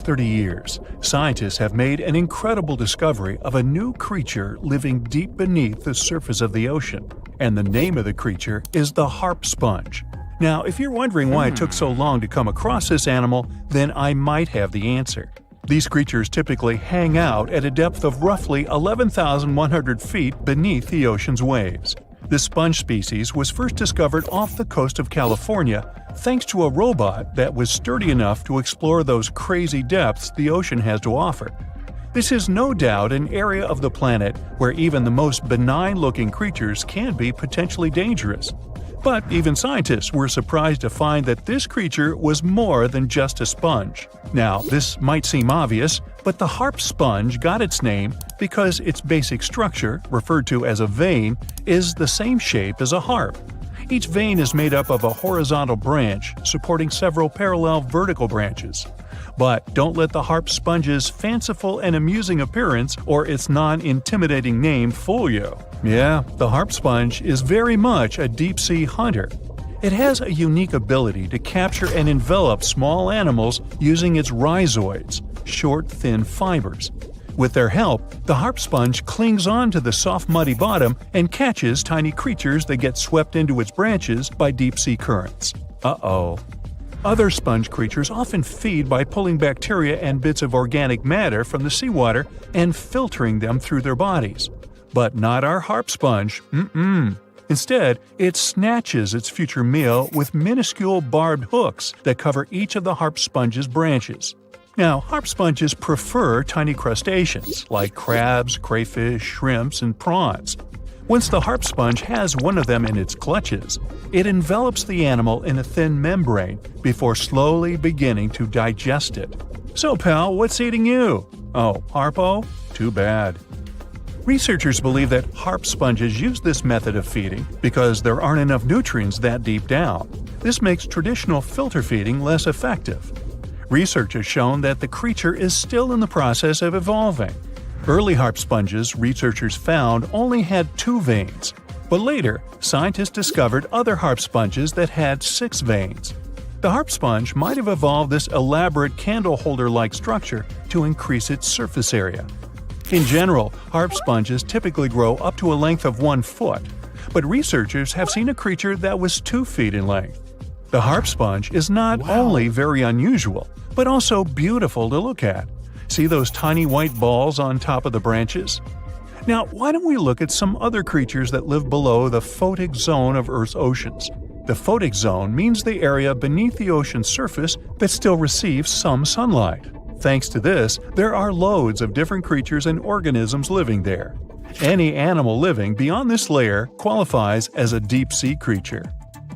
30 years, scientists have made an incredible discovery of a new creature living deep beneath the surface of the ocean, and the name of the creature is the harp sponge. Now, if you're wondering why it took so long to come across this animal, then I might have the answer. These creatures typically hang out at a depth of roughly 11,100 feet beneath the ocean's waves. This sponge species was first discovered off the coast of California thanks to a robot that was sturdy enough to explore those crazy depths the ocean has to offer. This is no doubt an area of the planet where even the most benign-looking creatures can be potentially dangerous. But even scientists were surprised to find that this creature was more than just a sponge. Now, this might seem obvious, but the harp sponge got its name because its basic structure, referred to as a vein, is the same shape as a harp. Each vein is made up of a horizontal branch supporting several parallel vertical branches. But don't let the harp sponge's fanciful and amusing appearance or its non-intimidating name fool you. Yeah, the harp sponge is very much a deep-sea hunter. It has a unique ability to capture and envelop small animals using its rhizoids, short, thin fibers. With their help, the harp sponge clings on to the soft muddy bottom and catches tiny creatures that get swept into its branches by deep-sea currents. Uh-oh. Other sponge creatures often feed by pulling bacteria and bits of organic matter from the seawater and filtering them through their bodies. But not our harp sponge. Instead, it snatches its future meal with minuscule barbed hooks that cover each of the harp sponge's branches. Now, harp sponges prefer tiny crustaceans like crabs, crayfish, shrimps, and prawns. Once the harp sponge has one of them in its clutches, it envelops the animal in a thin membrane before slowly beginning to digest it. So, pal, what's eating you? Oh, Harpo? Too bad. Researchers believe that harp sponges use this method of feeding because there aren't enough nutrients that deep down. This makes traditional filter feeding less effective. Research has shown that the creature is still in the process of evolving. Early harp sponges, researchers found, only had 2 veins, but later, scientists discovered other harp sponges that had 6 veins. The harp sponge might have evolved this elaborate candle holder-like structure to increase its surface area. In general, harp sponges typically grow up to a length of 1 foot, but researchers have seen a creature that was 2 feet in length. The harp sponge is not only very unusual, but also beautiful to look at. See those tiny white balls on top of the branches? Now, why don't we look at some other creatures that live below the photic zone of Earth's oceans? The photic zone means the area beneath the ocean's surface that still receives some sunlight. Thanks to this, there are loads of different creatures and organisms living there. Any animal living beyond this layer qualifies as a deep-sea creature.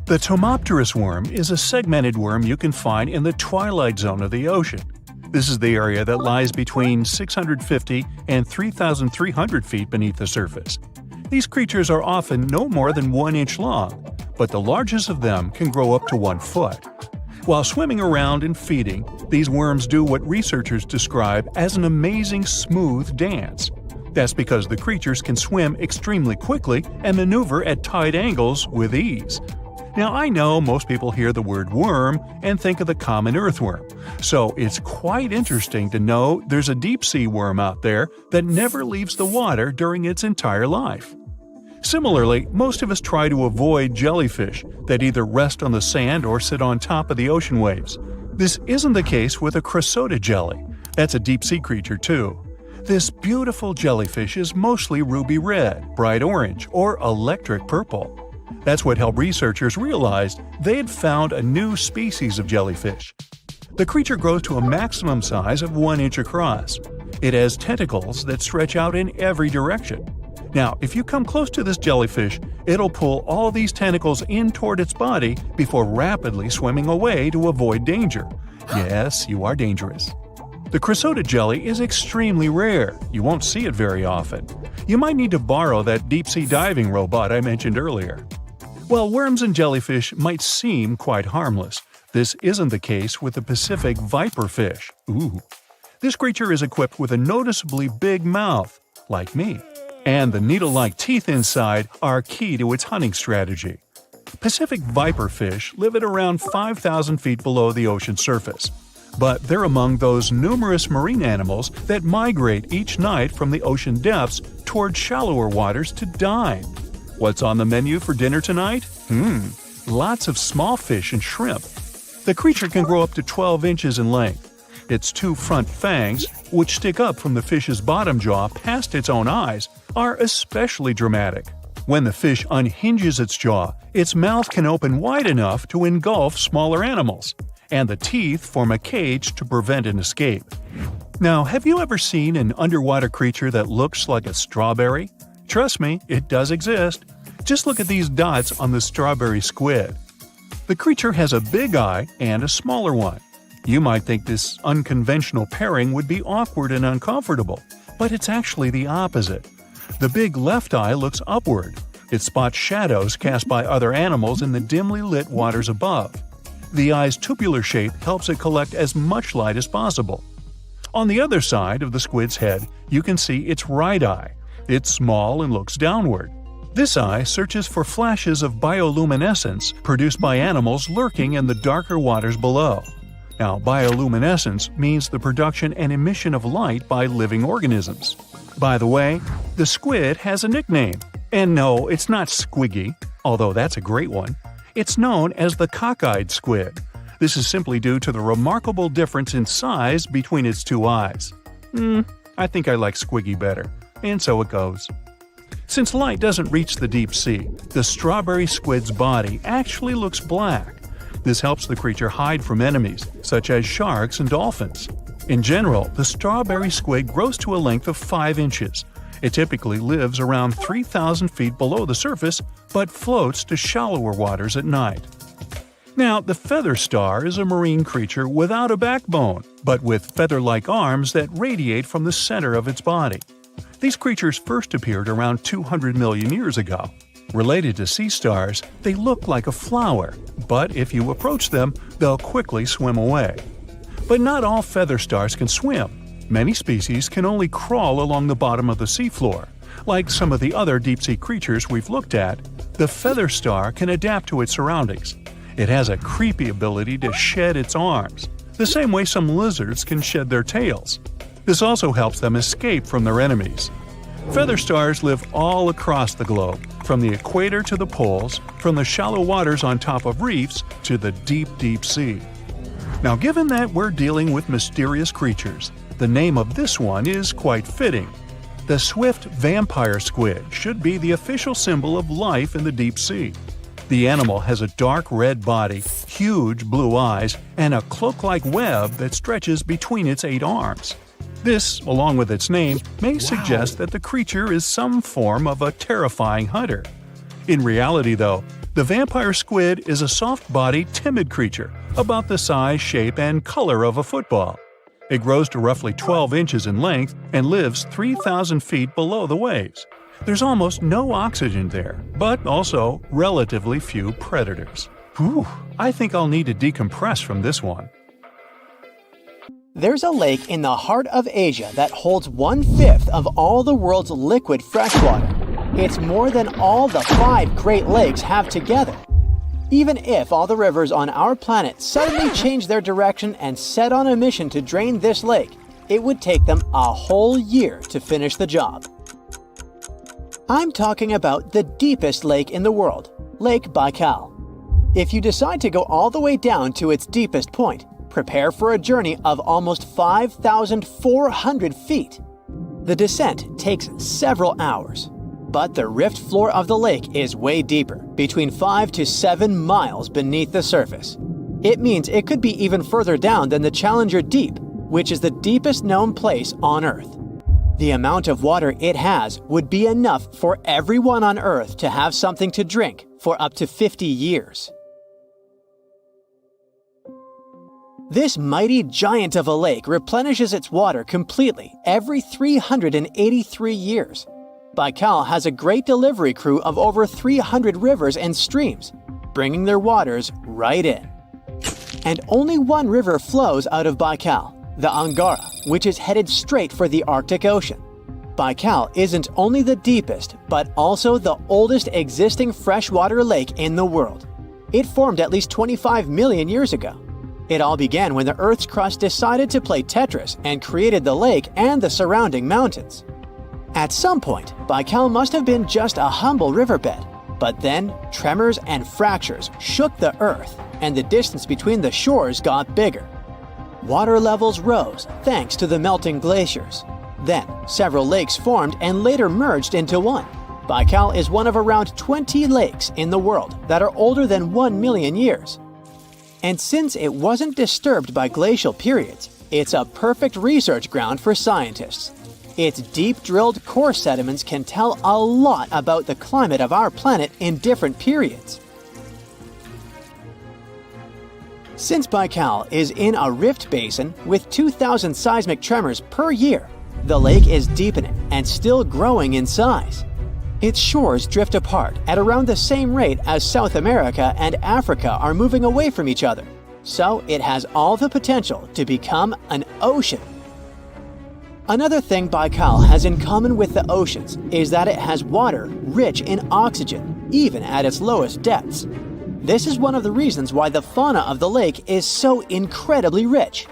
The Tomopterus worm is a segmented worm you can find in the twilight zone of the ocean. This is the area that lies between 650 and 3,300 feet beneath the surface. These creatures are often no more than 1 inch long, but the largest of them can grow up to 1 foot. While swimming around and feeding, these worms do what researchers describe as an amazing smooth dance. That's because the creatures can swim extremely quickly and maneuver at tight angles with ease. Now, I know most people hear the word worm and think of the common earthworm, so it's quite interesting to know there's a deep-sea worm out there that never leaves the water during its entire life. Similarly, most of us try to avoid jellyfish that either rest on the sand or sit on top of the ocean waves. This isn't the case with a chrysota jelly. That's a deep-sea creature too. This beautiful jellyfish is mostly ruby red, bright orange, or electric purple. That's what helped researchers realize they had found a new species of jellyfish. The creature grows to a maximum size of 1 inch across. It has tentacles that stretch out in every direction. Now, if you come close to this jellyfish, it'll pull all these tentacles in toward its body before rapidly swimming away to avoid danger. Yes, you are dangerous. The chrysota jelly is extremely rare. You won't see it very often. You might need to borrow that deep-sea diving robot I mentioned earlier. While worms and jellyfish might seem quite harmless, this isn't the case with the Pacific viperfish. Ooh. This creature is equipped with a noticeably big mouth, like me, and the needle-like teeth inside are key to its hunting strategy. Pacific viperfish live at around 5,000 feet below the ocean surface. but they're among those numerous marine animals that migrate each night from the ocean depths toward shallower waters to dine. What's on the menu for dinner tonight? Lots of small fish and shrimp. The creature can grow up to 12 inches in length. Its two front fangs, which stick up from the fish's bottom jaw past its own eyes, are especially dramatic. When the fish unhinges its jaw, its mouth can open wide enough to engulf smaller animals, and the teeth form a cage to prevent an escape. Now, have you ever seen an underwater creature that looks like a strawberry? Trust me, it does exist. Just look at these dots on the strawberry squid. The creature has a big eye and a smaller one. You might think this unconventional pairing would be awkward and uncomfortable, but it's actually the opposite. The big left eye looks upward. It spots shadows cast by other animals in the dimly lit waters above. The eye's tubular shape helps it collect as much light as possible. On the other side of the squid's head, you can see its right eye. It's small and looks downward. This eye searches for flashes of bioluminescence produced by animals lurking in the darker waters below. Now, bioluminescence means the production and emission of light by living organisms. By the way, the squid has a nickname. And no, it's not Squiggy, although that's a great one. It's known as the cockeyed squid. This is simply due to the remarkable difference in size between its two eyes. I think I like Squiggy better, and so it goes. Since light doesn't reach the deep sea, the strawberry squid's body actually looks black. This helps the creature hide from enemies, such as sharks and dolphins. In general, the strawberry squid grows to a length of 5 inches. It typically lives around 3,000 feet below the surface, but floats to shallower waters at night. Now, the feather star is a marine creature without a backbone, but with feather-like arms that radiate from the center of its body. These creatures first appeared around 200 million years ago. Related to sea stars, they look like a flower, but if you approach them, they'll quickly swim away. But not all feather stars can swim. Many species can only crawl along the bottom of the seafloor. Like some of the other deep-sea creatures we've looked at, the feather star can adapt to its surroundings. It has a creepy ability to shed its arms, the same way some lizards can shed their tails. This also helps them escape from their enemies. Feather stars live all across the globe, from the equator to the poles, from the shallow waters on top of reefs to the deep, deep sea. Now, given that we're dealing with mysterious creatures, the name of this one is quite fitting. The swift vampire squid should be the official symbol of life in the deep sea. The animal has a dark red body, huge blue eyes, and a cloak-like web that stretches between its 8 arms. This, along with its name, may suggest that the creature is some form of a terrifying hunter. In reality, though, the vampire squid is a soft-bodied, timid creature, about the size, shape, and color of a football. It grows to roughly 12 inches in length and lives 3,000 feet below the waves. There's almost no oxygen there, but also relatively few predators. I think I'll need to decompress from this one. There's a lake in the heart of Asia that holds 1/5 of all the world's liquid freshwater. It's more than all the 5 Great Lakes have together. Even if all the rivers on our planet suddenly changed their direction and set on a mission to drain this lake, it would take them a whole year to finish the job. I'm talking about the deepest lake in the world, Lake Baikal. If you decide to go all the way down to its deepest point, prepare for a journey of almost 5,400 feet. The descent takes several hours, but the rift floor of the lake is way deeper, between 5 to 7 miles beneath the surface. It means it could be even further down than the Challenger Deep, which is the deepest known place on Earth. The amount of water it has would be enough for everyone on Earth to have something to drink for up to 50 years. This mighty giant of a lake replenishes its water completely every 383 years. Baikal has a great delivery crew of over 300 rivers and streams, bringing their waters right in. And only one river flows out of Baikal, the Angara, which is headed straight for the Arctic Ocean. Baikal isn't only the deepest, but also the oldest existing freshwater lake in the world. It formed at least 25 million years ago. It all began when the Earth's crust decided to play Tetris and created the lake and the surrounding mountains. At some point, Baikal must have been just a humble riverbed, but then tremors and fractures shook the Earth, and the distance between the shores got bigger. Water levels rose thanks to the melting glaciers. Then, several lakes formed and later merged into one. Baikal is one of around 20 lakes in the world that are older than 1 million years. And since it wasn't disturbed by glacial periods, it's a perfect research ground for scientists. Its deep-drilled core sediments can tell a lot about the climate of our planet in different periods. Since Baikal is in a rift basin with 2,000 seismic tremors per year, the lake is deepening and still growing in size. Its shores drift apart at around the same rate as South America and Africa are moving away from each other, so it has all the potential to become an ocean. Another thing Baikal has in common with the oceans is that it has water rich in oxygen, even at its lowest depths. This is one of the reasons why the fauna of the lake is so incredibly rich.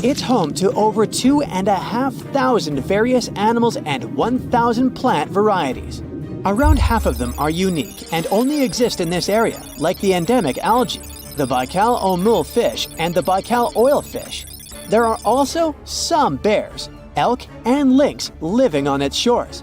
It's home to over 2,500 various animals and 1,000 plant varieties. Around half of them are unique and only exist in this area, like the endemic algae, the Baikal omul fish, and the Baikal oilfish. There are also some bears, elk, and lynx living on its shores.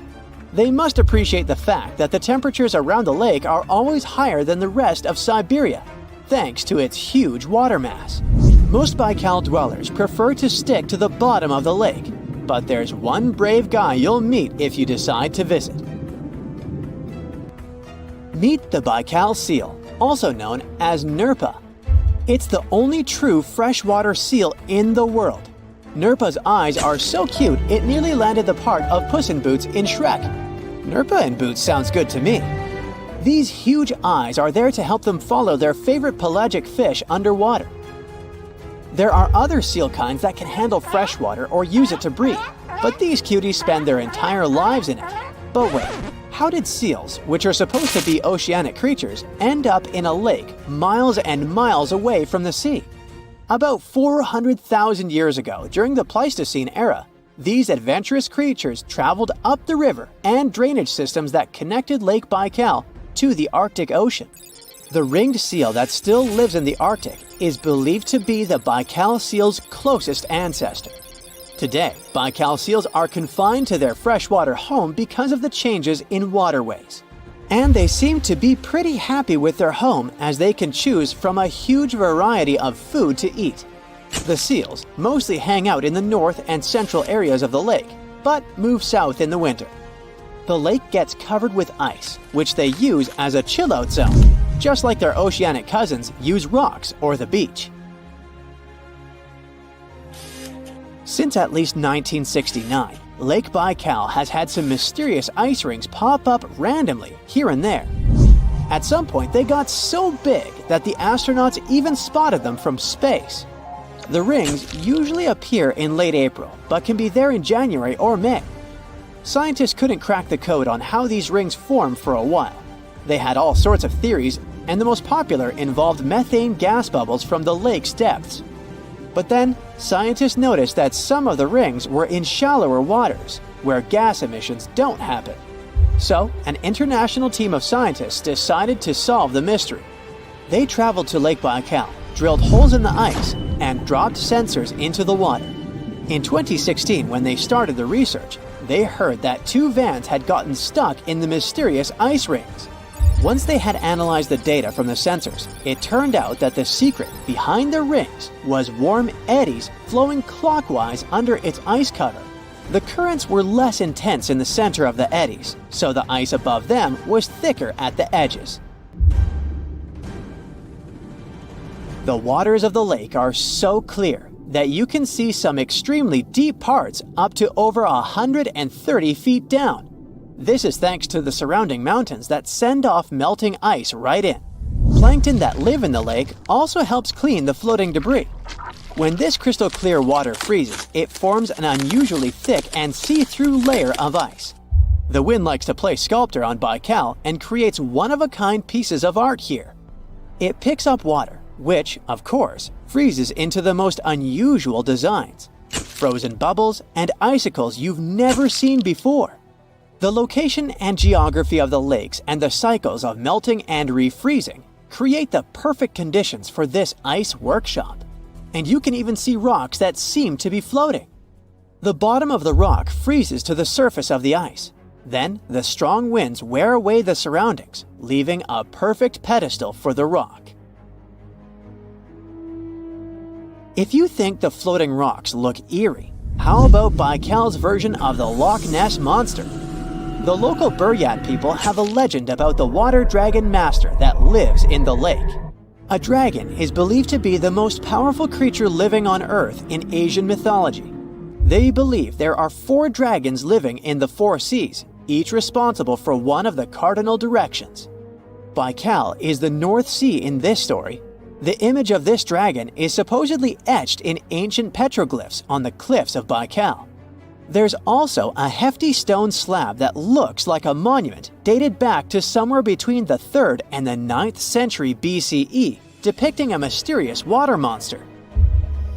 They must appreciate the fact that the temperatures around the lake are always higher than the rest of Siberia, thanks to its huge water mass. Most Baikal dwellers prefer to stick to the bottom of the lake, but there's one brave guy you'll meet if you decide to visit. Meet the Baikal seal, also known as Nerpa. It's the only true freshwater seal in the world. Nerpa's eyes are so cute it nearly landed the part of Puss in Boots in Shrek. Nerpa in Boots sounds good to me. These huge eyes are there to help them follow their favorite pelagic fish underwater. There are other seal kinds that can handle freshwater or use it to breed, but these cuties spend their entire lives in it. But wait, how did seals, which are supposed to be oceanic creatures, end up in a lake miles and miles away from the sea? About 400,000 years ago, during the Pleistocene era, these adventurous creatures traveled up the river and drainage systems that connected Lake Baikal to the Arctic Ocean. The ringed seal that still lives in the Arctic is believed to be the Baikal seal's closest ancestor. Today, Baikal seals are confined to their freshwater home because of the changes in waterways. And they seem to be pretty happy with their home as they can choose from a huge variety of food to eat. The seals mostly hang out in the north and central areas of the lake, but move south in the winter. The lake gets covered with ice, which they use as a chill-out zone, just like their oceanic cousins use rocks or the beach. Since at least 1969, Lake Baikal has had some mysterious ice rings pop up randomly here and there. At some point, they got so big that the astronauts even spotted them from space. The rings usually appear in late April, but can be there in January or May. Scientists couldn't crack the code on how these rings form for a while. They had all sorts of theories, and the most popular involved methane gas bubbles from the lake's depths. But then, scientists noticed that some of the rings were in shallower waters, where gas emissions don't happen. So, an international team of scientists decided to solve the mystery. They traveled to Lake Baikal, drilled holes in the ice, and dropped sensors into the water. In 2016, when they started the research, they heard that 2 vans had gotten stuck in the mysterious ice rings. Once they had analyzed the data from the sensors, it turned out that the secret behind the rings was warm eddies flowing clockwise under its ice cover. The currents were less intense in the center of the eddies, so the ice above them was thicker at the edges. The waters of the lake are so clear that you can see some extremely deep parts up to over 130 feet down. This is thanks to the surrounding mountains that send off melting ice right in. Plankton that live in the lake also helps clean the floating debris. When this crystal clear water freezes, it forms an unusually thick and see-through layer of ice. The wind likes to play sculptor on Baikal and creates one-of-a-kind pieces of art here. It picks up water, which, of course, freezes into the most unusual designs, frozen bubbles and icicles you've never seen before. The location and geography of the lakes and the cycles of melting and refreezing create the perfect conditions for this ice workshop. And you can even see rocks that seem to be floating. The bottom of the rock freezes to the surface of the ice. Then, the strong winds wear away the surroundings, leaving a perfect pedestal for the rock. If you think the floating rocks look eerie, how about Baikal's version of the Loch Ness Monster? The local Buryat people have a legend about the water dragon master that lives in the lake. A dragon is believed to be the most powerful creature living on Earth in Asian mythology. They believe there are 4 dragons living in the 4 seas, each responsible for one of the cardinal directions. Baikal is the North Sea in this story. The image of this dragon is supposedly etched in ancient petroglyphs on the cliffs of Baikal. There's also a hefty stone slab that looks like a monument dated back to somewhere between the 3rd and the 9th century BCE, depicting a mysterious water monster.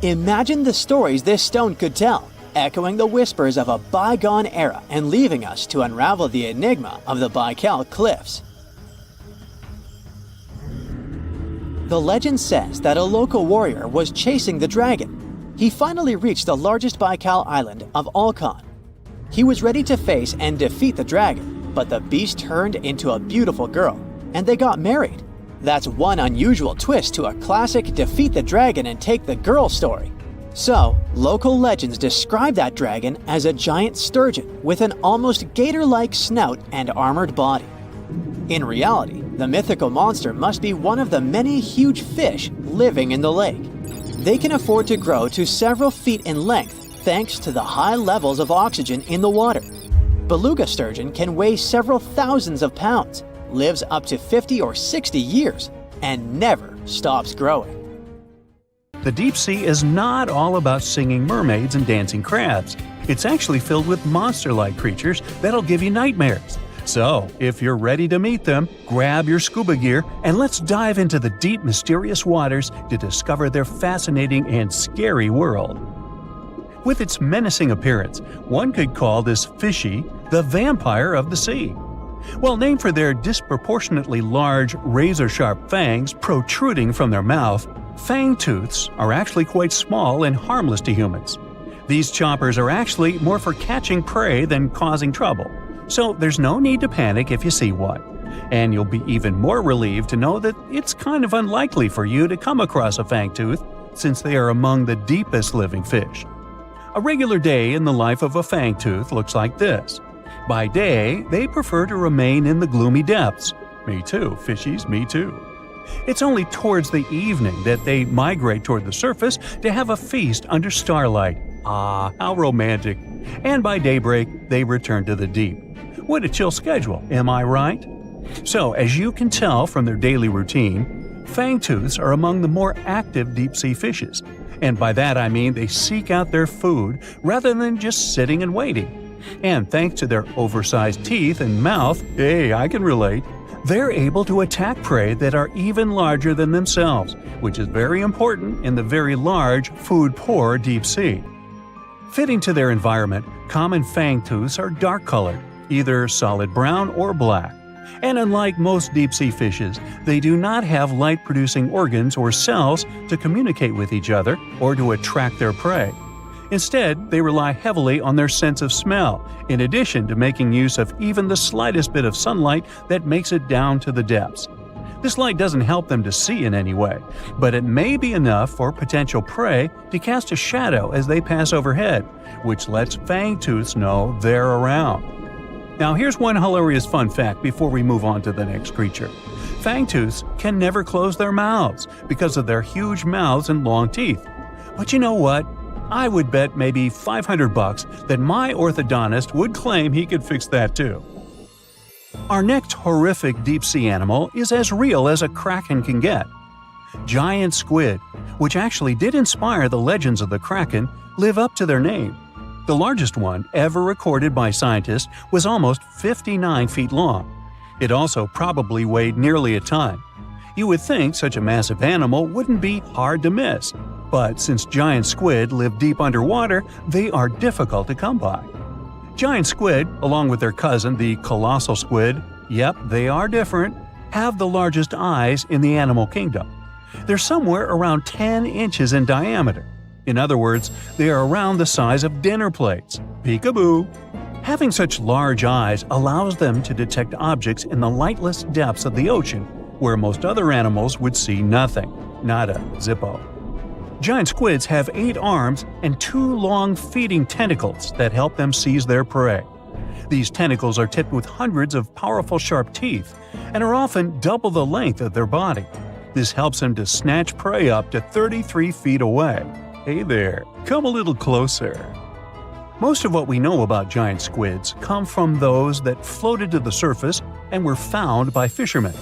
Imagine the stories this stone could tell, echoing the whispers of a bygone era and leaving us to unravel the enigma of the Baikal cliffs. The legend says that a local warrior was chasing the dragon. He finally reached the largest Baikal island of Alkan. He was ready to face and defeat the dragon, but the beast turned into a beautiful girl, and they got married. That's one unusual twist to a classic defeat the dragon and take the girl story. So, local legends describe that dragon as a giant sturgeon with an almost gator-like snout and armored body. In reality, the mythical monster must be one of the many huge fish living in the lake. They can afford to grow to several feet in length thanks to the high levels of oxygen in the water. Beluga sturgeon can weigh several thousands of pounds, lives up to 50 or 60 years, and never stops growing. The deep sea is not all about singing mermaids and dancing crabs. It's actually filled with monster-like creatures that'll give you nightmares. So, if you're ready to meet them, grab your scuba gear and let's dive into the deep, mysterious waters to discover their fascinating and scary world. With its menacing appearance, one could call this fishy the vampire of the sea. Well, named for their disproportionately large, razor-sharp fangs protruding from their mouth, fangtooths are actually quite small and harmless to humans. These choppers are actually more for catching prey than causing trouble. So there's no need to panic if you see one. And you'll be even more relieved to know that it's kind of unlikely for you to come across a fangtooth, since they are among the deepest living fish. A regular day in the life of a fangtooth looks like this. By day, they prefer to remain in the gloomy depths. Me too, fishies, me too. It's only towards the evening that they migrate toward the surface to have a feast under starlight. Ah, how romantic. And by daybreak, they return to the deep. What a chill schedule, am I right? So, as you can tell from their daily routine, fangtooths are among the more active deep-sea fishes. And by that I mean they seek out their food rather than just sitting and waiting. And thanks to their oversized teeth and mouth, hey, I can relate, they're able to attack prey that are even larger than themselves, which is very important in the very large, food-poor deep sea. Fitting to their environment, common fangtooths are dark-colored, either solid brown or black. And unlike most deep-sea fishes, they do not have light-producing organs or cells to communicate with each other or to attract their prey. Instead, they rely heavily on their sense of smell, in addition to making use of even the slightest bit of sunlight that makes it down to the depths. This light doesn't help them to see in any way, but it may be enough for potential prey to cast a shadow as they pass overhead, which lets fangtooths know they're around. Now here's one hilarious fun fact before we move on to the next creature. Fangtooths can never close their mouths because of their huge mouths and long teeth. But you know what? I would bet maybe $500 that my orthodontist would claim he could fix that too. Our next horrific deep-sea animal is as real as a kraken can get. Giant squid, which actually did inspire the legends of the kraken, live up to their name. The largest one ever recorded by scientists was almost 59 feet long. It also probably weighed nearly a ton. You would think such a massive animal wouldn't be hard to miss, but since giant squid live deep underwater, they are difficult to come by. Giant squid, along with their cousin the colossal squid, yep, they are different, have the largest eyes in the animal kingdom. They're somewhere around 10 inches in diameter. In other words, they are around the size of dinner plates. Peekaboo! Having such large eyes allows them to detect objects in the lightless depths of the ocean, where most other animals would see nothing. Nada, zippo. Giant squids have 8 arms and 2 long feeding tentacles that help them seize their prey. These tentacles are tipped with hundreds of powerful sharp teeth and are often double the length of their body. This helps them to snatch prey up to 33 feet away. Hey there, come a little closer. Most of what we know about giant squids come from those that floated to the surface and were found by fishermen.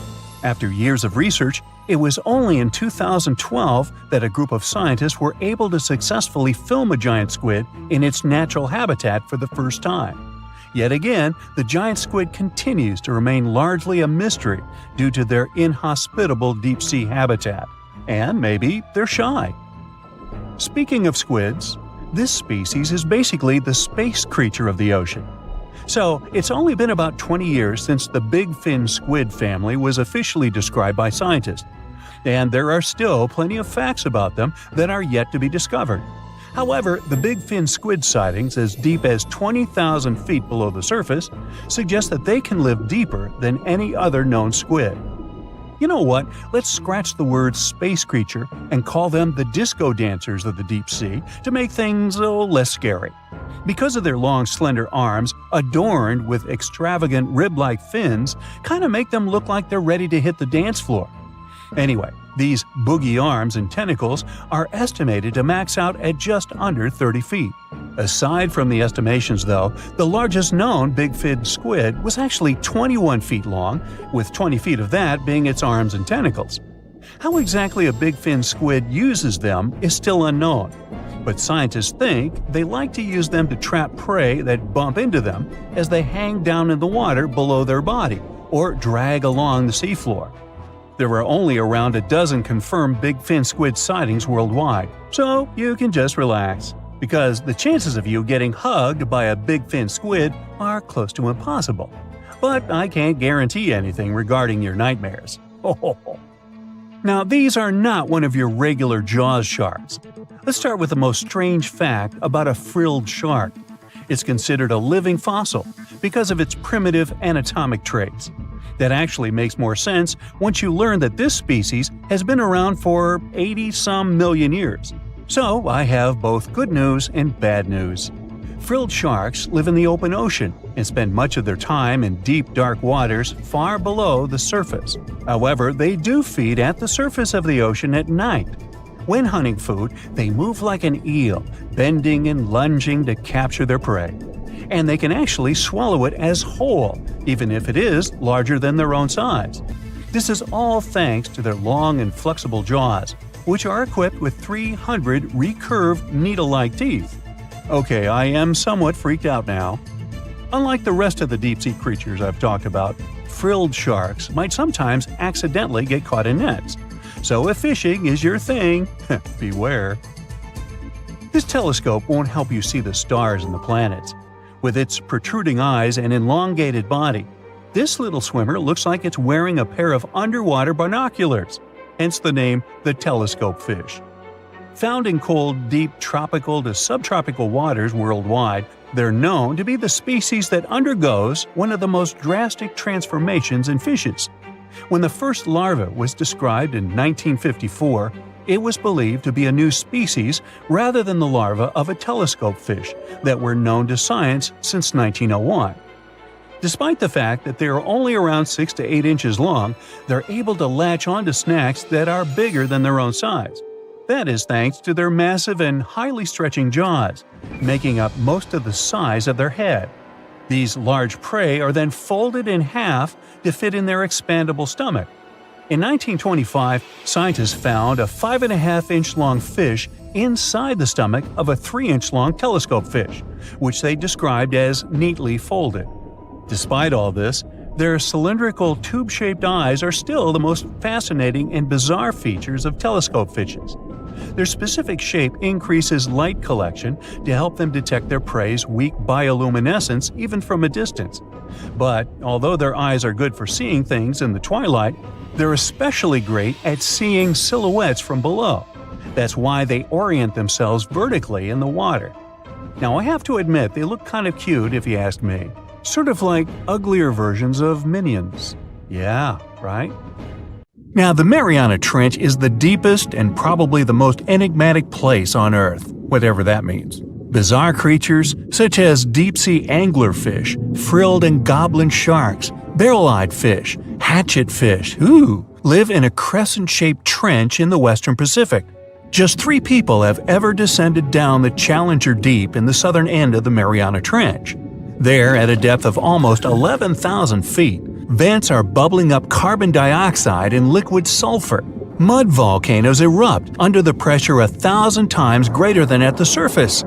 After years of research, it was only in 2012 that a group of scientists were able to successfully film a giant squid in its natural habitat for the first time. Yet again, the giant squid continues to remain largely a mystery due to their inhospitable deep-sea habitat. And maybe they're shy. Speaking of squids, this species is basically the space creature of the ocean. So, it's only been about 20 years since the big fin squid family was officially described by scientists. And there are still plenty of facts about them that are yet to be discovered. However, the big fin squid sightings as deep as 20,000 feet below the surface suggest that they can live deeper than any other known squid. You know what? Let's scratch the word space creature and call them the disco dancers of the deep sea to make things less scary. Because of their long, slender arms, adorned with extravagant rib-like fins, kind of make them look like they're ready to hit the dance floor. Anyway, these boogie arms and tentacles are estimated to max out at just under 30 feet. Aside from the estimations, though, the largest known big-fin squid was actually 21 feet long, with 20 feet of that being its arms and tentacles. How exactly a big-fin squid uses them is still unknown, but scientists think they like to use them to trap prey that bump into them as they hang down in the water below their body or drag along the seafloor. There are only around a dozen confirmed big fin squid sightings worldwide, so you can just relax, because the chances of you getting hugged by a big fin squid are close to impossible. But I can't guarantee anything regarding your nightmares. Now, these are not one of your regular Jaws sharks. Let's start with the most strange fact about a frilled shark. It's considered a living fossil because of its primitive anatomic traits. That actually makes more sense once you learn that this species has been around for 80-some million years. So I have both good news and bad news. Frilled sharks live in the open ocean and spend much of their time in deep, dark waters far below the surface. However, they do feed at the surface of the ocean at night. When hunting food, they move like an eel, bending and lunging to capture their prey. And they can actually swallow it as whole, even if it is larger than their own size. This is all thanks to their long and flexible jaws, which are equipped with 300 recurved needle-like teeth. Okay, I am somewhat freaked out now. Unlike the rest of the deep-sea creatures I've talked about, frilled sharks might sometimes accidentally get caught in nets. So if fishing is your thing, beware. This telescope won't help you see the stars and the planets. With its protruding eyes and elongated body, this little swimmer looks like it's wearing a pair of underwater binoculars, hence the name the telescope fish. Found in cold, deep tropical to subtropical waters worldwide, they're known to be the species that undergoes one of the most drastic transformations in fishes. When the first larva was described in 1954, it was believed to be a new species rather than the larva of a telescope fish that were known to science since 1901. Despite the fact that they are only around 6 to 8 inches long, they're able to latch onto snacks that are bigger than their own size. That is thanks to their massive and highly stretching jaws, making up most of the size of their head. These large prey are then folded in half to fit in their expandable stomach. In 1925, scientists found a 5.5-inch long fish inside the stomach of a 3-inch long telescope fish, which they described as neatly folded. Despite all this, Their cylindrical, tube-shaped eyes are still the most fascinating and bizarre features of telescope fishes. Their specific shape increases light collection to help them detect their prey's weak bioluminescence even from a distance. But although their eyes are good for seeing things in the twilight, they're especially great at seeing silhouettes from below. That's why they orient themselves vertically in the water. Now, I have to admit they look kind of cute if you ask me. Sort of like uglier versions of Minions. Yeah, right? Now, the Mariana Trench is the deepest and probably the most enigmatic place on Earth, whatever that means. Bizarre creatures, such as deep-sea anglerfish, frilled and goblin sharks, barrel-eyed fish, hatchet fish, live in a crescent-shaped trench in the western Pacific. Just 3 people have ever descended down the Challenger Deep in the southern end of the Mariana Trench. There, at a depth of almost 11,000 feet, vents are bubbling up carbon dioxide and liquid sulfur. Mud volcanoes erupt under the pressure 1,000 times greater than at the surface.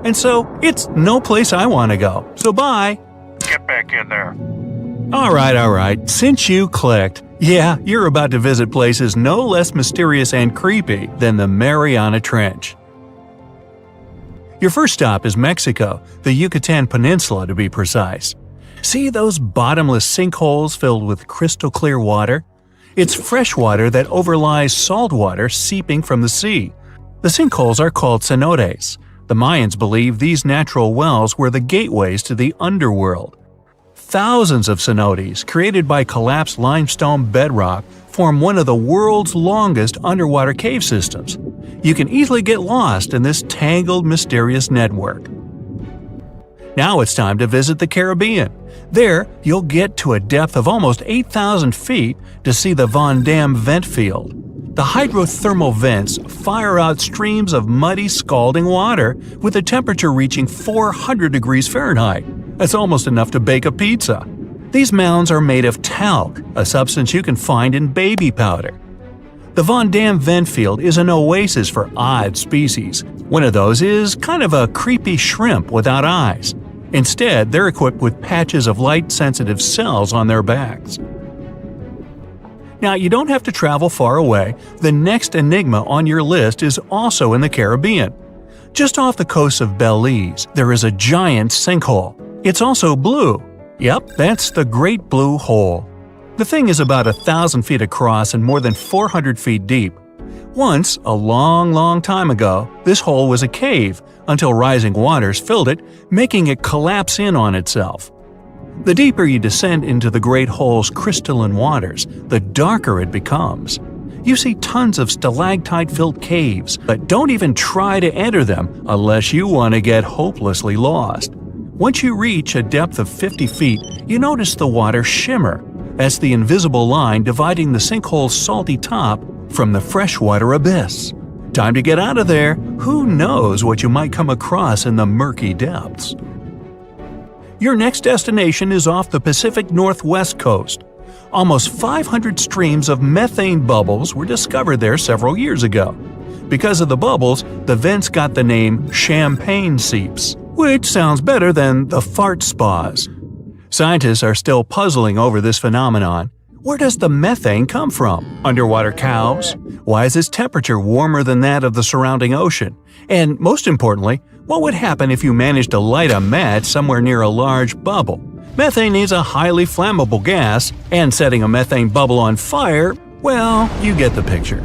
And so, it's no place I want to go. So bye! Get back in there. Alright, since you clicked, yeah, you're about to visit places no less mysterious and creepy than the Mariana Trench. Your first stop is Mexico, the Yucatan Peninsula to be precise. See those bottomless sinkholes filled with crystal clear water? It's fresh water that overlies salt water seeping from the sea. The sinkholes are called cenotes. The Mayans believed these natural wells were the gateways to the underworld. Thousands of cenotes, created by collapsed limestone bedrock, form one of the world's longest underwater cave systems. You can easily get lost in this tangled, mysterious network. Now it's time to visit the Caribbean. There, you'll get to a depth of almost 8,000 feet to see the Van Dam vent field. The hydrothermal vents fire out streams of muddy, scalding water with a temperature reaching 400 degrees Fahrenheit. That's almost enough to bake a pizza. These mounds are made of talc, a substance you can find in baby powder. The Van Dam vent field is an oasis for odd species. One of those is kind of a creepy shrimp without eyes. Instead, they're equipped with patches of light-sensitive cells on their backs. Now, you don't have to travel far away. The next enigma on your list is also in the Caribbean. Just off the coast of Belize, there is a giant sinkhole. It's also blue. Yep, that's the Great Blue Hole. The thing is about 1,000 feet across and more than 400 feet deep. Once, a long time ago, this hole was a cave until rising waters filled it, making it collapse in on itself. The deeper you descend into the Great Hole's crystalline waters, the darker it becomes. You see tons of stalactite-filled caves, but don't even try to enter them unless you want to get hopelessly lost. Once you reach a depth of 50 feet, you notice the water shimmer. That's the invisible line dividing the sinkhole's salty top from the freshwater abyss. Time to get out of there. Who knows what you might come across in the murky depths? Your next destination is off the Pacific Northwest coast. Almost 500 streams of methane bubbles were discovered there several years ago. Because of the bubbles, the vents got the name champagne seeps, which sounds better than the fart spas. Scientists are still puzzling over this phenomenon. Where does the methane come from? Underwater cows? Why is its temperature warmer than that of the surrounding ocean? And most importantly, what would happen if you managed to light a match somewhere near a large bubble? Methane is a highly flammable gas, and setting a methane bubble on fire, well, you get the picture.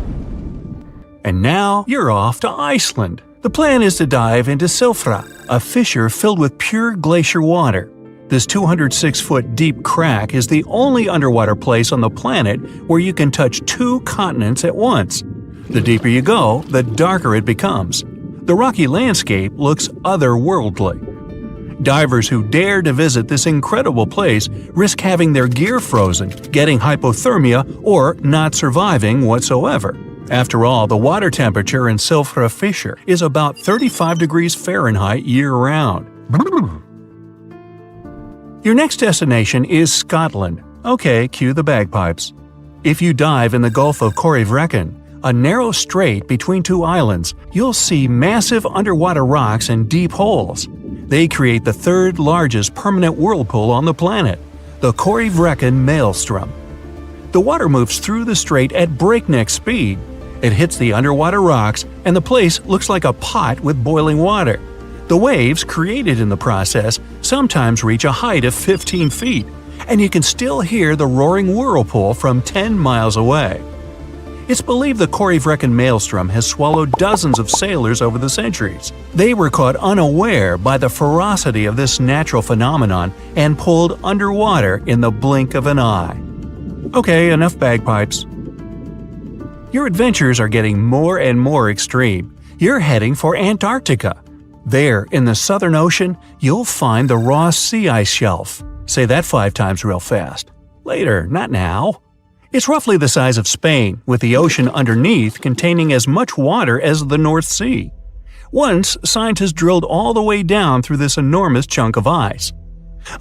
And now you're off to Iceland. The plan is to dive into Silfra, a fissure filled with pure glacier water. This 206-foot deep crack is the only underwater place on the planet where you can touch 2 continents at once. The deeper you go, the darker it becomes. The rocky landscape looks otherworldly. Divers who dare to visit this incredible place risk having their gear frozen, getting hypothermia, or not surviving whatsoever. After all, the water temperature in Silfra Fissure is about 35 degrees Fahrenheit year-round. Your next destination is Scotland. Okay, cue the bagpipes. If you dive in the Gulf of Corryvreckan, a narrow strait between 2 islands, you'll see massive underwater rocks and deep holes. They create the 3rd largest permanent whirlpool on the planet. the Leviathan maelstrom. The water moves through the strait at breakneck speed. It hits the underwater rocks, and the place looks like a pot with boiling water. The waves, created in the process, sometimes reach a height of 15 feet, and you can still hear the roaring whirlpool from 10 miles away. It's believed the Leviathan maelstrom has swallowed dozens of sailors over the centuries. They were caught unaware by the ferocity of this natural phenomenon and pulled underwater in the blink of an eye. Okay, enough bagpipes. Your adventures are getting more and more extreme. You're heading for Antarctica. There, in the Southern Ocean, you'll find the Ross Sea Ice Shelf. Say that 5 times real fast. Later, not now. It's roughly the size of Spain, with the ocean underneath containing as much water as the North Sea. Once, scientists drilled all the way down through this enormous chunk of ice.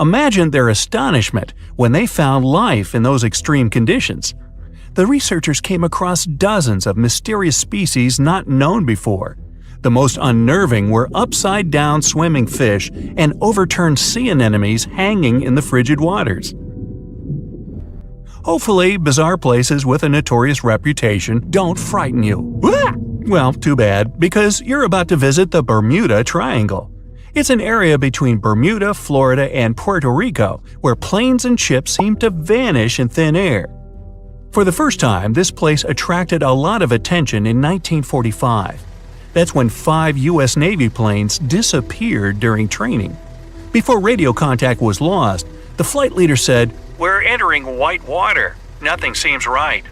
Imagine their astonishment when they found life in those extreme conditions. The researchers came across dozens of mysterious species not known before. The most unnerving were upside-down swimming fish and overturned sea anemones hanging in the frigid waters. Hopefully, bizarre places with a notorious reputation don't frighten you. Well, too bad, because you're about to visit the Bermuda Triangle. It's an area between Bermuda, Florida, and Puerto Rico where planes and ships seem to vanish in thin air. For the first time, this place attracted a lot of attention in 1945. That's when 5 U.S. Navy planes disappeared during training. Before radio contact was lost, the flight leader said, "We're entering white water. Nothing seems right."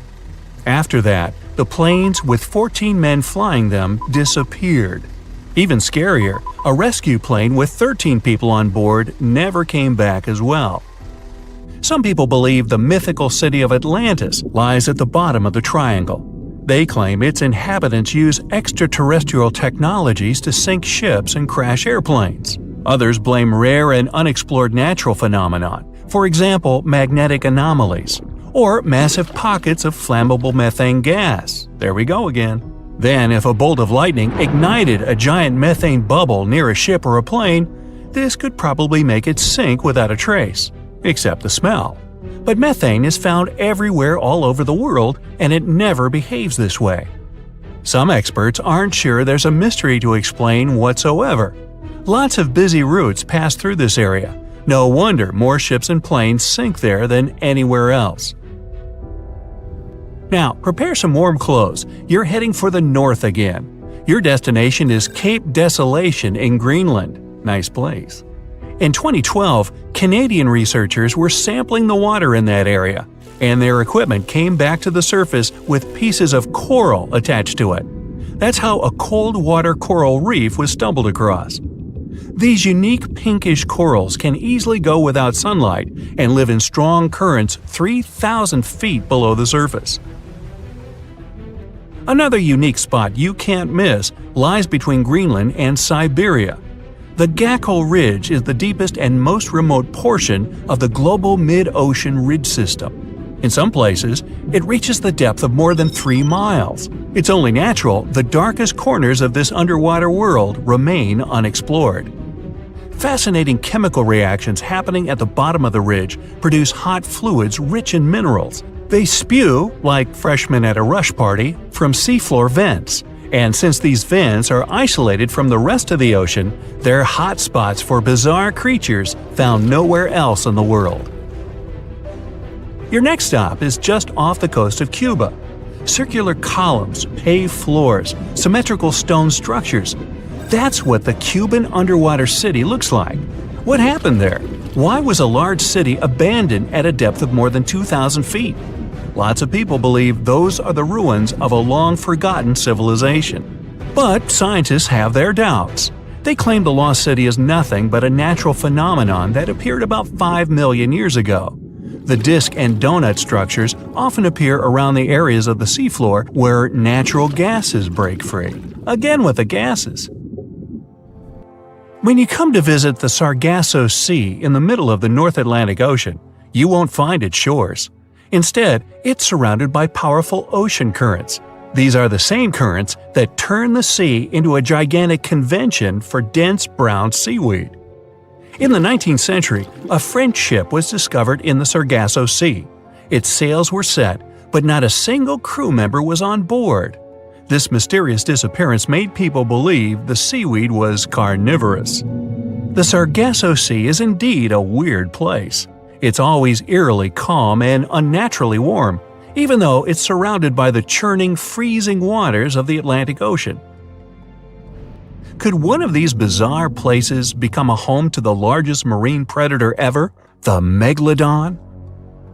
After that, the planes with 14 men flying them disappeared. Even scarier, a rescue plane with 13 people on board never came back as well. Some people believe the mythical city of Atlantis lies at the bottom of the triangle. They claim its inhabitants use extraterrestrial technologies to sink ships and crash airplanes. Others blame rare and unexplored natural phenomena, for example magnetic anomalies, or massive pockets of flammable methane gas. There we go again. Then, if a bolt of lightning ignited a giant methane bubble near a ship or a plane, this could probably make it sink without a trace, except the smell. But methane is found everywhere all over the world, and it never behaves this way. Some experts aren't sure there's a mystery to explain whatsoever. Lots of busy routes pass through this area. No wonder more ships and planes sink there than anywhere else. Now, prepare some warm clothes. You're heading for the north again. Your destination is Cape Desolation in Greenland. Nice place. In 2012, Canadian researchers were sampling the water in that area, and their equipment came back to the surface with pieces of coral attached to it. That's how a cold water coral reef was stumbled across. These unique pinkish corals can easily go without sunlight and live in strong currents 3,000 feet below the surface. Another unique spot you can't miss lies between Greenland and Siberia. The Gakkel Ridge is the deepest and most remote portion of the global mid-ocean ridge system. In some places, it reaches the depth of more than 3 miles. It's only natural the darkest corners of this underwater world remain unexplored. Fascinating chemical reactions happening at the bottom of the ridge produce hot fluids rich in minerals. They spew, like freshmen at a rush party, from seafloor vents. And since these vents are isolated from the rest of the ocean, they're hot spots for bizarre creatures found nowhere else in the world. Your next stop is just off the coast of Cuba. Circular columns, paved floors, symmetrical stone structures. That's what the Cuban underwater city looks like. What happened there? Why was a large city abandoned at a depth of more than 2,000 feet? Lots of people believe those are the ruins of a long-forgotten civilization. But scientists have their doubts. They claim the lost city is nothing but a natural phenomenon that appeared about 5 million years ago. The disc and donut structures often appear around the areas of the seafloor where natural gases break free. Again with the gases. When you come to visit the Sargasso Sea in the middle of the North Atlantic Ocean, you won't find its shores. Instead, it's surrounded by powerful ocean currents. These are the same currents that turn the sea into a gigantic convention for dense brown seaweed. In the 19th century, a French ship was discovered in the Sargasso Sea. Its sails were set, but not a single crew member was on board. This mysterious disappearance made people believe the seaweed was carnivorous. The Sargasso Sea is indeed a weird place. It's always eerily calm and unnaturally warm, even though it's surrounded by the churning, freezing waters of the Atlantic Ocean. Could one of these bizarre places become a home to the largest marine predator ever, the Megalodon?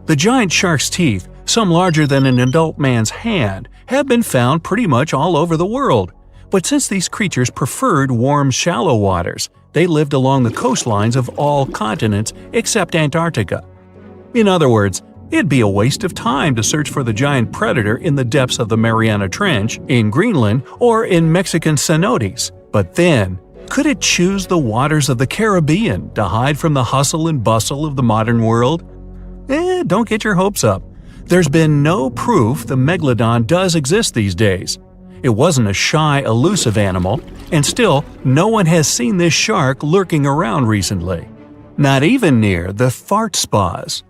The giant shark's teeth, some larger than an adult man's hand, have been found pretty much all over the world. But since these creatures preferred warm, shallow waters, they lived along the coastlines of all continents except Antarctica. In other words, it'd be a waste of time to search for the giant predator in the depths of the Mariana Trench, in Greenland, or in Mexican cenotes. But then, could it choose the waters of the Caribbean to hide from the hustle and bustle of the modern world? Don't get your hopes up. There's been no proof the Megalodon does exist these days. It wasn't a shy, elusive animal, and still, no one has seen this shark lurking around recently. Not even near the fart spas.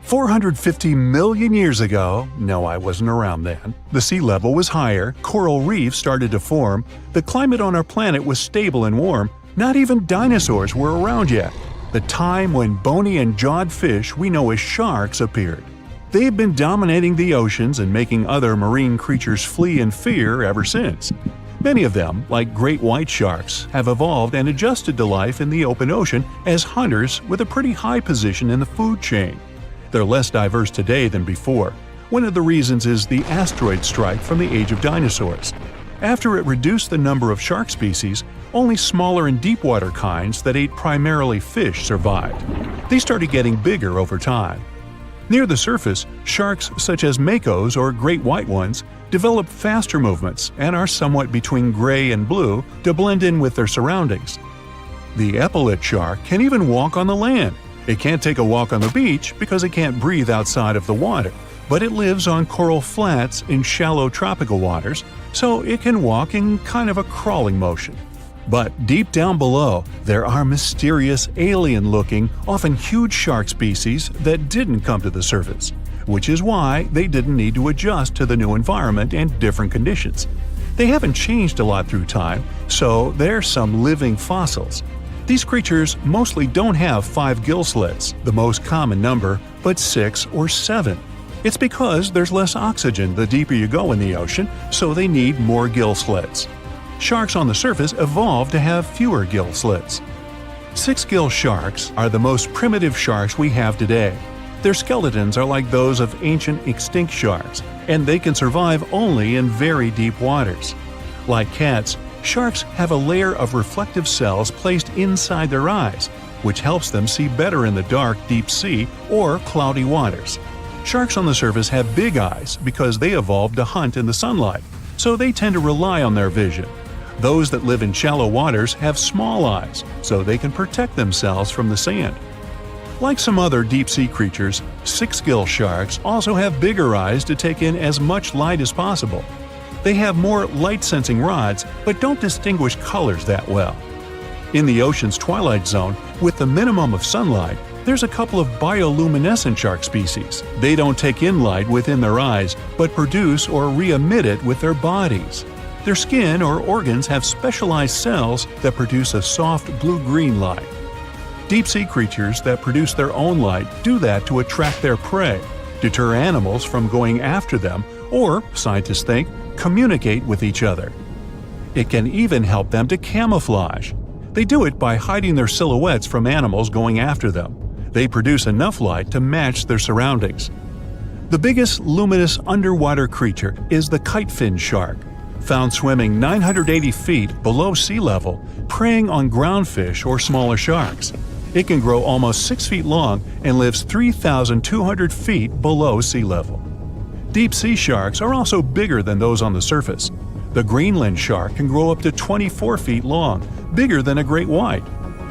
450 million years ago, no, I wasn't around then, the sea level was higher, coral reefs started to form, the climate on our planet was stable and warm, not even dinosaurs were around yet. The time when bony and jawed fish we know as sharks appeared. They've been dominating the oceans and making other marine creatures flee in fear ever since. Many of them, like great white sharks, have evolved and adjusted to life in the open ocean as hunters with a pretty high position in the food chain. They're less diverse today than before. One of the reasons is the asteroid strike from the age of dinosaurs. After it reduced the number of shark species, only smaller and deep-water kinds that ate primarily fish survived. They started getting bigger over time. Near the surface, sharks such as makos or great white ones develop faster movements and are somewhat between gray and blue to blend in with their surroundings. The epaulet shark can even walk on the land. It can't take a walk on the beach because it can't breathe outside of the water, but it lives on coral flats in shallow tropical waters, so it can walk in kind of a crawling motion. But deep down below, there are mysterious, alien-looking, often huge shark species that didn't come to the surface, which is why they didn't need to adjust to the new environment and different conditions. They haven't changed a lot through time, so they're some living fossils. These creatures mostly don't have 5 gill slits, the most common number, but 6 or 7. It's because there's less oxygen the deeper you go in the ocean, so they need more gill slits. Sharks on the surface evolved to have fewer gill slits. 6-gill sharks are the most primitive sharks we have today. Their skeletons are like those of ancient extinct sharks, and they can survive only in very deep waters. Like cats, sharks have a layer of reflective cells placed inside their eyes, which helps them see better in the dark, deep sea or cloudy waters. Sharks on the surface have big eyes because they evolved to hunt in the sunlight, so they tend to rely on their vision. Those that live in shallow waters have small eyes, so they can protect themselves from the sand. Like some other deep-sea creatures, 6-gill sharks also have bigger eyes to take in as much light as possible. They have more light-sensing rods, but don't distinguish colors that well. In the ocean's twilight zone, with the minimum of sunlight, there's a couple of bioluminescent shark species. They don't take in light within their eyes, but produce or re-emit it with their bodies. Their skin or organs have specialized cells that produce a soft blue-green light. Deep-sea creatures that produce their own light do that to attract their prey, deter animals from going after them, or, scientists think, communicate with each other. It can even help them to camouflage. They do it by hiding their silhouettes from animals going after them. They produce enough light to match their surroundings. The biggest luminous underwater creature is the kitefin shark, found swimming 980 feet below sea level, preying on groundfish or smaller sharks. It can grow almost 6 feet long and lives 3,200 feet below sea level. Deep-sea sharks are also bigger than those on the surface. The Greenland shark can grow up to 24 feet long, bigger than a great white.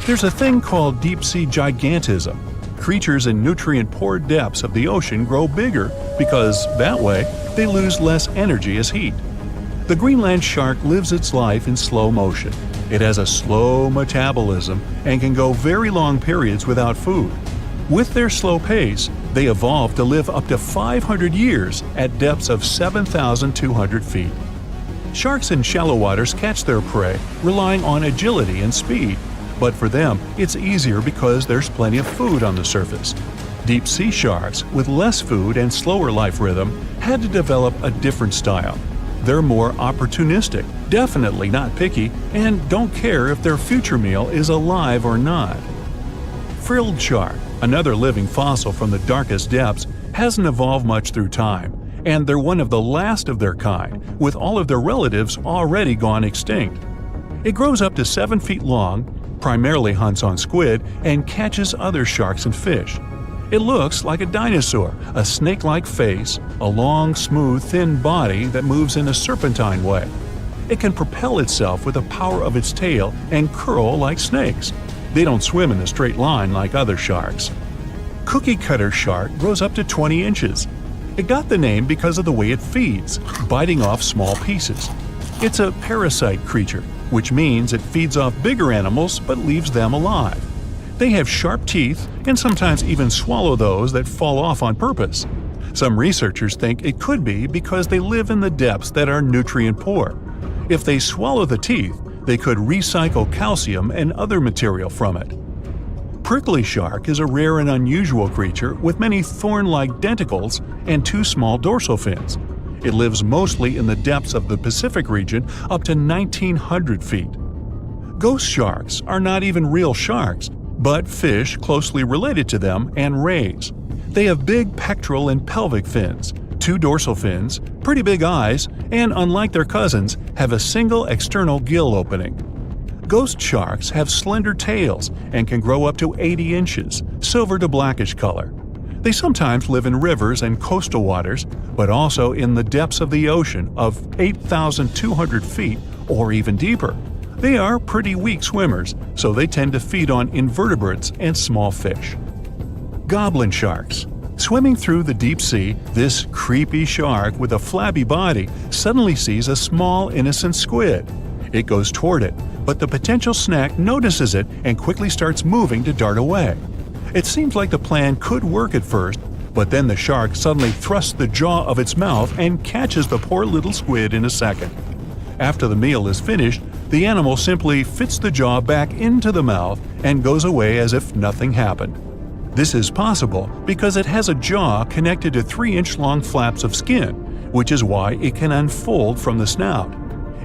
There's a thing called deep-sea gigantism. Creatures in nutrient-poor depths of the ocean grow bigger because, that way, they lose less energy as heat. The Greenland shark lives its life in slow motion. It has a slow metabolism and can go very long periods without food. With their slow pace, they evolved to live up to 500 years at depths of 7,200 feet. Sharks in shallow waters catch their prey relying on agility and speed, but for them it's easier because there's plenty of food on the surface. Deep-sea sharks, with less food and slower life rhythm, had to develop a different style. They're more opportunistic, definitely not picky, and don't care if their future meal is alive or not. Frilled shark, another living fossil from the darkest depths, hasn't evolved much through time, and they're one of the last of their kind, with all of their relatives already gone extinct. It grows up to 7 feet long, primarily hunts on squid, and catches other sharks and fish. It looks like a dinosaur, a snake-like face, a long, smooth, thin body that moves in a serpentine way. It can propel itself with the power of its tail and curl like snakes. They don't swim in a straight line like other sharks. Cookie cutter shark grows up to 20 inches. It got the name because of the way it feeds, biting off small pieces. It's a parasite creature, which means it feeds off bigger animals but leaves them alive. They have sharp teeth and sometimes even swallow those that fall off on purpose. Some researchers think it could be because they live in the depths that are nutrient poor. If they swallow the teeth, they could recycle calcium and other material from it. Prickly shark is a rare and unusual creature with many thorn-like tentacles and 2 small dorsal fins. It lives mostly in the depths of the Pacific region up to 1,900 feet. Ghost sharks are not even real sharks, but fish closely related to them and rays. They have big pectoral and pelvic fins, 2 dorsal fins, pretty big eyes, and unlike their cousins, have a single external gill opening. Ghost sharks have slender tails and can grow up to 80 inches, silver to blackish color. They sometimes live in rivers and coastal waters, but also in the depths of the ocean of 8,200 feet or even deeper. They are pretty weak swimmers, so they tend to feed on invertebrates and small fish. Goblin sharks. Swimming through the deep sea, this creepy shark with a flabby body suddenly sees a small, innocent squid. It goes toward it, but the potential snack notices it and quickly starts moving to dart away. It seems like the plan could work at first, but then the shark suddenly thrusts the jaw of its mouth and catches the poor little squid in a second. After the meal is finished, the animal simply fits the jaw back into the mouth and goes away as if nothing happened. This is possible because it has a jaw connected to 3-inch-long flaps of skin, which is why it can unfold from the snout.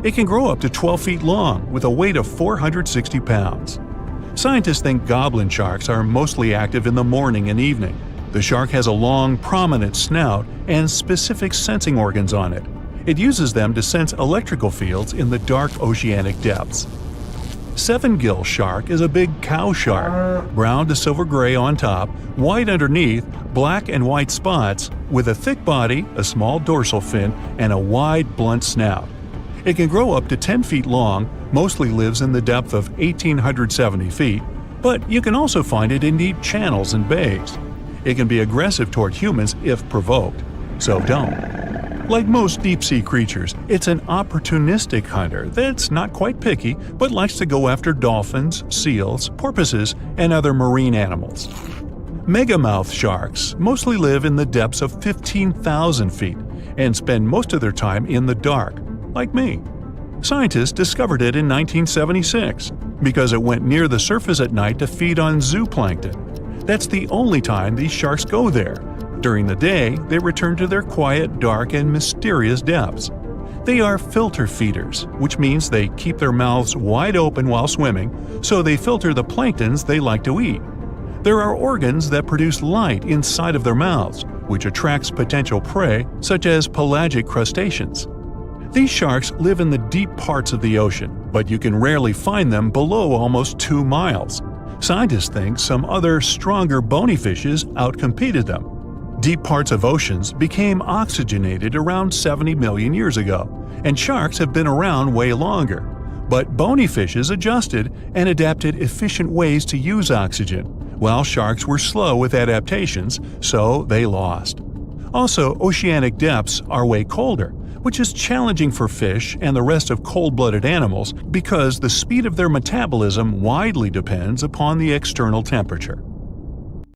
It can grow up to 12 feet long with a weight of 460 pounds. Scientists think goblin sharks are mostly active in the morning and evening. The shark has a long, prominent snout and specific sensing organs on it. It uses them to sense electrical fields in the dark oceanic depths. Seven-gill shark is a big cow shark, brown to silver-gray on top, white underneath, black and white spots, with a thick body, a small dorsal fin, and a wide, blunt snout. It can grow up to 10 feet long, mostly lives in the depth of 1,870 feet, but you can also find it in deep channels and bays. It can be aggressive toward humans if provoked, so don't. Like most deep-sea creatures, it's an opportunistic hunter that's not quite picky but likes to go after dolphins, seals, porpoises, and other marine animals. Megamouth sharks mostly live in the depths of 15,000 feet and spend most of their time in the dark, like me. Scientists discovered it in 1976 because it went near the surface at night to feed on zooplankton. That's the only time these sharks go there. During the day, they return to their quiet, dark, and mysterious depths. They are filter feeders, which means they keep their mouths wide open while swimming, so they filter the planktons they like to eat. There are organs that produce light inside of their mouths, which attracts potential prey, such as pelagic crustaceans. These sharks live in the deep parts of the ocean, but you can rarely find them below almost 2 miles. Scientists think some other, stronger bony fishes outcompeted them. Deep parts of oceans became oxygenated around 70 million years ago, and sharks have been around way longer. But bony fishes adjusted and adapted efficient ways to use oxygen, while sharks were slow with adaptations, so they lost. Also, oceanic depths are way colder, which is challenging for fish and the rest of cold-blooded animals because the speed of their metabolism widely depends upon the external temperature.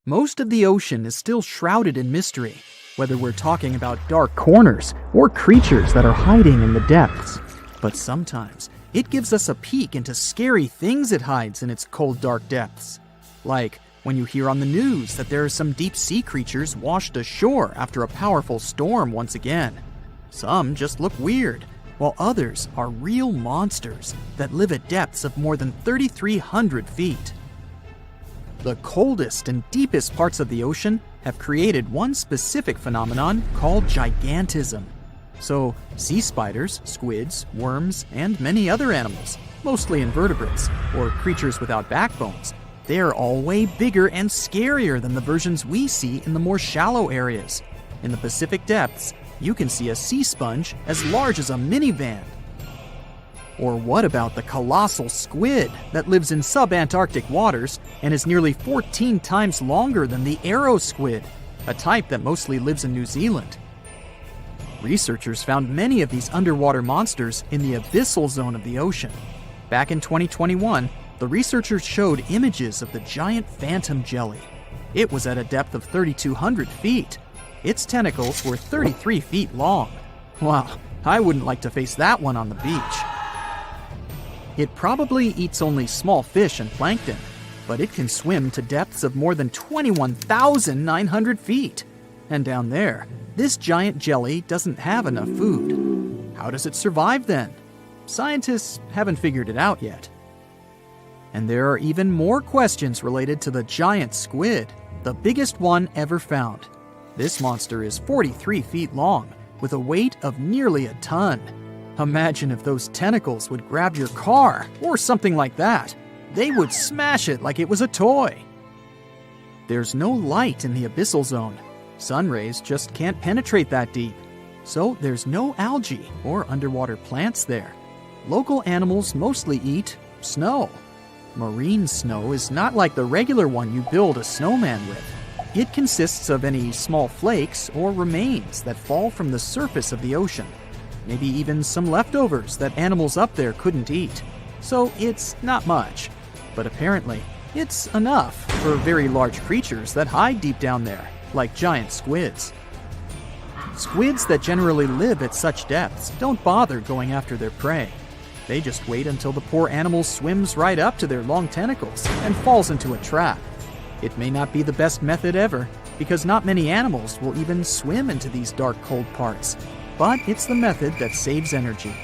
Most of the ocean is still shrouded in mystery, whether we're talking about dark corners or creatures that are hiding in the depths. But sometimes it gives us a peek into scary things it hides in its cold, dark depths. Like when you hear on the news that there are some deep-sea creatures washed ashore after a powerful storm once again. Some just look weird, while others are real monsters that live at depths of more than 3,300 feet. The coldest and deepest parts of the ocean have created one specific phenomenon called gigantism. So, sea spiders, squids, worms, and many other animals, mostly invertebrates, or creatures without backbones, they're all way bigger and scarier than the versions we see in the more shallow areas. In the Pacific depths, you can see a sea sponge as large as a minivan. Or what about the colossal squid that lives in subantarctic waters and is nearly 14 times longer than the arrow squid, a type that mostly lives in New Zealand? Researchers found many of these underwater monsters in the abyssal zone of the ocean. Back in 2021, the researchers showed images of the giant phantom jelly. It was at a depth of 3,200 feet. Its tentacles were 33 feet long. Wow, I wouldn't like to face that one on the beach. It probably eats only small fish and plankton, but it can swim to depths of more than 21,900 feet. And down there, this giant jelly doesn't have enough food. How does it survive then? Scientists haven't figured it out yet. And there are even more questions related to the giant squid, the biggest one ever found. This monster is 43 feet long, with a weight of nearly a ton. Imagine if those tentacles would grab your car, or something like that. They would smash it like it was a toy. There's no light in the abyssal zone. Sun rays just can't penetrate that deep. So there's no algae or underwater plants there. Local animals mostly eat snow. Marine snow is not like the regular one you build a snowman with. It consists of any small flakes or remains that fall from the surface of the ocean. Maybe even some leftovers that animals up there couldn't eat. So it's not much. But apparently, it's enough for very large creatures that hide deep down there, like giant squids. Squids that generally live at such depths don't bother going after their prey. They just wait until the poor animal swims right up to their long tentacles and falls into a trap. It may not be the best method ever, because not many animals will even swim into these dark, cold parts. But it's the method that saves energy.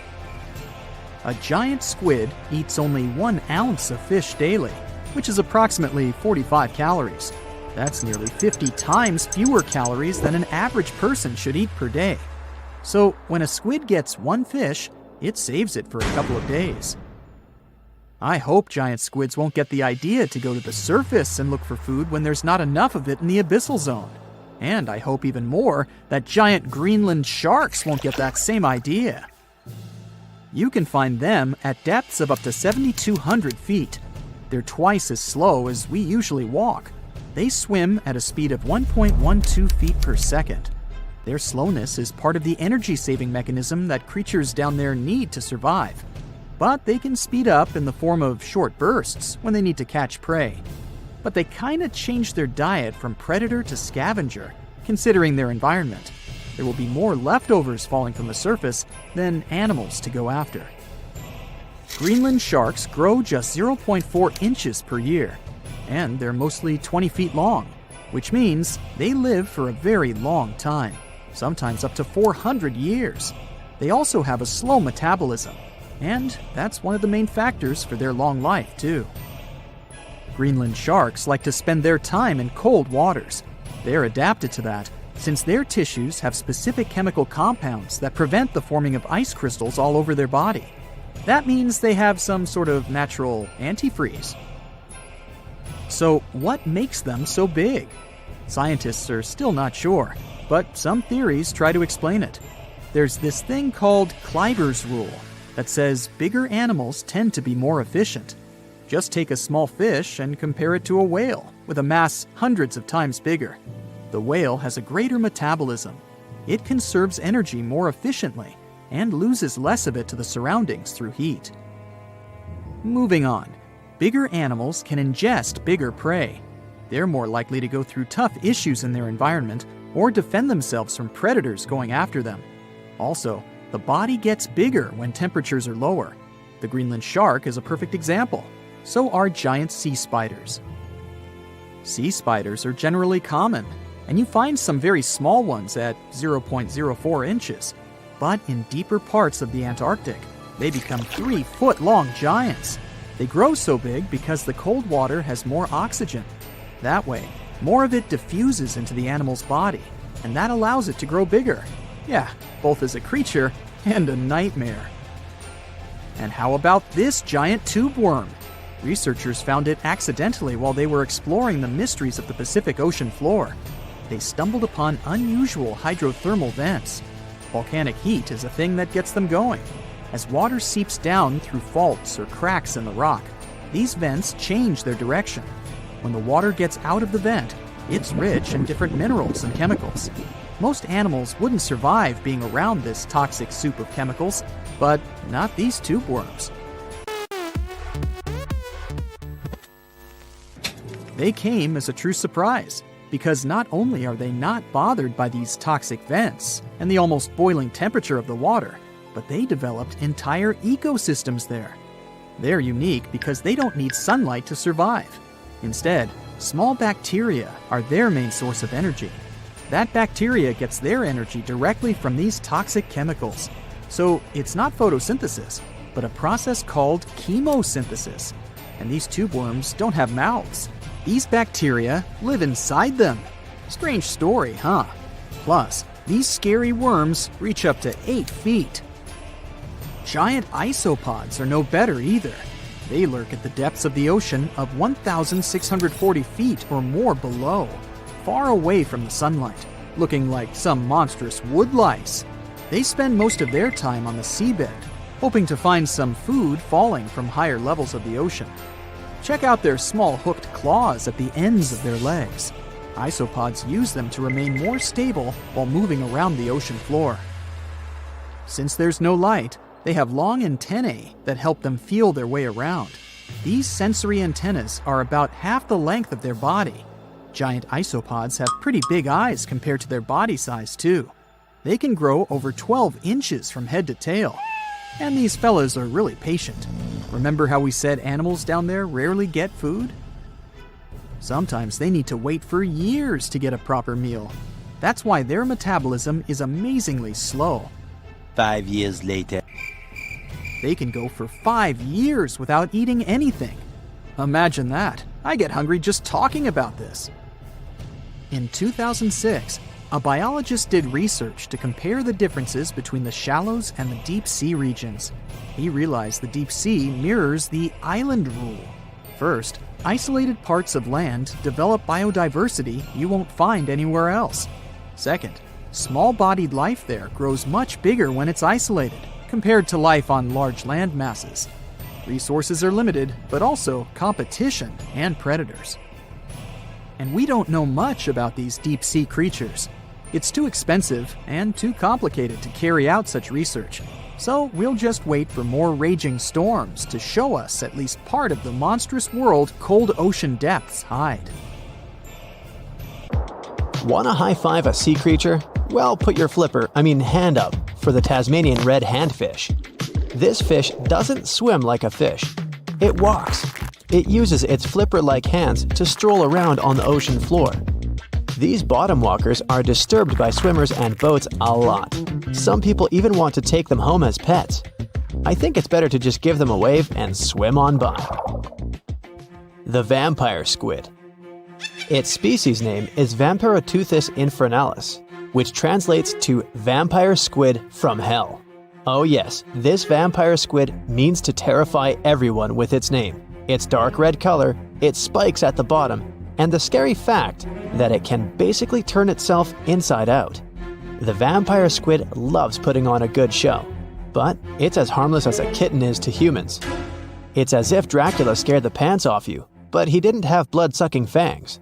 A giant squid eats only 1 ounce of fish daily, which is approximately 45 calories. That's nearly 50 times fewer calories than an average person should eat per day. So when a squid gets 1 fish, it saves it for a couple of days. I hope giant squids won't get the idea to go to the surface and look for food when there's not enough of it in the abyssal zone. And I hope even more that giant Greenland sharks won't get that same idea. You can find them at depths of up to 7,200 feet. They're twice as slow as we usually walk. They swim at a speed of 1.12 feet per second. Their slowness is part of the energy-saving mechanism that creatures down there need to survive. But they can speed up in the form of short bursts when they need to catch prey. But they kinda change their diet from predator to scavenger, considering their environment. There will be more leftovers falling from the surface than animals to go after. Greenland sharks grow just 0.4 inches per year, and they're mostly 20 feet long, which means they live for a very long time, sometimes up to 400 years. They also have a slow metabolism, and that's one of the main factors for their long life, too. Greenland sharks like to spend their time in cold waters. They're adapted to that, since their tissues have specific chemical compounds that prevent the forming of ice crystals all over their body. That means they have some sort of natural antifreeze. So what makes them so big? Scientists are still not sure, but some theories try to explain it. There's this thing called Kleiber's rule that says bigger animals tend to be more efficient. Just take a small fish and compare it to a whale with a mass hundreds of times bigger. The whale has a greater metabolism. It conserves energy more efficiently, and loses less of it to the surroundings through heat. Moving on, bigger animals can ingest bigger prey. They're more likely to go through tough issues in their environment or defend themselves from predators going after them. Also, the body gets bigger when temperatures are lower. The Greenland shark is a perfect example. So are giant sea spiders. Sea spiders are generally common, and you find some very small ones at 0.04 inches. But in deeper parts of the Antarctic, they become 3-foot-long giants. They grow so big because the cold water has more oxygen. That way, more of it diffuses into the animal's body, and that allows it to grow bigger. Yeah, both as a creature and a nightmare. And how about this giant tube worm? Researchers found it accidentally while they were exploring the mysteries of the Pacific Ocean floor. They stumbled upon unusual hydrothermal vents. Volcanic heat is a thing that gets them going. As water seeps down through faults or cracks in the rock, these vents change their direction. When the water gets out of the vent, it's rich in different minerals and chemicals. Most animals wouldn't survive being around this toxic soup of chemicals, but not these tube worms. They came as a true surprise, because not only are they not bothered by these toxic vents and the almost boiling temperature of the water, but they developed entire ecosystems there. They're unique because they don't need sunlight to survive. Instead, small bacteria are their main source of energy. That bacteria gets their energy directly from these toxic chemicals. So it's not photosynthesis, but a process called chemosynthesis. And these tube worms don't have mouths. These bacteria live inside them. Strange story, huh? Plus, these scary worms reach up to 8 feet. Giant isopods are no better either. They lurk at the depths of the ocean of 1,640 feet or more below, far away from the sunlight, looking like some monstrous wood lice. They spend most of their time on the seabed, hoping to find some food falling from higher levels of the ocean. Check out their small hooked claws at the ends of their legs. Isopods use them to remain more stable while moving around the ocean floor. Since there's no light, they have long antennae that help them feel their way around. These sensory antennas are about half the length of their body. Giant isopods have pretty big eyes compared to their body size too. They can grow over 12 inches from head to tail. And these fellas are really patient. Remember how we said animals down there rarely get food? Sometimes they need to wait for years to get a proper meal. That's why their metabolism is amazingly slow. 5 years later. They can go for 5 years without eating anything. Imagine that. I get hungry just talking about this. In 2006, a biologist did research to compare the differences between the shallows and the deep sea regions. He realized the deep sea mirrors the island rule. First, isolated parts of land develop biodiversity you won't find anywhere else. Second, small-bodied life there grows much bigger when it's isolated, compared to life on large land masses. Resources are limited, but also competition and predators. And we don't know much about these deep-sea creatures. It's too expensive and too complicated to carry out such research. So we'll just wait for more raging storms to show us at least part of the monstrous world cold ocean depths hide. Wanna high-five a sea creature? Well, put your hand up for the Tasmanian red handfish. This fish doesn't swim like a fish. It walks. It uses its flipper-like hands to stroll around on the ocean floor. These bottom walkers are disturbed by swimmers and boats a lot. Some people even want to take them home as pets. I think it's better to just give them a wave and swim on by. The vampire squid. Its species name is Vampiroteuthis infernalis, which translates to vampire squid from hell. Oh yes, this vampire squid means to terrify everyone with its name, its dark red color, its spikes at the bottom, and the scary fact that it can basically turn itself inside out. The vampire squid loves putting on a good show, but it's as harmless as a kitten is to humans. It's as if Dracula scared the pants off you, but he didn't have blood-sucking fangs.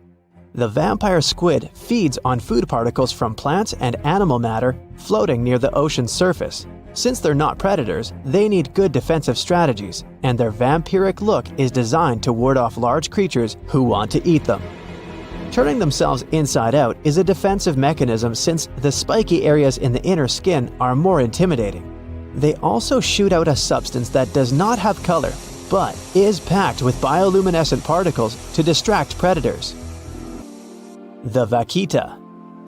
The vampire squid feeds on food particles from plants and animal matter floating near the ocean's surface. Since they're not predators, they need good defensive strategies, and their vampiric look is designed to ward off large creatures who want to eat them. Turning themselves inside out is a defensive mechanism since the spiky areas in the inner skin are more intimidating. They also shoot out a substance that does not have color, but is packed with bioluminescent particles to distract predators. The vaquita.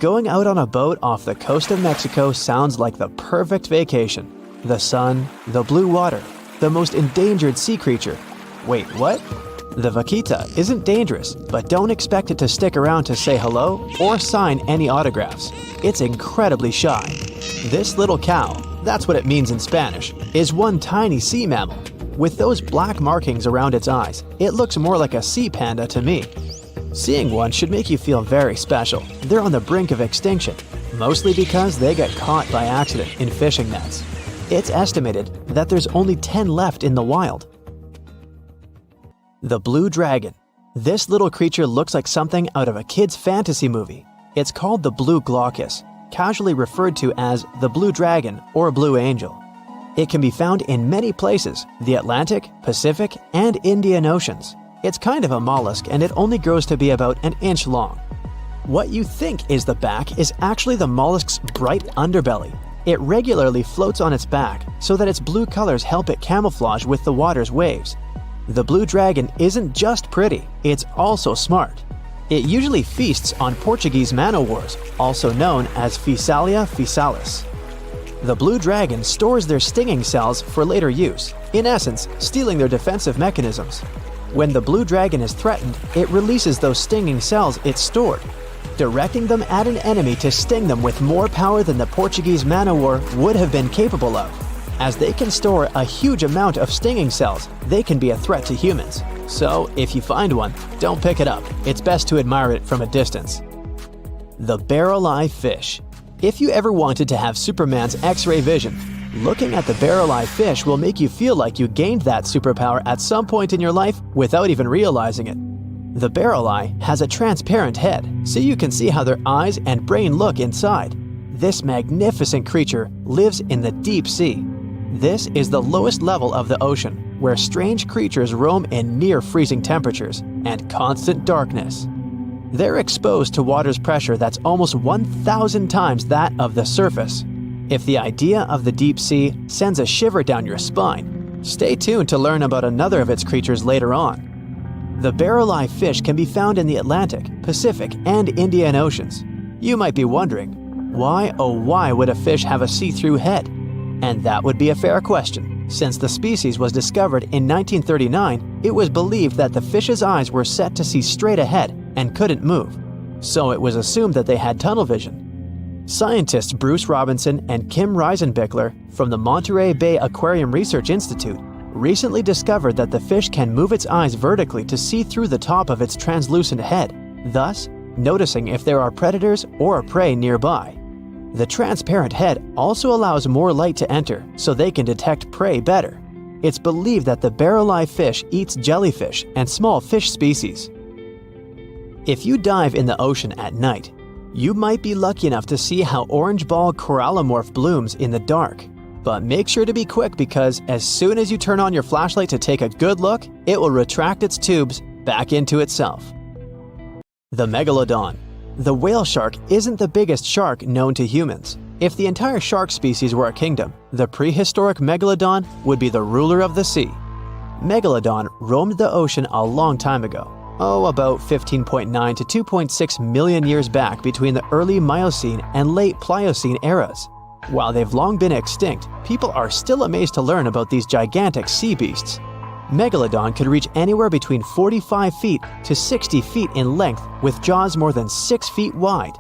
Going out on a boat off the coast of Mexico sounds like the perfect vacation. The sun, the blue water, the most endangered sea creature. Wait, what? The vaquita isn't dangerous, but don't expect it to stick around to say hello or sign any autographs. It's incredibly shy. This little cow, that's what it means in Spanish, is one tiny sea mammal. With those black markings around its eyes, it looks more like a sea panda to me. Seeing one should make you feel very special. They're on the brink of extinction, mostly because they got caught by accident in fishing nets. It's estimated that there's only 10 left in the wild. The blue dragon. This little creature looks like something out of a kid's fantasy movie. It's called the blue glaucus, casually referred to as the blue dragon or blue angel. It can be found in many places, the Atlantic, Pacific, and Indian Oceans. It's kind of a mollusk and it only grows to be about an inch long. What you think is the back is actually the mollusk's bright underbelly. It regularly floats on its back so that its blue colors help it camouflage with the water's waves. The blue dragon isn't just pretty, it's also smart. It usually feasts on Portuguese man-o'-wars, also known as Physalia physalis. The blue dragon stores their stinging cells for later use, in essence, stealing their defensive mechanisms. When the blue dragon is threatened, it releases those stinging cells it stored, directing them at an enemy to sting them with more power than the Portuguese man-o'-war would have been capable of. As they can store a huge amount of stinging cells, they can be a threat to humans. So, if you find one, don't pick it up. It's best to admire it from a distance. The barrel-eye fish. If you ever wanted to have Superman's X-ray vision, looking at the barrel-eye fish will make you feel like you gained that superpower at some point in your life without even realizing it. The barrel eye has a transparent head, so you can see how their eyes and brain look inside. This magnificent creature lives in the deep sea. This is the lowest level of the ocean, where strange creatures roam in near-freezing temperatures and constant darkness. They're exposed to water's pressure that's almost 1,000 times that of the surface. If the idea of the deep sea sends a shiver down your spine, stay tuned to learn about another of its creatures later on. The barrel-eye fish can be found in the Atlantic, Pacific, and Indian Oceans. You might be wondering, why oh why would a fish have a see-through head? And that would be a fair question. Since the species was discovered in 1939, it was believed that the fish's eyes were set to see straight ahead and couldn't move. So it was assumed that they had tunnel vision. Scientists Bruce Robinson and Kim Reisenbichler from the Monterey Bay Aquarium Research Institute recently discovered that the fish can move its eyes vertically to see through the top of its translucent head, thus noticing if there are predators or prey nearby. The transparent head also allows more light to enter so they can detect prey better. It's believed that the barrel-eye fish eats jellyfish and small fish species. If you dive in the ocean at night, you might be lucky enough to see how orange ball corallomorph blooms in the dark. But make sure to be quick because as soon as you turn on your flashlight to take a good look, it will retract its tubes back into itself. The Megalodon. The whale shark isn't the biggest shark known to humans. If the entire shark species were a kingdom, the prehistoric Megalodon would be the ruler of the sea. Megalodon roamed the ocean a long time ago. About 15.9 to 2.6 million years back between the early Miocene and late Pliocene eras. While they've long been extinct, people are still amazed to learn about these gigantic sea beasts. Megalodon could reach anywhere between 45 feet to 60 feet in length with jaws more than 6 feet wide.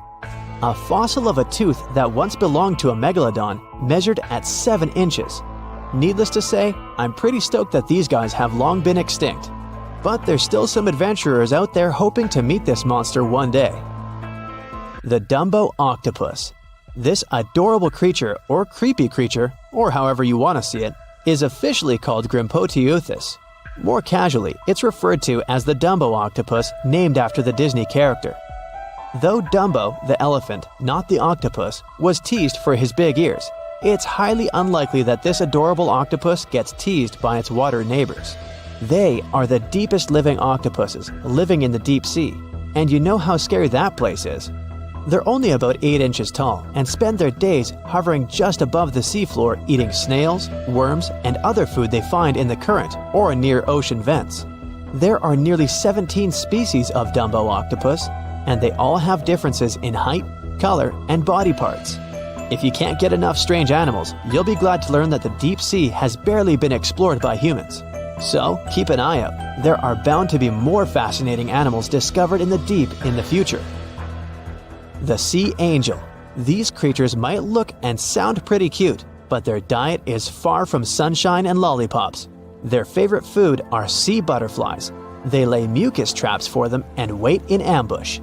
A fossil of a tooth that once belonged to a megalodon measured at 7 inches. Needless to say, I'm pretty stoked that these guys have long been extinct. But there's still some adventurers out there hoping to meet this monster one day. The Dumbo octopus. This adorable creature, or creepy creature, or however you want to see it, is officially called Grimpotieuthis. More casually, it's referred to as the Dumbo octopus, named after the Disney character. Though Dumbo, the elephant, not the octopus, was teased for his big ears, it's highly unlikely that this adorable octopus gets teased by its water neighbors. They are the deepest living octopuses living in the deep sea, and you know how scary that place is. They're only about 8 inches tall and spend their days hovering just above the seafloor eating snails, worms, and other food they find in the current or near ocean vents. There are nearly 17 species of Dumbo octopus, and they all have differences in height, color, and body parts. If you can't get enough strange animals, you'll be glad to learn that the deep sea has barely been explored by humans. So, keep an eye out. There are bound to be more fascinating animals discovered in the deep in the future. The sea angel. These creatures might look and sound pretty cute, but their diet is far from sunshine and lollipops. Their favorite food are sea butterflies. They lay mucus traps for them and wait in ambush.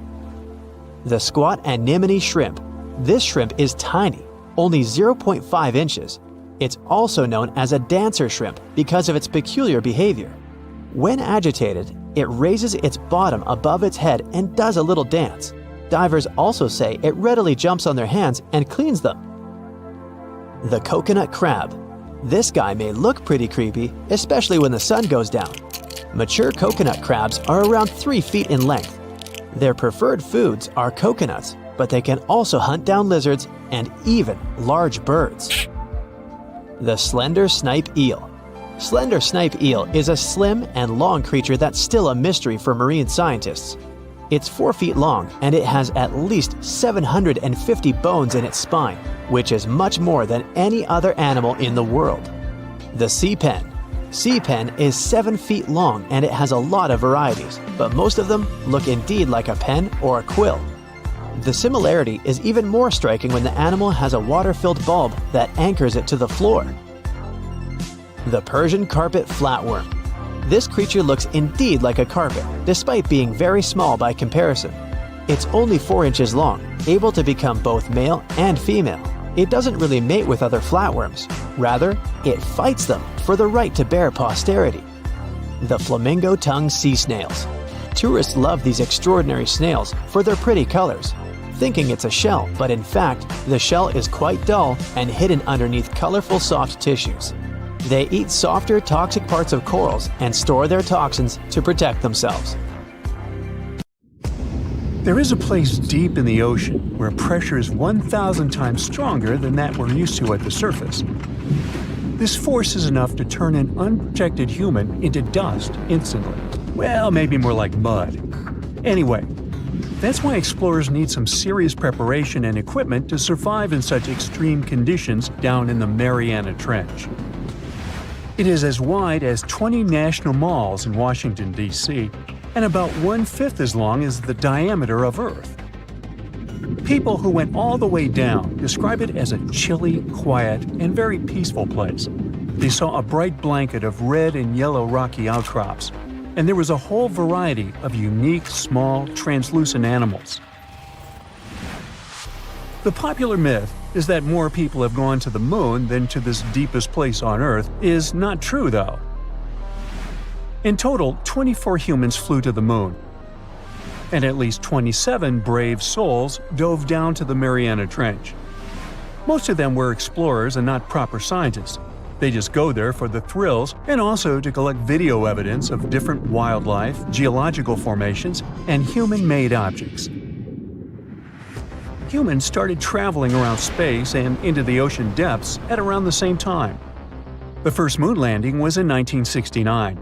The squat anemone shrimp. This shrimp is tiny, only 0.5 inches. It's also known as a dancer shrimp because of its peculiar behavior. When agitated, it raises its bottom above its head and does a little dance. Divers also say it readily jumps on their hands and cleans them. The coconut crab. This guy may look pretty creepy, especially when the sun goes down. Mature coconut crabs are around 3 feet in length. Their preferred foods are coconuts, but they can also hunt down lizards and even large birds. The slender snipe eel. Slender snipe eel is a slim and long creature that's still a mystery for marine scientists. It's 4 feet long and it has at least 750 bones in its spine, which is much more than any other animal in the world. The sea pen. Sea pen is 7 feet long and it has a lot of varieties, but most of them look indeed like a pen or a quill. The similarity is even more striking when the animal has a water-filled bulb that anchors it to the floor. The Persian carpet flatworm. This creature looks indeed like a carpet, despite being very small by comparison. It's only 4 inches long, able to become both male and female. It doesn't really mate with other flatworms. Rather, it fights them for the right to bear posterity. The flamingo-tongued sea snails. Tourists love these extraordinary snails for their pretty colors, thinking it's a shell, but in fact, the shell is quite dull and hidden underneath colorful soft tissues. They eat softer, toxic parts of corals and store their toxins to protect themselves. There is a place deep in the ocean where pressure is 1,000 times stronger than that we're used to at the surface. This force is enough to turn an unprotected human into dust instantly. Well, maybe more like mud. Anyway, that's why explorers need some serious preparation and equipment to survive in such extreme conditions down in the Mariana Trench. It is as wide as 20 national malls in Washington, D.C., and about 1/5 as long as the diameter of Earth. People who went all the way down describe it as a chilly, quiet, and very peaceful place. They saw a bright blanket of red and yellow rocky outcrops, and there was a whole variety of unique, small, translucent animals. The popular myth is that more people have gone to the moon than to this deepest place on Earth is not true, though. In total, 24 humans flew to the moon, and at least 27 brave souls dove down to the Mariana Trench. Most of them were explorers and not proper scientists. They just go there for the thrills and also to collect video evidence of different wildlife, geological formations, and human-made objects. Humans started traveling around space and into the ocean depths at around the same time. The first moon landing was in 1969,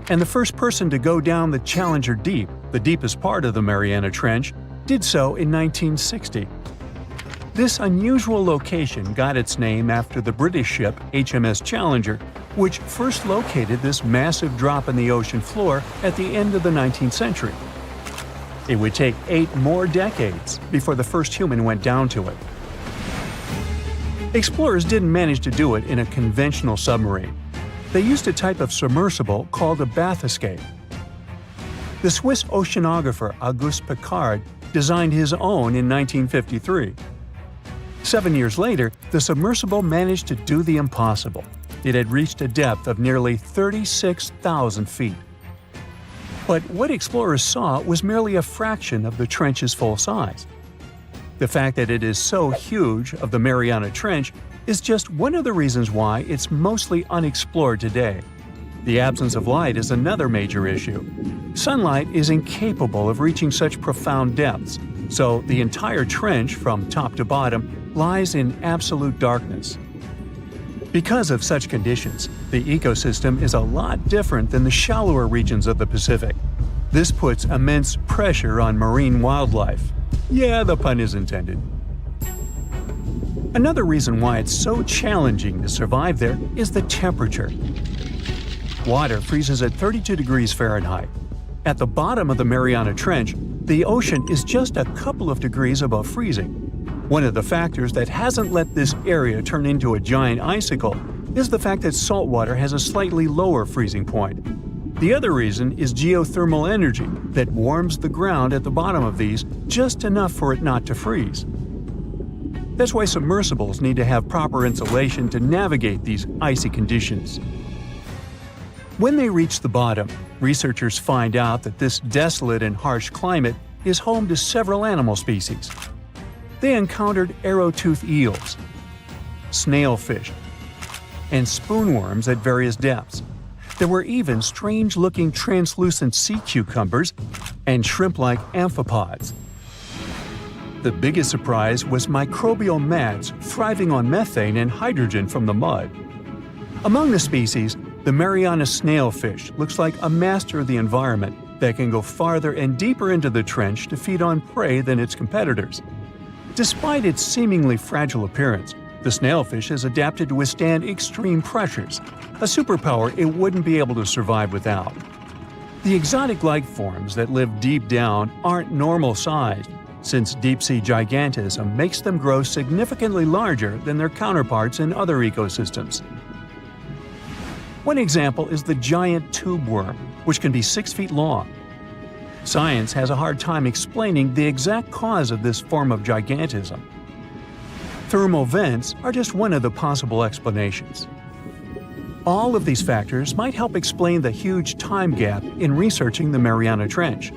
and the first person to go down the Challenger Deep, the deepest part of the Mariana Trench, did so in 1960. This unusual location got its name after the British ship HMS Challenger, which first located this massive drop in the ocean floor at the end of the 19th century. It would take 8 more decades before the first human went down to it. Explorers didn't manage to do it in a conventional submarine. They used a type of submersible called a bathyscaphe. The Swiss oceanographer Auguste Piccard designed his own in 1953. 7 years later, the submersible managed to do the impossible. It had reached a depth of nearly 36,000 feet. But what explorers saw was merely a fraction of the trench's full size. The fact that it is so huge of the Mariana Trench is just one of the reasons why it's mostly unexplored today. The absence of light is another major issue. Sunlight is incapable of reaching such profound depths, so the entire trench from top to bottom lies in absolute darkness. Because of such conditions, the ecosystem is a lot different than the shallower regions of the Pacific. This puts immense pressure on marine wildlife. Yeah, the pun is intended. Another reason why it's so challenging to survive there is the temperature. Water freezes at 32 degrees Fahrenheit. At the bottom of the Mariana Trench, the ocean is just a couple of degrees above freezing. One of the factors that hasn't let this area turn into a giant icicle is the fact that salt water has a slightly lower freezing point. The other reason is geothermal energy that warms the ground at the bottom of these just enough for it not to freeze. That's why submersibles need to have proper insulation to navigate these icy conditions. When they reach the bottom, researchers find out that this desolate and harsh climate is home to several animal species. They encountered arrow-toothed eels, snailfish, and spoonworms at various depths. There were even strange-looking translucent sea cucumbers and shrimp-like amphipods. The biggest surprise was microbial mats thriving on methane and hydrogen from the mud. Among the species, the Mariana snailfish looks like a master of the environment that can go farther and deeper into the trench to feed on prey than its competitors. Despite its seemingly fragile appearance, the snailfish has adapted to withstand extreme pressures, a superpower it wouldn't be able to survive without. The exotic life forms that live deep down aren't normal-sized, since deep-sea gigantism makes them grow significantly larger than their counterparts in other ecosystems. One example is the giant tube worm, which can be 6 feet long. Science has a hard time explaining the exact cause of this form of gigantism. Thermal vents are just one of the possible explanations. All of these factors might help explain the huge time gap in researching the Mariana Trench.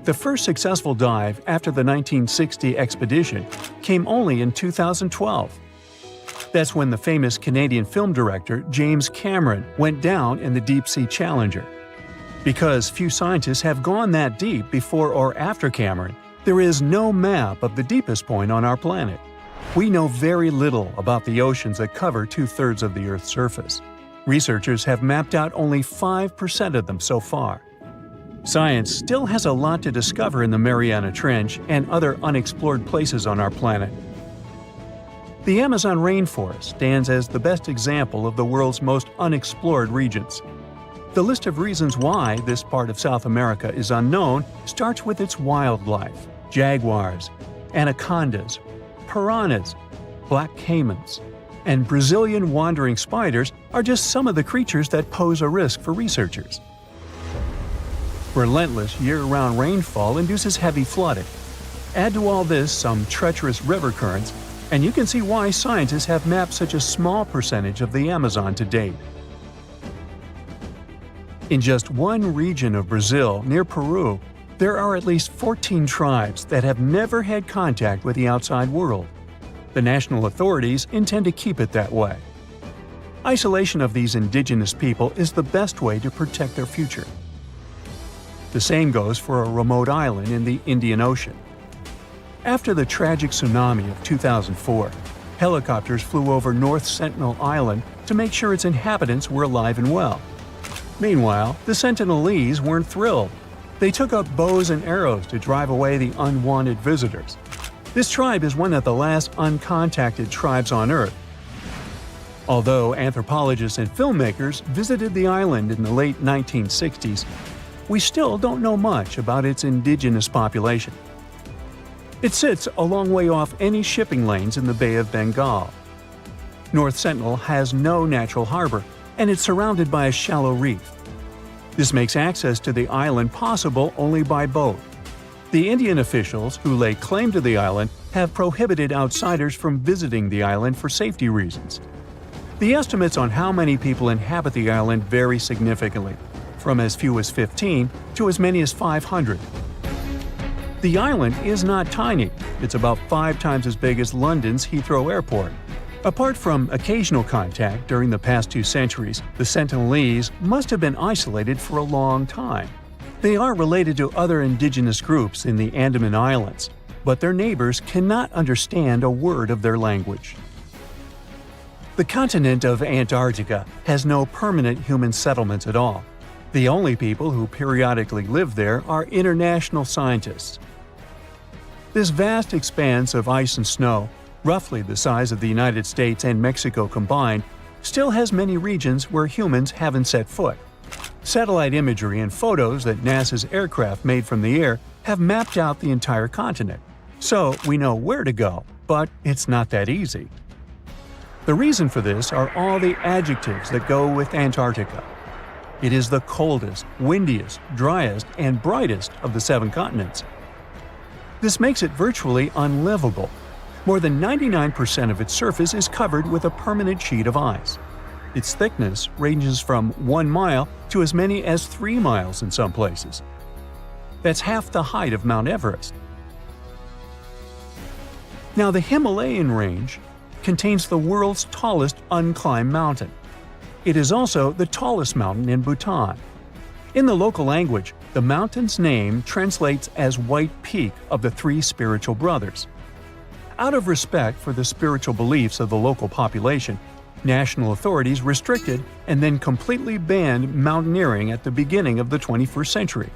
The first successful dive after the 1960 expedition came only in 2012. That's when the famous Canadian film director James Cameron went down in the Deep-Sea Challenger. Because few scientists have gone that deep before or after Cameron, there is no map of the deepest point on our planet. We know very little about the oceans that cover 2/3 of the Earth's surface. Researchers have mapped out only 5% of them so far. Science still has a lot to discover in the Mariana Trench and other unexplored places on our planet. The Amazon rainforest stands as the best example of the world's most unexplored regions. The list of reasons why this part of South America is unknown starts with its wildlife. Jaguars, anacondas, piranhas, black caimans, and Brazilian wandering spiders are just some of the creatures that pose a risk for researchers. Relentless year-round rainfall induces heavy flooding. Add to all this some treacherous river currents, and you can see why scientists have mapped such a small percentage of the Amazon to date. In just one region of Brazil, near Peru, there are at least 14 tribes that have never had contact with the outside world. The national authorities intend to keep it that way. Isolation of these indigenous people is the best way to protect their future. The same goes for a remote island in the Indian Ocean. After the tragic tsunami of 2004, helicopters flew over North Sentinel Island to make sure its inhabitants were alive and well. Meanwhile, the Sentinelese weren't thrilled. They took up bows and arrows to drive away the unwanted visitors. This tribe is one of the last uncontacted tribes on Earth. Although anthropologists and filmmakers visited the island in the late 1960s, we still don't know much about its indigenous population. It sits a long way off any shipping lanes in the Bay of Bengal. North Sentinel has no natural harbor, and it's surrounded by a shallow reef. This makes access to the island possible only by boat. The Indian officials who lay claim to the island have prohibited outsiders from visiting the island for safety reasons. The estimates on how many people inhabit the island vary significantly, from as few as 15 to as many as 500. The island is not tiny. It's about 5 times as big as London's Heathrow Airport. Apart from occasional contact during the past 2 centuries, the Sentinelese must have been isolated for a long time. They are related to other indigenous groups in the Andaman Islands, but their neighbors cannot understand a word of their language. The continent of Antarctica has no permanent human settlements at all. The only people who periodically live there are international scientists. This vast expanse of ice and snow, roughly the size of the United States and Mexico combined, still has many regions where humans haven't set foot. Satellite imagery and photos that NASA's aircraft made from the air have mapped out the entire continent. So we know where to go, but it's not that easy. The reason for this are all the adjectives that go with Antarctica. It is the coldest, windiest, driest, and brightest of the 7 continents. This makes it virtually unlivable. More than 99% of its surface is covered with a permanent sheet of ice. Its thickness ranges from 1 mile to as many as 3 miles in some places. That's half the height of Mount Everest. Now, the Himalayan range contains the world's tallest unclimbed mountain. It is also the tallest mountain in Bhutan. In the local language, the mountain's name translates as White Peak of the 3 spiritual brothers. Out of respect for the spiritual beliefs of the local population, national authorities restricted and then completely banned mountaineering at the beginning of the 21st century.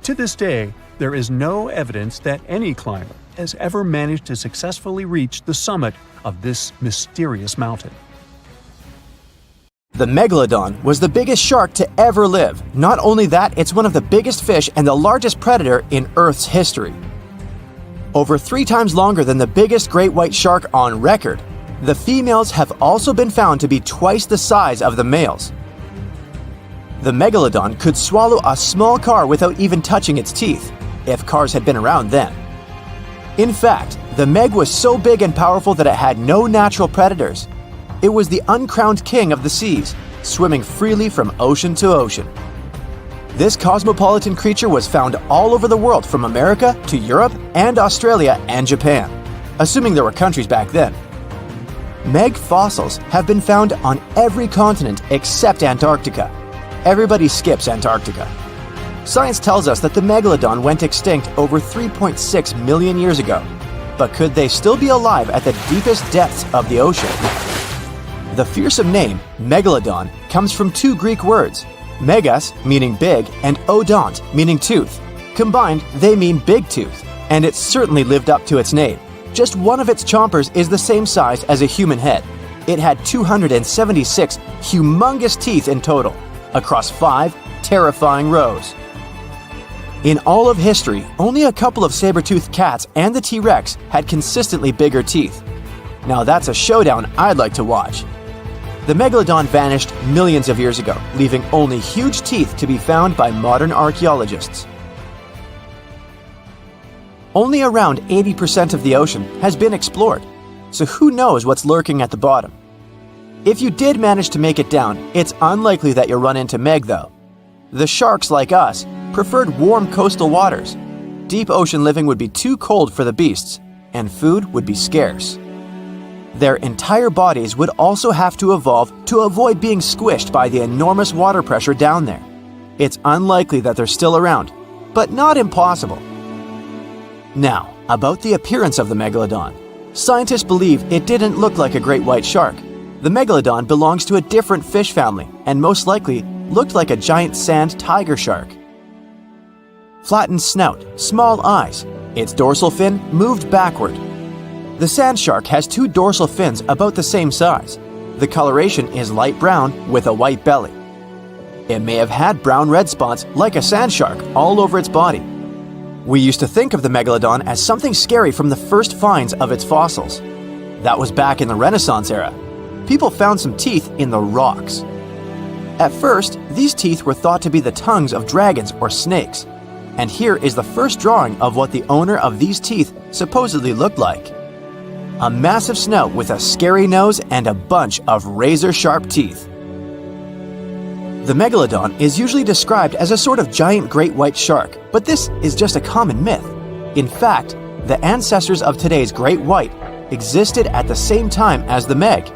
To this day, there is no evidence that any climber has ever managed to successfully reach the summit of this mysterious mountain. The Megalodon was the biggest shark to ever live. Not only that, it's one of the biggest fish and the largest predator in Earth's history. Over 3 times longer than the biggest great white shark on record, the females have also been found to be twice the size of the males. The Megalodon could swallow a small car without even touching its teeth, if cars had been around then. In fact, the Meg was so big and powerful that it had no natural predators. It was the uncrowned king of the seas, swimming freely from ocean to ocean. This cosmopolitan creature was found all over the world, from America to Europe and Australia and Japan, assuming there were countries back then. Meg fossils have been found on every continent except Antarctica. Everybody skips Antarctica. Science tells us that the Megalodon went extinct over 3.6 million years ago. But could they still be alive at the deepest depths of the ocean? The fearsome name, Megalodon, comes from 2 Greek words, megas, meaning big, and odont, meaning tooth. Combined, they mean big tooth, and it certainly lived up to its name. Just one of its chompers is the same size as a human head. It had 276 humongous teeth in total, across 5 terrifying rows. In all of history, only a couple of saber-toothed cats and the T-Rex had consistently bigger teeth. Now that's a showdown I'd like to watch. The Megalodon vanished millions of years ago, leaving only huge teeth to be found by modern archaeologists. Only around 80% of the ocean has been explored, so who knows what's lurking at the bottom. If you did manage to make it down, it's unlikely that you'll run into Meg though. The sharks, like us, preferred warm coastal waters. Deep ocean living would be too cold for the beasts, and food would be scarce. Their entire bodies would also have to evolve to avoid being squished by the enormous water pressure down there. It's unlikely that they're still around, but not impossible. Now, about the appearance of the Megalodon. Scientists believe it didn't look like a great white shark. The Megalodon belongs to a different fish family and most likely looked like a giant sand tiger shark. Flattened snout, small eyes. Its dorsal fin moved backward. The sand shark has 2 dorsal fins about the same size. The coloration is light brown with a white belly. It may have had brown-red spots like a sand shark all over its body. We used to think of the Megalodon as something scary from the first finds of its fossils. That was back in the Renaissance era. People found some teeth in the rocks. At first, these teeth were thought to be the tongues of dragons or snakes. And here is the first drawing of what the owner of these teeth supposedly looked like. A massive snout with a scary nose and a bunch of razor-sharp teeth. The Megalodon is usually described as a sort of giant great white shark, but this is just a common myth. In fact, the ancestors of today's great white existed at the same time as the Meg.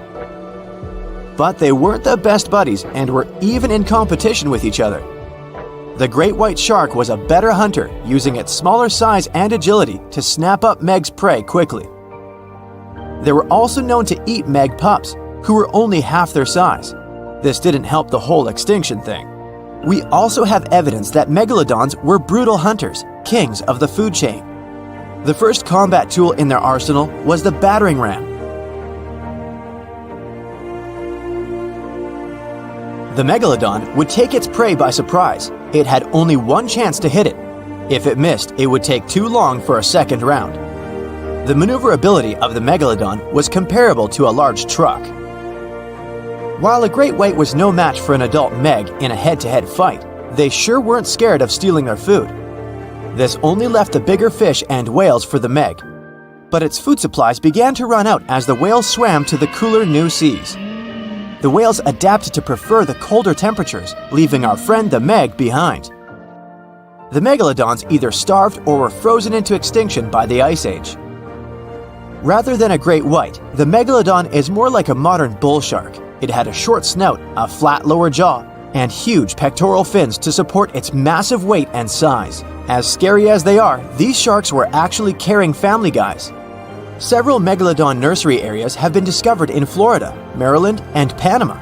But they weren't the best buddies and were even in competition with each other. The great white shark was a better hunter, using its smaller size and agility to snap up Meg's prey quickly. They were also known to eat Meg pups, who were only half their size. This didn't help the whole extinction thing. We also have evidence that megalodons were brutal hunters, kings of the food chain. The first combat tool in their arsenal was the battering ram. The megalodon would take its prey by surprise. It had only one chance to hit it. If it missed, it would take too long for a second round. The maneuverability of the megalodon was comparable to a large truck. While a great white was no match for an adult Meg in a head-to-head fight, they sure weren't scared of stealing their food. This only left the bigger fish and whales for the Meg. But its food supplies began to run out as the whales swam to the cooler new seas. The whales adapted to prefer the colder temperatures, leaving our friend the Meg behind. The megalodons either starved or were frozen into extinction by the Ice Age. Rather than a great white, the megalodon is more like a modern bull shark. It had a short snout, a flat lower jaw, and huge pectoral fins to support its massive weight and size. As scary as they are, these sharks were actually caring family guys. Several megalodon nursery areas have been discovered in Florida, Maryland, and Panama.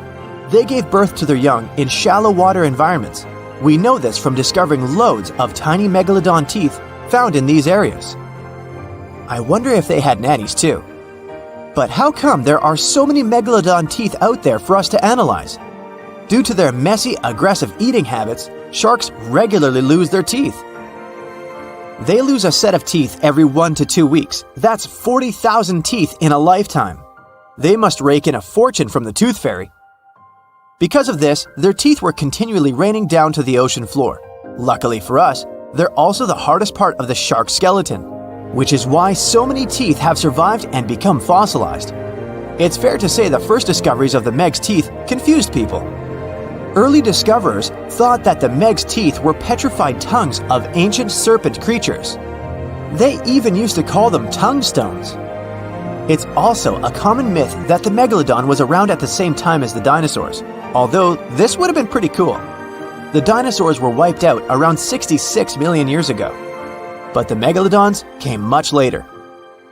They gave birth to their young in shallow water environments. We know this from discovering loads of tiny megalodon teeth found in these areas. I wonder if they had nannies too. But how come there are so many megalodon teeth out there for us to analyze? Due to their messy, aggressive eating habits, sharks regularly lose their teeth. They lose a set of teeth every 1 to 2 weeks. That's 40,000 teeth in a lifetime. They must rake in a fortune from the tooth fairy. Because of this, their teeth were continually raining down to the ocean floor. Luckily for us, they're also the hardest part of the shark skeleton, which is why so many teeth have survived and become fossilized. It's fair to say the first discoveries of the Meg's teeth confused people. Early discoverers thought that the Meg's teeth were petrified tongues of ancient serpent creatures. They even used to call them tongue stones. It's also a common myth that the megalodon was around at the same time as the dinosaurs, although this would have been pretty cool. The dinosaurs were wiped out around 66 million years ago, but the megalodons came much later.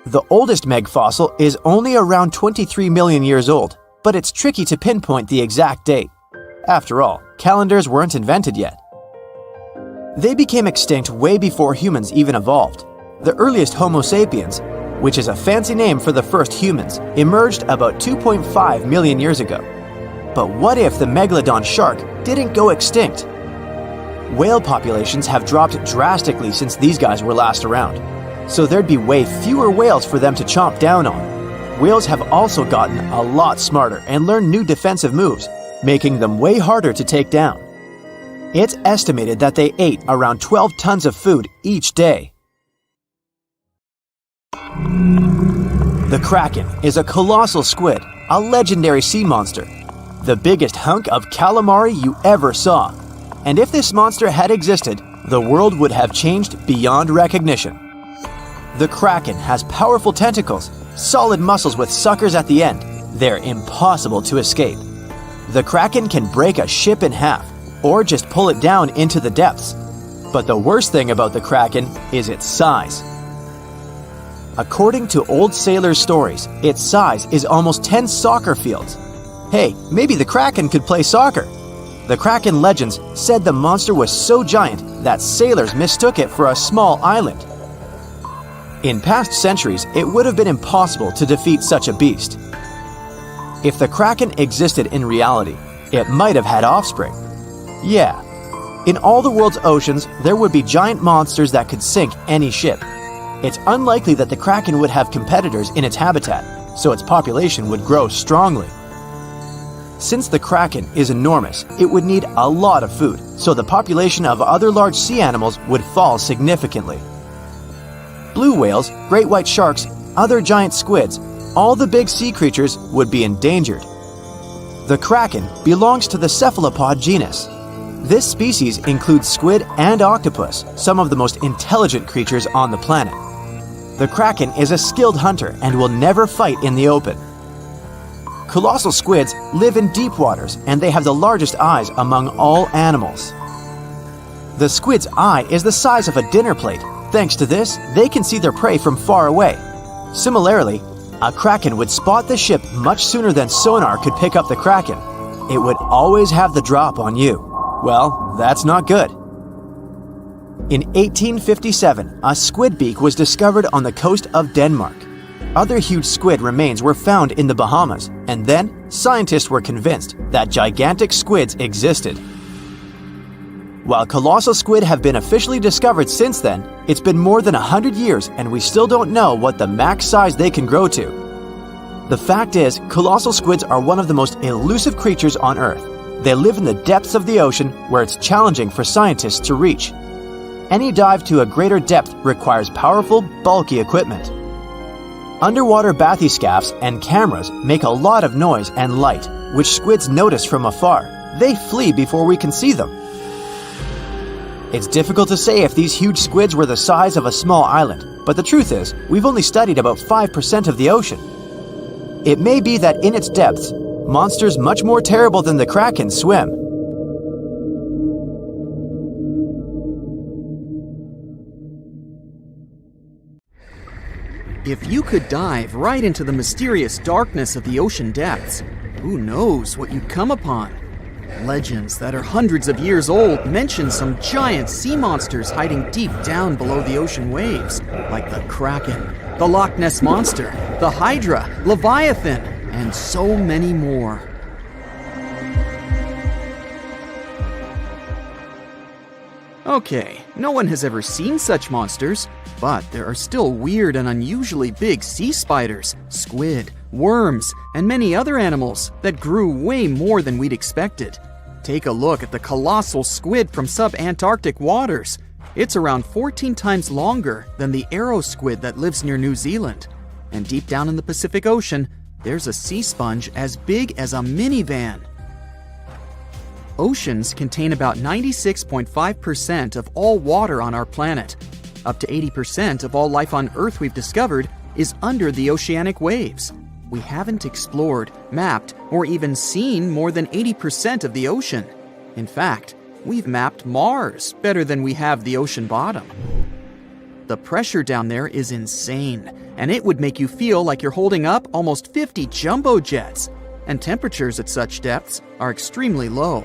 The oldest Meg fossil is only around 23 million years old, but it's tricky to pinpoint the exact date. After all, calendars weren't invented yet. They became extinct way before humans even evolved. The earliest Homo sapiens, which is a fancy name for the first humans, emerged about 2.5 million years ago. But what if the megalodon shark didn't go extinct? Whale populations have dropped drastically since these guys were last around, so there'd be way fewer whales for them to chomp down on. Whales have also gotten a lot smarter and learned new defensive moves, making them way harder to take down. It's estimated that they ate around 12 tons of food each day. The Kraken is a colossal squid, a legendary sea monster, the biggest hunk of calamari you ever saw. And if this monster had existed, the world would have changed beyond recognition. The Kraken has powerful tentacles, solid muscles with suckers at the end. They're impossible to escape. The Kraken can break a ship in half, or just pull it down into the depths. But the worst thing about the Kraken is its size. According to old sailors' stories, its size is almost 10 soccer fields. Hey, maybe the Kraken could play soccer. The Kraken legends said the monster was so giant that sailors mistook it for a small island. In past centuries, it would have been impossible to defeat such a beast. If the Kraken existed in reality, it might have had offspring. Yeah. In all the world's oceans, there would be giant monsters that could sink any ship. It's unlikely that the Kraken would have competitors in its habitat, so its population would grow strongly. Since the Kraken is enormous, it would need a lot of food, so the population of other large sea animals would fall significantly. Blue whales, great white sharks, other giant squids, all the big sea creatures would be endangered. The Kraken belongs to the cephalopod genus. This species includes squid and octopus, some of the most intelligent creatures on the planet. The kraken is a skilled hunter and will never fight in the open. Colossal squids live in deep waters and they have the largest eyes among all animals. The squid's eye is the size of a dinner plate. Thanks to this, they can see their prey from far away. Similarly, a kraken would spot the ship much sooner than sonar could pick up the kraken. It would always have the drop on you. Well, that's not good. In 1857, a squid beak was discovered on the coast of Denmark. Other huge squid remains were found in the Bahamas, and then scientists were convinced that gigantic squids existed. While colossal squid have been officially discovered since then, it's been more than 100 years and we still don't know what the max size they can grow to. The fact is, colossal squids are one of the most elusive creatures on Earth. They live in the depths of the ocean where it's challenging for scientists to reach. Any dive to a greater depth requires powerful, bulky equipment. Underwater bathyscaphs and cameras make a lot of noise and light, which squids notice from afar. They flee before we can see them. It's difficult to say if these huge squids were the size of a small island, but the truth is, we've only studied about 5% of the ocean. It may be that in its depths, monsters much more terrible than the kraken swim. If you could dive right into the mysterious darkness of the ocean depths, who knows what you'd come upon? Legends that are hundreds of years old mention some giant sea monsters hiding deep down below the ocean waves, like the kraken, the Loch Ness Monster, the Hydra, Leviathan, and so many more. Okay, no one has ever seen such monsters, but there are still weird and unusually big sea spiders, squid, worms, and many other animals that grew way more than we'd expected. Take a look at the colossal squid from sub-Antarctic waters. It's around 14 times longer than the arrow squid that lives near New Zealand. And deep down in the Pacific Ocean, there's a sea sponge as big as a minivan. Oceans contain about 96.5% of all water on our planet. Up to 80% of all life on Earth we've discovered is under the oceanic waves. We haven't explored, mapped, or even seen more than 80% of the ocean. In fact, we've mapped Mars better than we have the ocean bottom. The pressure down there is insane, and it would make you feel like you're holding up almost 50 jumbo jets. And temperatures at such depths are extremely low.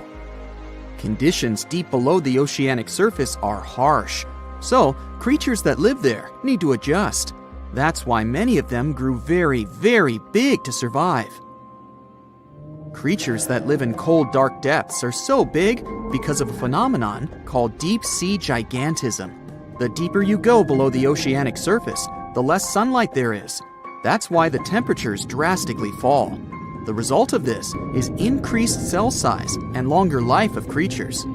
Conditions deep below the oceanic surface are harsh, so creatures that live there need to adjust. That's why many of them grew very, very big to survive. Creatures that live in cold, dark depths are so big because of a phenomenon called deep sea gigantism. The deeper you go below the oceanic surface, the less sunlight there is. That's why the temperatures drastically fall. The result of this is increased cell size and longer life of creatures.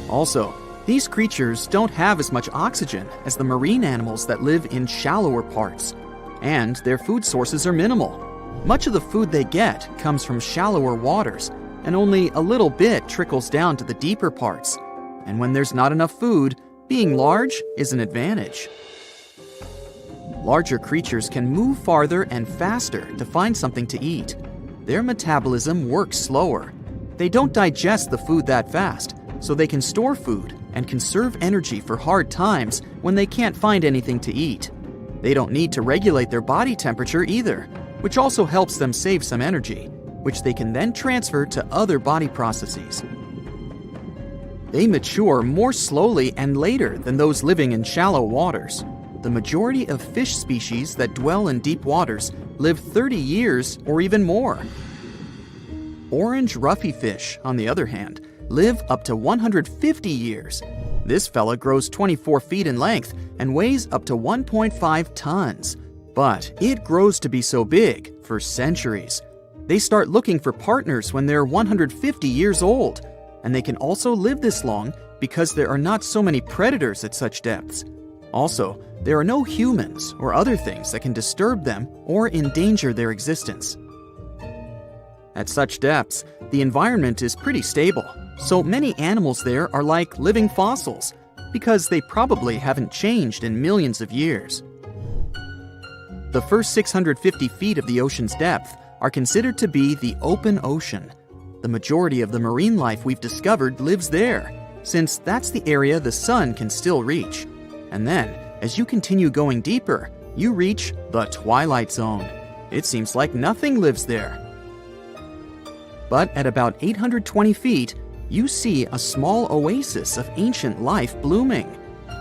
Also, these creatures don't have as much oxygen as the marine animals that live in shallower parts, and their food sources are minimal. Much of the food they get comes from shallower waters, and only a little bit trickles down to the deeper parts. And when there's not enough food, being large is an advantage. Larger creatures can move farther and faster to find something to eat. Their metabolism works slower. They don't digest the food that fast, so they can store food and conserve energy for hard times when they can't find anything to eat. They don't need to regulate their body temperature either, which also helps them save some energy, which they can then transfer to other body processes. They mature more slowly and later than those living in shallow waters. The majority of fish species that dwell in deep waters live 30 years or even more. Orange ruffy fish, on the other hand, live up to 150 years. This fella grows 24 feet in length and weighs up to 1.5 tons. But it grows to be so big for centuries. They start looking for partners when they're 150 years old, and they can also live this long because there are not so many predators at such depths. Also, there are no humans or other things that can disturb them or endanger their existence. At such depths, the environment is pretty stable, so many animals there are like living fossils. because they probably haven't changed in millions of years. The first 650 feet of the ocean's depth are considered to be the open ocean. The majority of the marine life we've discovered lives there, since that's the area the sun can still reach. And then, as you continue going deeper, you reach the twilight zone. It seems like nothing lives there. But at about 820 feet, you see a small oasis of ancient life blooming.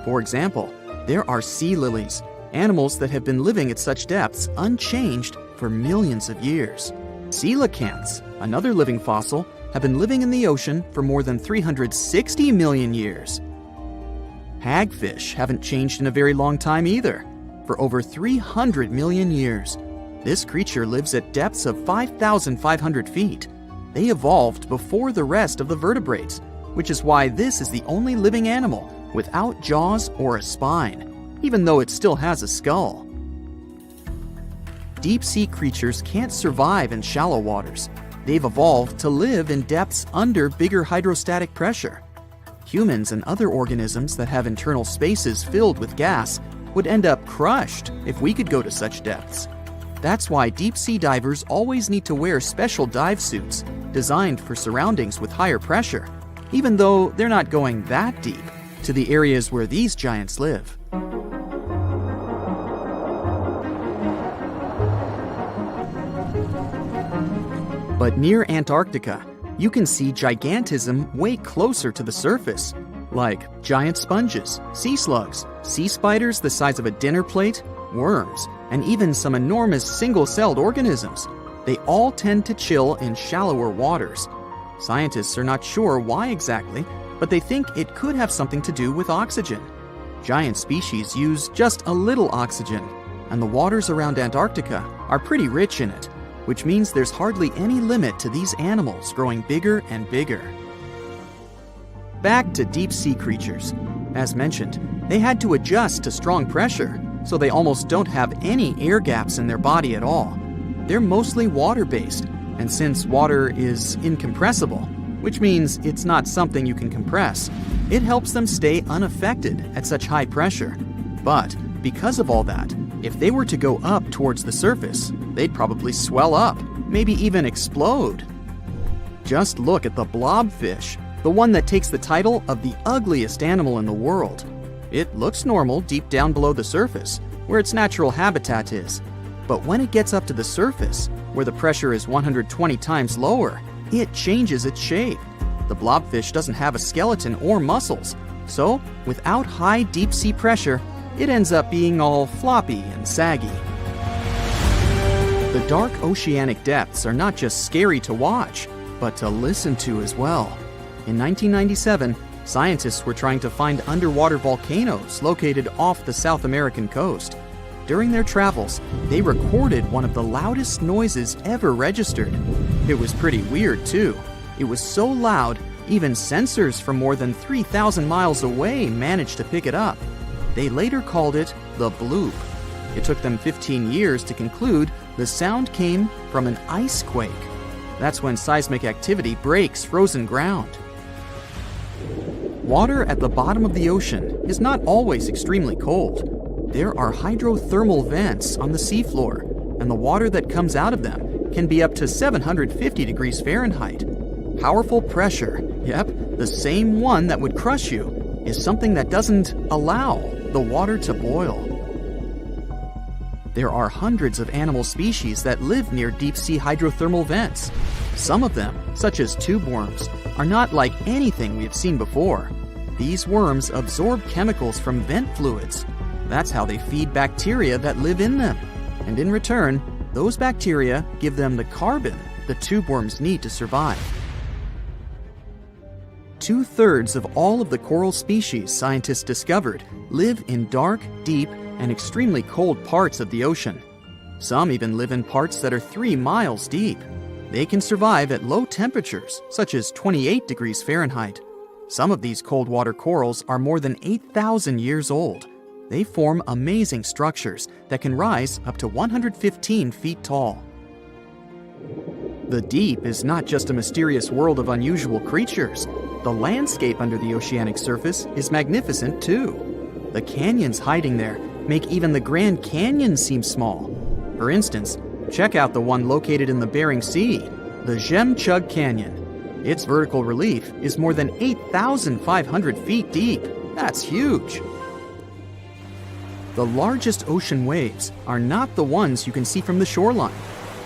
For example, there are sea lilies, animals that have been living at such depths unchanged for millions of years. Coelacanths, another living fossil, have been living in the ocean for more than 360 million years. Hagfish haven't changed in a very long time either, for over 300 million years. This creature lives at depths of 5,500 feet. They evolved before the rest of the vertebrates, which is why this is the only living animal without jaws or a spine, even though it still has a skull. Deep-sea creatures can't survive in shallow waters. They've evolved to live in depths under bigger hydrostatic pressure. Humans and other organisms that have internal spaces filled with gas would end up crushed if we could go to such depths. That's why deep-sea divers always need to wear special dive suits designed for surroundings with higher pressure, even though they're not going that deep to the areas where these giants live. But near Antarctica, you can see gigantism way closer to the surface, like giant sponges, sea slugs, sea spiders the size of a dinner plate, worms, and even some enormous single-celled organisms. They all tend to chill in shallower waters. Scientists are not sure why exactly, but they think it could have something to do with oxygen. Giant species use just a little oxygen, and the waters around Antarctica are pretty rich in it, which means there's hardly any limit to these animals growing bigger and bigger. Back to deep-sea creatures. As mentioned, they had to adjust to strong pressure, so they almost don't have any air gaps in their body at all. They're mostly water-based, and since water is incompressible, which means it's not something you can compress, it helps them stay unaffected at such high pressure. But because of all that, if they were to go up towards the surface, they'd probably swell up, maybe even explode. Just look at the blobfish, the one that takes the title of the ugliest animal in the world. It looks normal deep down below the surface, where its natural habitat is. But when it gets up to the surface, where the pressure is 120 times lower, it changes its shape. The blobfish doesn't have a skeleton or muscles, so without high deep-sea pressure, it ends up being all floppy and saggy. The dark oceanic depths are not just scary to watch, but to listen to as well. In 1997, scientists were trying to find underwater volcanoes located off the South American coast. During their travels, they recorded one of the loudest noises ever registered. It was pretty weird, too. It was so loud, even sensors from more than 3,000 miles away managed to pick it up. They later called it the bloop. It took them 15 years to conclude the sound came from an ice quake. That's when seismic activity breaks frozen ground. Water at the bottom of the ocean is not always extremely cold. There are hydrothermal vents on the seafloor, and the water that comes out of them can be up to 750 degrees Fahrenheit. Powerful pressure, yep, the same one that would crush you, is something that doesn't allow the water to boil. There are hundreds of animal species that live near deep-sea hydrothermal vents. Some of them, such as tube worms, are not like anything we have seen before. These worms absorb chemicals from vent fluids. That's how they feed bacteria that live in them. And in return, those bacteria give them the carbon the tube worms need to survive. 2/3 of all of the coral species scientists discovered live in dark, deep, and extremely cold parts of the ocean. Some even live in parts that are 3 miles deep. They can survive at low temperatures, such as 28 degrees Fahrenheit. Some of these cold water corals are more than 8,000 years old. They form amazing structures that can rise up to 115 feet tall. The deep is not just a mysterious world of unusual creatures. The landscape under the oceanic surface is magnificent too. The canyons hiding there make even the Grand Canyon seem small. For instance, check out the one located in the Bering Sea, the Jemchug Canyon. Its vertical relief is more than 8,500 feet deep. That's huge. The largest ocean waves are not the ones you can see from the shoreline.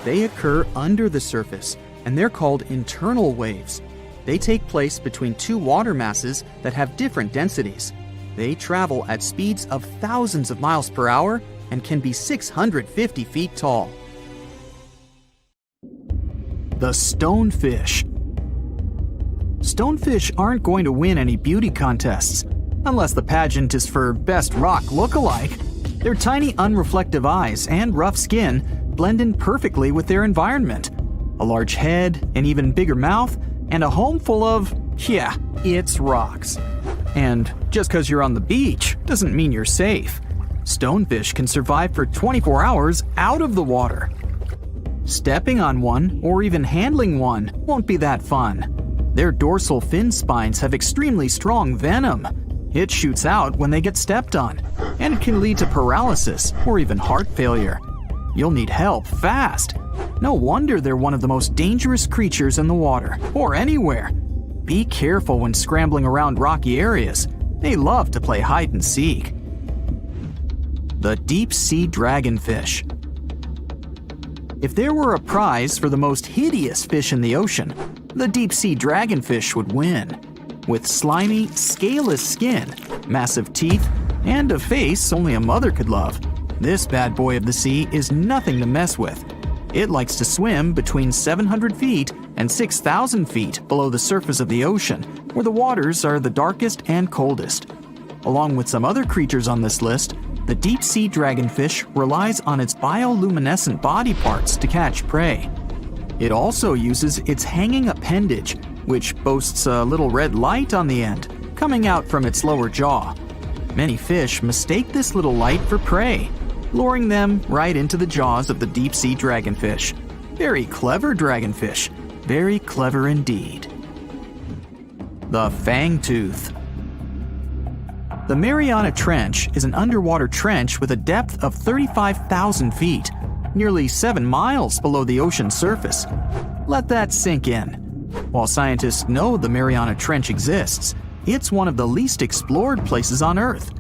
They occur under the surface, and they're called internal waves. They take place between two water masses that have different densities. They travel at speeds of thousands of miles per hour and can be 650 feet tall. The stonefish. Stonefish aren't going to win any beauty contests, unless the pageant is for best rock look-alike. Their tiny unreflective eyes and rough skin blend in perfectly with their environment. A large head, an even bigger mouth, and a home full of, it's rocks. And just because you're on the beach doesn't mean you're safe. Stonefish can survive for 24 hours out of the water. Stepping on one or even handling one won't be that fun. Their dorsal fin spines have extremely strong venom. It shoots out when they get stepped on, and it can lead to paralysis or even heart failure. You'll need help fast. No wonder they're one of the most dangerous creatures in the water, or anywhere. Be careful when scrambling around rocky areas. They love to play hide and seek. The deep sea dragonfish. If there were a prize for the most hideous fish in the ocean, the deep-sea dragonfish would win. With slimy, scaleless skin, massive teeth, and a face only a mother could love, this bad boy of the sea is nothing to mess with. It likes to swim between 700 feet and 6,000 feet below the surface of the ocean, where the waters are the darkest and coldest. Along with some other creatures on this list, the deep-sea dragonfish relies on its bioluminescent body parts to catch prey. It also uses its hanging appendage, which boasts a little red light on the end, coming out from its lower jaw. Many fish mistake this little light for prey, luring them right into the jaws of the deep-sea dragonfish. Very clever dragonfish, very clever indeed. The fangtooth. The Mariana Trench is an underwater trench with a depth of 35,000 feet, nearly 7 miles below the ocean surface. Let that sink in. While scientists know the Mariana Trench exists, it's one of the least explored places on Earth.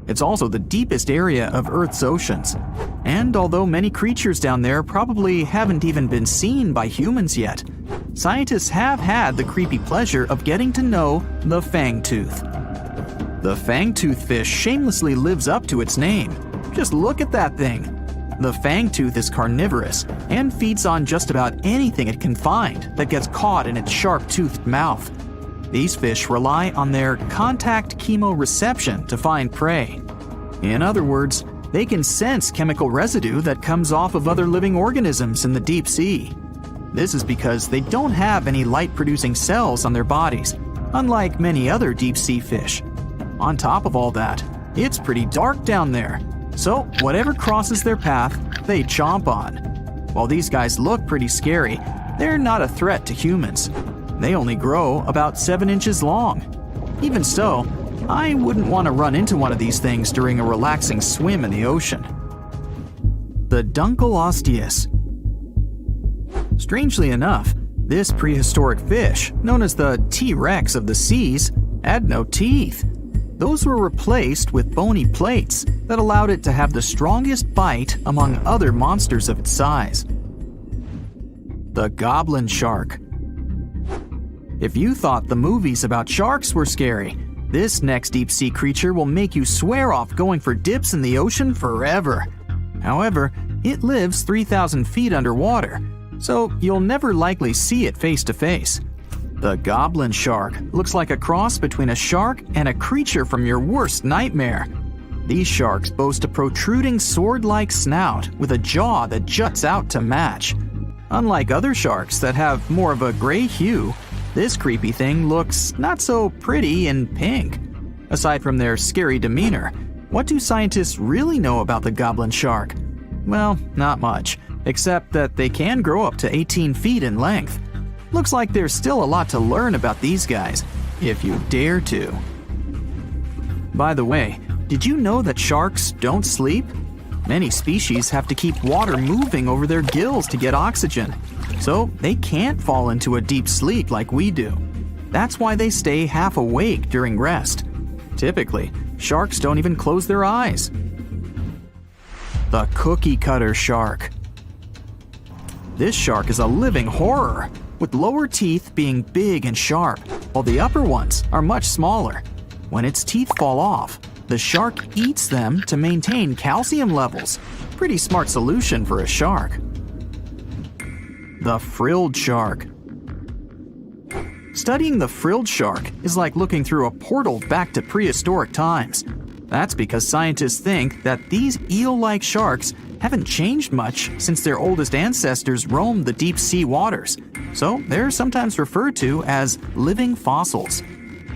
It's also the deepest area of Earth's oceans. And although many creatures down there probably haven't even been seen by humans yet, scientists have had the creepy pleasure of getting to know the fangtooth. The fangtooth fish shamelessly lives up to its name. Just look at that thing. The fangtooth is carnivorous and feeds on just about anything it can find that gets caught in its sharp-toothed mouth. These fish rely on their contact chemoreception to find prey. In other words, they can sense chemical residue that comes off of other living organisms in the deep sea. This is because they don't have any light-producing cells on their bodies, unlike many other deep-sea fish. On top of all that, it's pretty dark down there, so whatever crosses their path, they chomp on. While these guys look pretty scary, they're not a threat to humans. They only grow about 7 inches long. Even so, I wouldn't want to run into one of these things during a relaxing swim in the ocean. The Dunkleosteus. Strangely enough, this prehistoric fish, known as the T-Rex of the seas, had no teeth. Those were replaced with bony plates that allowed it to have the strongest bite among other monsters of its size. The goblin shark. If you thought the movies about sharks were scary, this next deep-sea creature will make you swear off going for dips in the ocean forever. However, it lives 3,000 feet underwater, so you'll never likely see it face to face. The goblin shark looks like a cross between a shark and a creature from your worst nightmare. These sharks boast a protruding sword-like snout with a jaw that juts out to match. Unlike other sharks that have more of a gray hue, this creepy thing looks not so pretty and pink. Aside from their scary demeanor, what do scientists really know about the goblin shark? Well, not much, except that they can grow up to 18 feet in length. Looks like there's still a lot to learn about these guys, if you dare to. By the way, did you know that sharks don't sleep? Many species have to keep water moving over their gills to get oxygen, so they can't fall into a deep sleep like we do. That's why they stay half awake during rest. Typically, sharks don't even close their eyes. The cookie cutter shark. This shark is a living horror, with lower teeth being big and sharp, while the upper ones are much smaller. When its teeth fall off, the shark eats them to maintain calcium levels. Pretty smart solution for a shark. The frilled shark. Studying the frilled shark is like looking through a portal back to prehistoric times. That's because scientists think that these eel-like sharks haven't changed much since their oldest ancestors roamed the deep sea waters, so they're sometimes referred to as living fossils.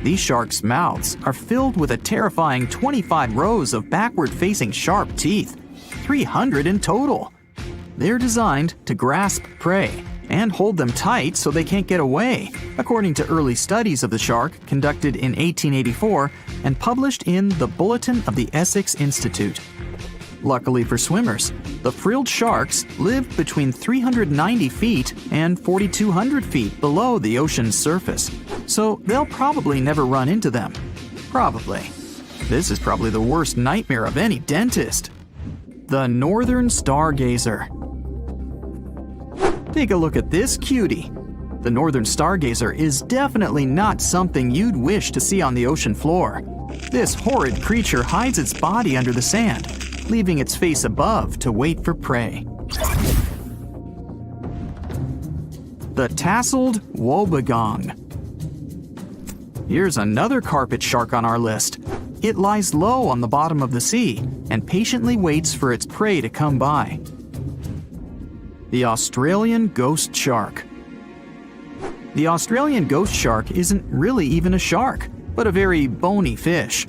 These sharks' mouths are filled with a terrifying 25 rows of backward-facing sharp teeth, 300 in total. They're designed to grasp prey and hold them tight so they can't get away, according to early studies of the shark conducted in 1884 and published in the Bulletin of the Essex Institute. Luckily for swimmers, the frilled sharks live between 390 feet and 4,200 feet below the ocean's surface, so they'll probably never run into them. Probably. This is probably the worst nightmare of any dentist. The northern stargazer. Take a look at this cutie. The northern stargazer is definitely not something you'd wish to see on the ocean floor. This horrid creature hides its body under the sand, leaving its face above to wait for prey. The tasseled wobbegong. Here's another carpet shark on our list. It lies low on the bottom of the sea and patiently waits for its prey to come by. The Australian ghost shark. The Australian ghost shark isn't really even a shark, but a very bony fish.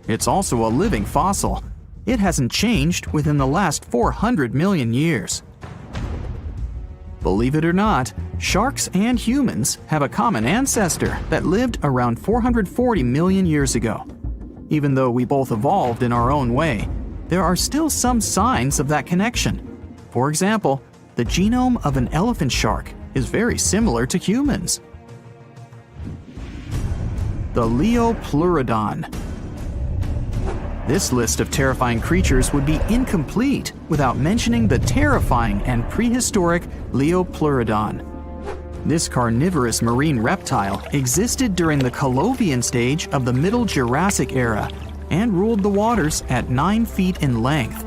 It's also a living fossil. It hasn't changed within the last 400 million years. Believe it or not, sharks and humans have a common ancestor that lived around 440 million years ago. Even though we both evolved in our own way, there are still some signs of that connection. For example, the genome of an elephant shark is very similar to humans. The Leopleurodon. This list of terrifying creatures would be incomplete without mentioning the terrifying and prehistoric Leopleurodon. This carnivorous marine reptile existed during the Colovian stage of the Middle Jurassic era and ruled the waters at 9 feet in length.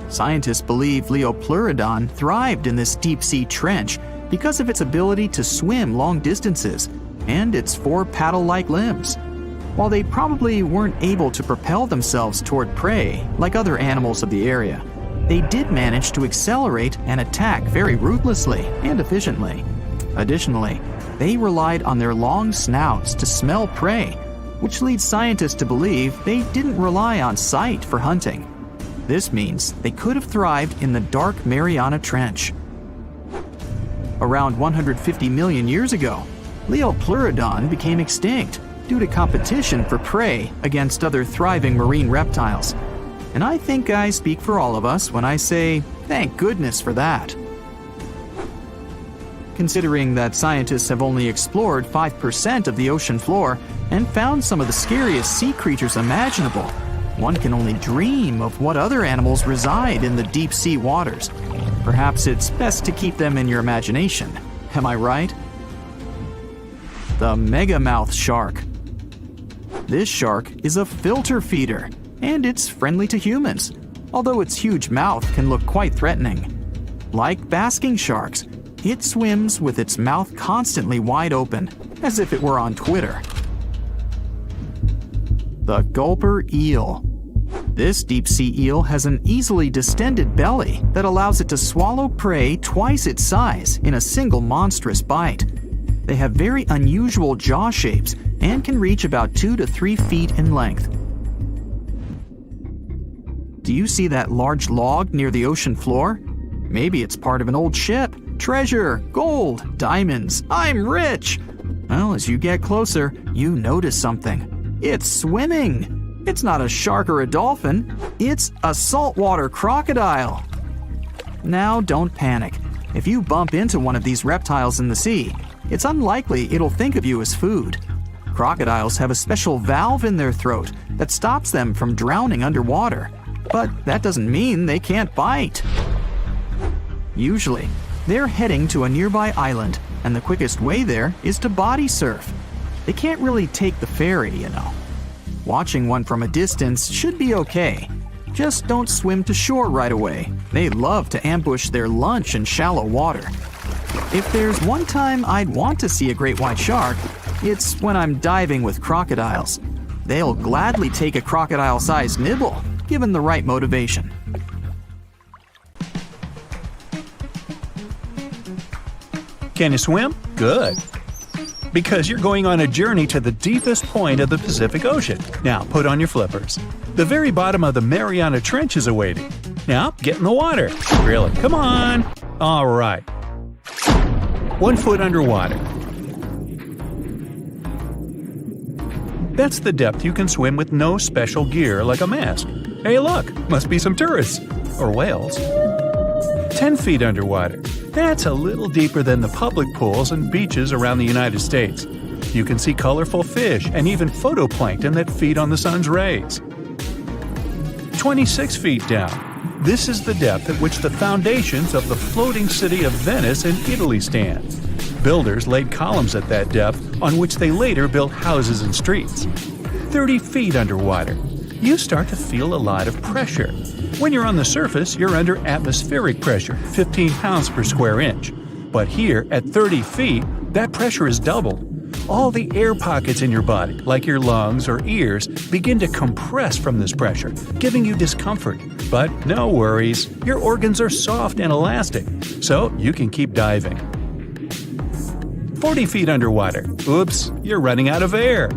Scientists believe Leopleurodon thrived in this deep-sea trench because of its ability to swim long distances and its 4 paddle-like limbs. While they probably weren't able to propel themselves toward prey like other animals of the area, they did manage to accelerate and attack very ruthlessly and efficiently. Additionally, they relied on their long snouts to smell prey, which leads scientists to believe they didn't rely on sight for hunting. This means they could have thrived in the dark Mariana Trench. Around 150 million years ago, Leopleurodon became extinct due to competition for prey against other thriving marine reptiles. And I think I speak for all of us when I say, thank goodness for that. Considering that scientists have only explored 5% of the ocean floor and found some of the scariest sea creatures imaginable, one can only dream of what other animals reside in the deep sea waters. Perhaps it's best to keep them in your imagination. Am I right? The megamouth shark. This shark is a filter feeder, and it's friendly to humans, although its huge mouth can look quite threatening. Like basking sharks, it swims with its mouth constantly wide open, as if it were on Twitter. The gulper eel. This deep-sea eel has an easily distended belly that allows it to swallow prey twice its size in a single monstrous bite. They have very unusual jaw shapes and can reach about 2 to 3 feet in length. Do you see that large log near the ocean floor? Maybe it's part of an old ship. Treasure, gold, diamonds, I'm rich! Well, as you get closer, you notice something. It's swimming. It's not a shark or a dolphin. It's a saltwater crocodile. Now, don't panic. If you bump into one of these reptiles in the sea, it's unlikely it'll think of you as food. Crocodiles have a special valve in their throat that stops them from drowning underwater. But that doesn't mean they can't bite. Usually, they're heading to a nearby island, and the quickest way there is to body surf. They can't really take the ferry, you know. Watching one from a distance should be okay. Just don't swim to shore right away. They love to ambush their lunch in shallow water. If there's one time I'd want to see a great white shark, it's when I'm diving with crocodiles. They'll gladly take a crocodile-sized nibble, given the right motivation. Can you swim? Good. Because you're going on a journey to the deepest point of the Pacific Ocean. Now, put on your flippers. The very bottom of the Mariana Trench is awaiting. Now, get in the water. Really, come on. All right. 1 foot underwater. That's the depth you can swim with no special gear like a mask. Hey look, must be some tourists. Or whales. 10 feet underwater. That's a little deeper than the public pools and beaches around the United States. You can see colorful fish and even phytoplankton that feed on the sun's rays. 26 feet down. This is the depth at which the foundations of the floating city of Venice in Italy stand. Builders laid columns at that depth on which they later built houses and streets. 30 feet underwater. You start to feel a lot of pressure. When you're on the surface, you're under atmospheric pressure, 15 pounds per square inch. But here, at 30 feet, that pressure is doubled. All the air pockets in your body, like your lungs or ears, begin to compress from this pressure, giving you discomfort. But no worries, your organs are soft and elastic, so you can keep diving. 40 feet underwater. Oops, you're running out of air.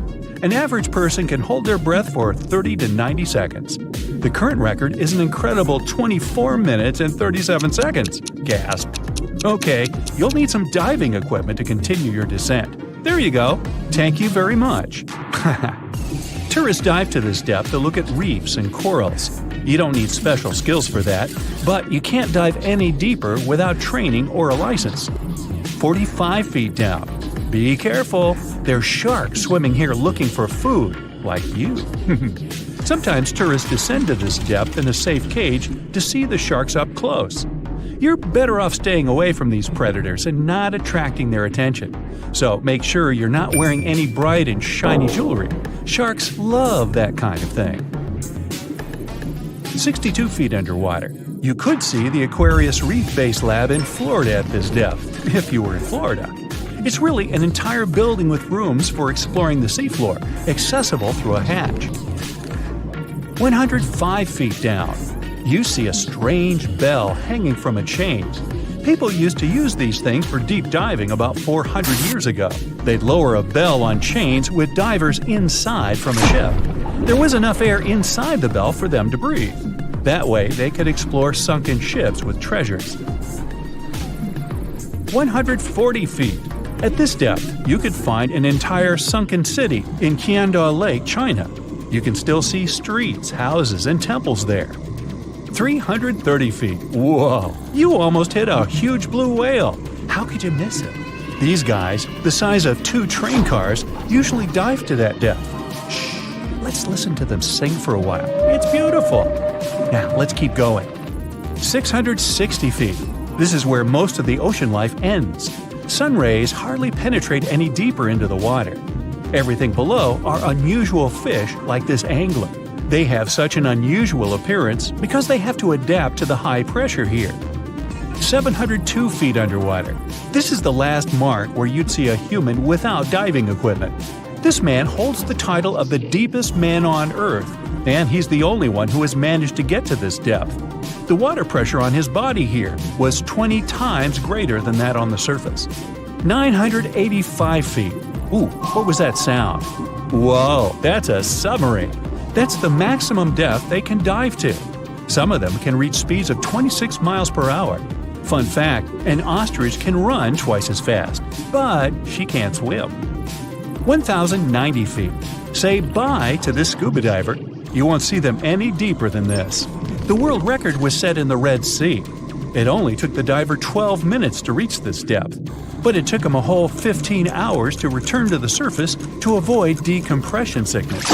An average person can hold their breath for 30 to 90 seconds. The current record is an incredible 24 minutes and 37 seconds. Gasp. Okay, you'll need some diving equipment to continue your descent. There you go. Thank you very much. Tourists dive to this depth to look at reefs and corals. You don't need special skills for that, but you can't dive any deeper without training or a license. 45 feet down. Be careful. There's sharks swimming here looking for food, like you. Sometimes tourists descend to this depth in a safe cage to see the sharks up close. You're better off staying away from these predators and not attracting their attention. So make sure you're not wearing any bright and shiny jewelry. Sharks love that kind of thing. 62 feet underwater. You could see the Aquarius Reef Base Lab in Florida at this depth, if you were in Florida. It's really an entire building with rooms for exploring the seafloor, accessible through a hatch. 105 feet down. You see a strange bell hanging from a chain. People used to use these things for deep diving about 400 years ago. They'd lower a bell on chains with divers inside from a ship. There was enough air inside the bell for them to breathe. That way, they could explore sunken ships with treasures. 140 feet. At this depth, you could find an entire sunken city in Qiandao Lake, China. You can still see streets, houses, and temples there. 330 feet. Whoa! You almost hit a huge blue whale. How could you miss it? These guys, the size of 2 train cars, usually dive to that depth. Shh! Let's listen to them sing for a while. It's beautiful. Now, let's keep going. 660 feet. This is where most of the ocean life ends. Sun rays hardly penetrate any deeper into the water. Everything below are unusual fish like this angler. They have such an unusual appearance because they have to adapt to the high pressure here. 702 feet underwater. This is the last mark where you'd see a human without diving equipment. This man holds the title of the deepest man on Earth, and he's the only one who has managed to get to this depth. The water pressure on his body here was 20 times greater than that on the surface. 985 feet. Ooh, what was that sound? Whoa, that's a submarine. That's the maximum depth they can dive to. Some of them can reach speeds of 26 miles per hour. Fun fact, an ostrich can run twice as fast, but she can't swim. 1,090 feet. Say bye to this scuba diver. You won't see them any deeper than this. The world record was set in the Red Sea. It only took the diver 12 minutes to reach this depth, but it took him a whole 15 hours to return to the surface to avoid decompression sickness.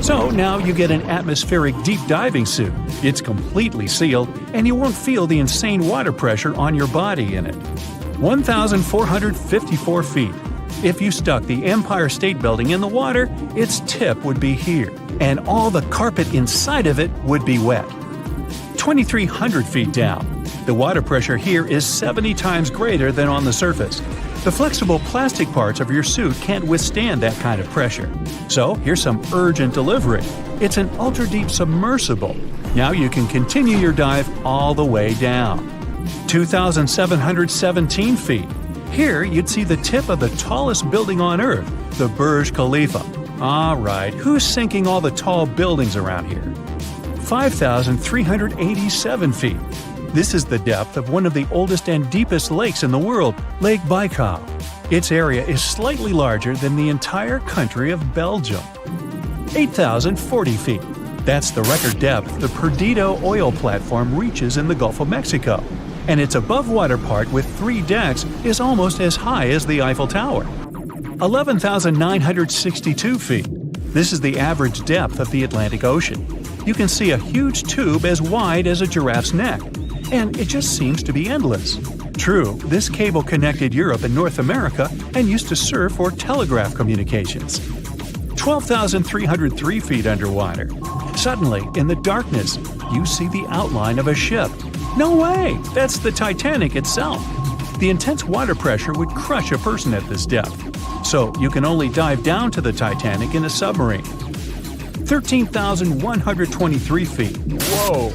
So now you get an atmospheric deep diving suit. It's completely sealed, and you won't feel the insane water pressure on your body in it. 1,454 feet. If you stuck the Empire State Building in the water, its tip would be here, and all the carpet inside of it would be wet. 2,300 feet down. The water pressure here is 70 times greater than on the surface. The flexible plastic parts of your suit can't withstand that kind of pressure. So here's some urgent delivery. It's an ultra-deep submersible. Now you can continue your dive all the way down. 2,717 feet. Here you'd see the tip of the tallest building on Earth, the Burj Khalifa. Alright, who's sinking all the tall buildings around here? 5,387 feet. This is the depth of one of the oldest and deepest lakes in the world, Lake Baikal. Its area is slightly larger than the entire country of Belgium. 8,040 feet. That's the record depth the Perdido oil platform reaches in the Gulf of Mexico, and its above-water part with 3 decks is almost as high as the Eiffel Tower. 11,962 feet. This is the average depth of the Atlantic Ocean. You can see a huge tube as wide as a giraffe's neck, and it just seems to be endless. True, this cable connected Europe and North America and used to serve for telegraph communications. 12,303 feet underwater. Suddenly, in the darkness, you see the outline of a ship. No way! That's the Titanic itself. The intense water pressure would crush a person at this depth, so you can only dive down to the Titanic in a submarine. 13,123 feet. Whoa!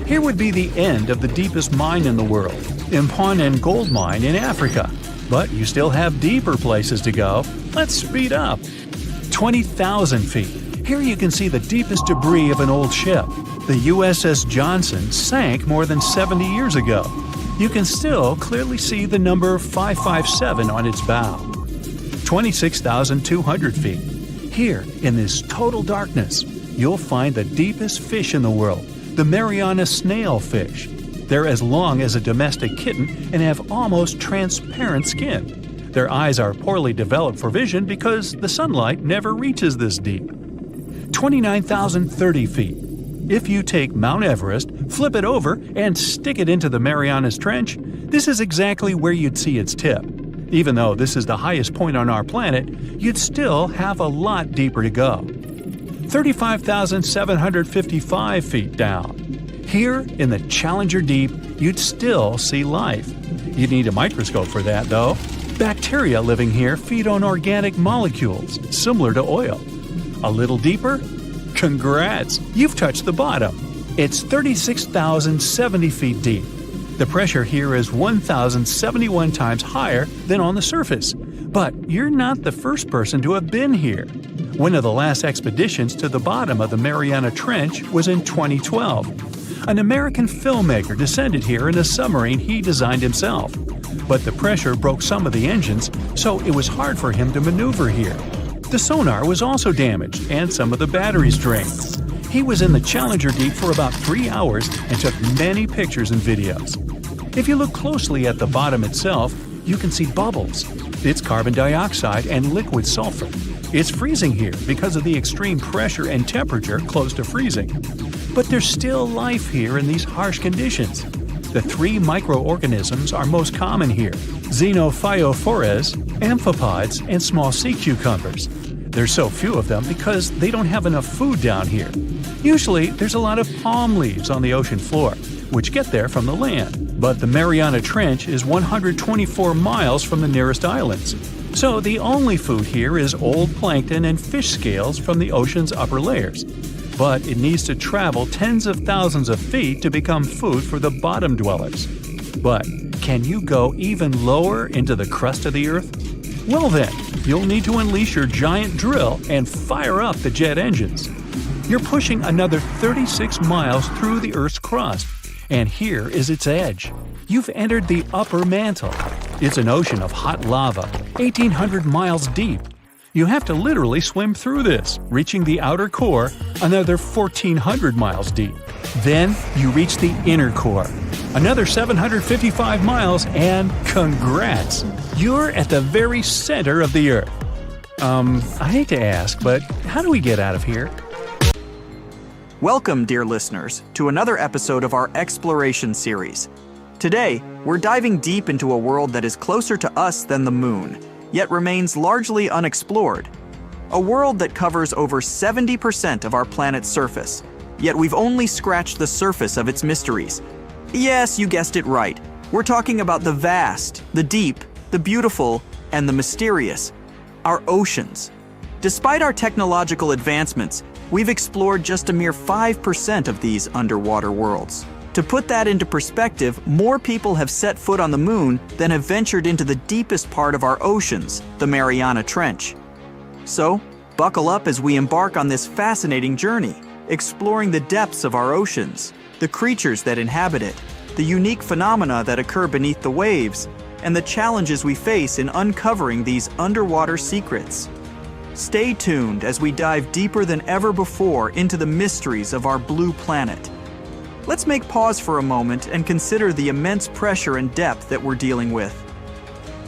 Here would be the end of the deepest mine in the world, Imponen Gold Mine in Africa. But you still have deeper places to go. Let's speed up. 20,000 feet. Here you can see the deepest debris of an old ship. The USS Johnson sank more than 70 years ago. You can still clearly see the number 557 on its bow. 26,200 feet. Here, in this total darkness, you'll find the deepest fish in the world, the Mariana snailfish. They're as long as a domestic kitten and have almost transparent skin. Their eyes are poorly developed for vision because the sunlight never reaches this deep. 29,030 feet. If you take Mount Everest, flip it over, and stick it into the Marianas Trench, this is exactly where you'd see its tip. Even though this is the highest point on our planet, you'd still have a lot deeper to go. 35,755 feet down. Here, in the Challenger Deep, you'd still see life. You'd need a microscope for that, though. Bacteria living here feed on organic molecules, similar to oil. A little deeper? Congrats! You've touched the bottom. It's 36,070 feet deep. The pressure here is 1,071 times higher than on the surface. But you're not the first person to have been here. One of the last expeditions to the bottom of the Mariana Trench was in 2012. An American filmmaker descended here in a submarine he designed himself. But the pressure broke some of the engines, so it was hard for him to maneuver here. The sonar was also damaged, and some of the batteries drained. He was in the Challenger Deep for about 3 hours and took many pictures and videos. If you look closely at the bottom itself, you can see bubbles. It's carbon dioxide and liquid sulfur. It's freezing here because of the extreme pressure and temperature close to freezing. But there's still life here in these harsh conditions. The 3 microorganisms are most common here: xenophytophores, amphipods, and small sea cucumbers. There's so few of them because they don't have enough food down here. Usually, there's a lot of palm leaves on the ocean floor, which get there from the land. But the Mariana Trench is 124 miles from the nearest islands. So the only food here is old plankton and fish scales from the ocean's upper layers. But it needs to travel tens of thousands of feet to become food for the bottom dwellers. But can you go even lower into the crust of the Earth? Well then, you'll need to unleash your giant drill and fire up the jet engines. You're pushing another 36 miles through the Earth's crust, and here is its edge. You've entered the upper mantle. It's an ocean of hot lava, 1,800 miles deep. You have to literally swim through this, reaching the outer core another 1,400 miles deep. Then you reach the inner core, another 755 miles, and congrats! You're at the very center of the Earth. I hate to ask, but how do we get out of here? Welcome, dear listeners, to another episode of our exploration series. Today, we're diving deep into a world that is closer to us than the moon, yet remains largely unexplored. A world that covers over 70% of our planet's surface, yet we've only scratched the surface of its mysteries. Yes, you guessed it right. We're talking about the vast, the deep, the beautiful, and the mysterious. Our oceans. Despite our technological advancements, we've explored just a mere 5% of these underwater worlds. To put that into perspective, more people have set foot on the moon than have ventured into the deepest part of our oceans, the Mariana Trench. So, buckle up as we embark on this fascinating journey, exploring the depths of our oceans, the creatures that inhabit it, the unique phenomena that occur beneath the waves, and the challenges we face in uncovering these underwater secrets. Stay tuned as we dive deeper than ever before into the mysteries of our blue planet. Let's make pause for a moment and consider the immense pressure and depth that we're dealing with.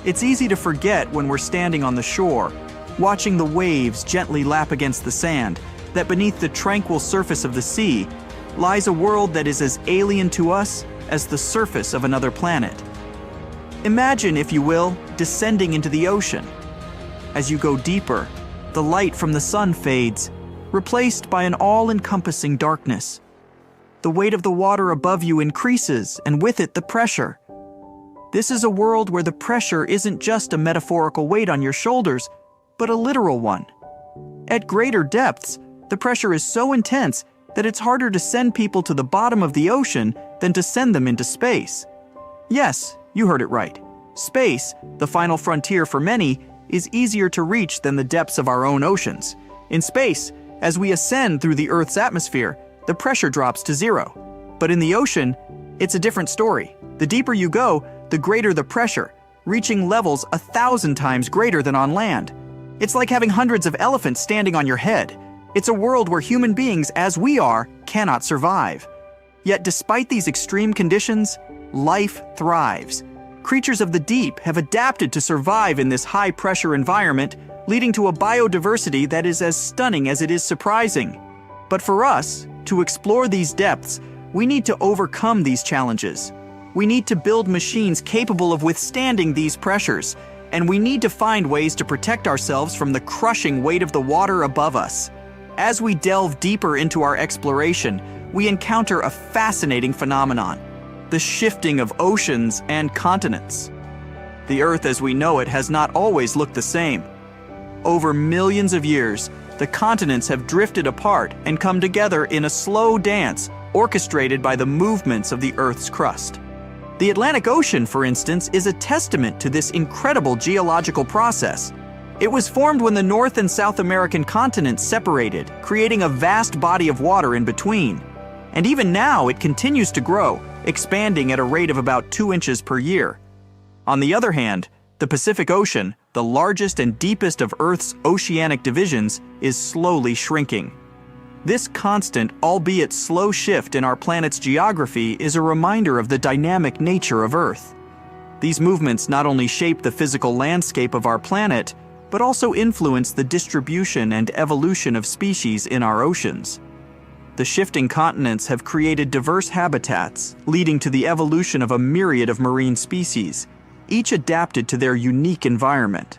It's easy to forget when we're standing on the shore, watching the waves gently lap against the sand, that beneath the tranquil surface of the sea lies a world that is as alien to us as the surface of another planet. Imagine, if you will, descending into the ocean. As you go deeper, the light from the sun fades, replaced by an all-encompassing darkness. The weight of the water above you increases, and with it the pressure. This is a world where the pressure isn't just a metaphorical weight on your shoulders, but a literal one. At greater depths, the pressure is so intense that it's harder to send people to the bottom of the ocean than to send them into space. Yes, you heard it right. Space, the final frontier for many, is easier to reach than the depths of our own oceans. In space, as we ascend through the Earth's atmosphere, the pressure drops to zero. But in the ocean, it's a different story. The deeper you go, the greater the pressure, reaching levels 1,000 times greater than on land. It's like having hundreds of elephants standing on your head. It's a world where human beings, as we are, cannot survive. Yet despite these extreme conditions, life thrives. Creatures of the deep have adapted to survive in this high-pressure environment, leading to a biodiversity that is as stunning as it is surprising. But for us, to explore these depths, we need to overcome these challenges. We need to build machines capable of withstanding these pressures, and we need to find ways to protect ourselves from the crushing weight of the water above us. As we delve deeper into our exploration, we encounter a fascinating phenomenon: the shifting of oceans and continents. The Earth as we know it has not always looked the same. Over millions of years, the continents have drifted apart and come together in a slow dance orchestrated by the movements of the Earth's crust. The Atlantic Ocean, for instance, is a testament to this incredible geological process. It was formed when the North and South American continents separated, creating a vast body of water in between. And even now, it continues to grow, expanding at a rate of about 2 inches per year. On the other hand, the Pacific Ocean, the largest and deepest of Earth's oceanic divisions, is slowly shrinking. This constant, albeit slow shift in our planet's geography is a reminder of the dynamic nature of Earth. These movements not only shape the physical landscape of our planet, but also influence the distribution and evolution of species in our oceans. The shifting continents have created diverse habitats, leading to the evolution of a myriad of marine species, each adapted to their unique environment.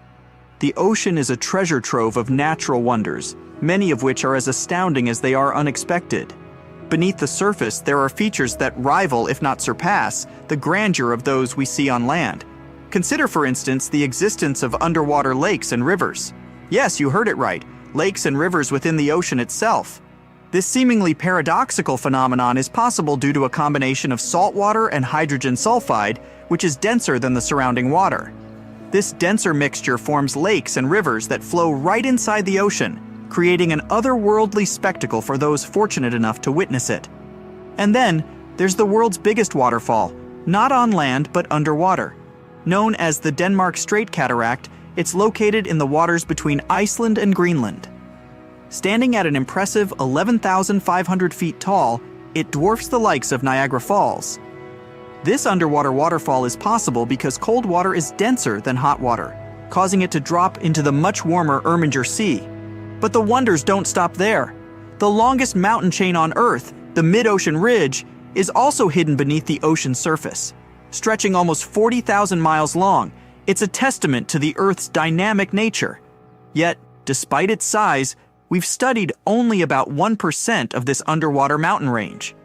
The ocean is a treasure trove of natural wonders, many of which are as astounding as they are unexpected. Beneath the surface, there are features that rival, if not surpass, the grandeur of those we see on land. Consider, for instance, the existence of underwater lakes and rivers. Yes, you heard it right, lakes and rivers within the ocean itself. This seemingly paradoxical phenomenon is possible due to a combination of salt water and hydrogen sulfide, which is denser than the surrounding water. This denser mixture forms lakes and rivers that flow right inside the ocean, creating an otherworldly spectacle for those fortunate enough to witness it. And then, there's the world's biggest waterfall, not on land but underwater. Known as the Denmark Strait Cataract, It's located in the waters between Iceland and Greenland. Standing at an impressive 11,500 feet tall, it dwarfs the likes of Niagara Falls. This underwater waterfall is possible because cold water is denser than hot water, causing it to drop into the much warmer Erminger Sea. But the wonders don't stop there. The longest mountain chain on Earth, the mid-ocean ridge, is also hidden beneath the ocean surface. Stretching almost 40,000 miles long, it's a testament to the Earth's dynamic nature. Yet, despite its size, we've studied only about 1% of this underwater mountain range.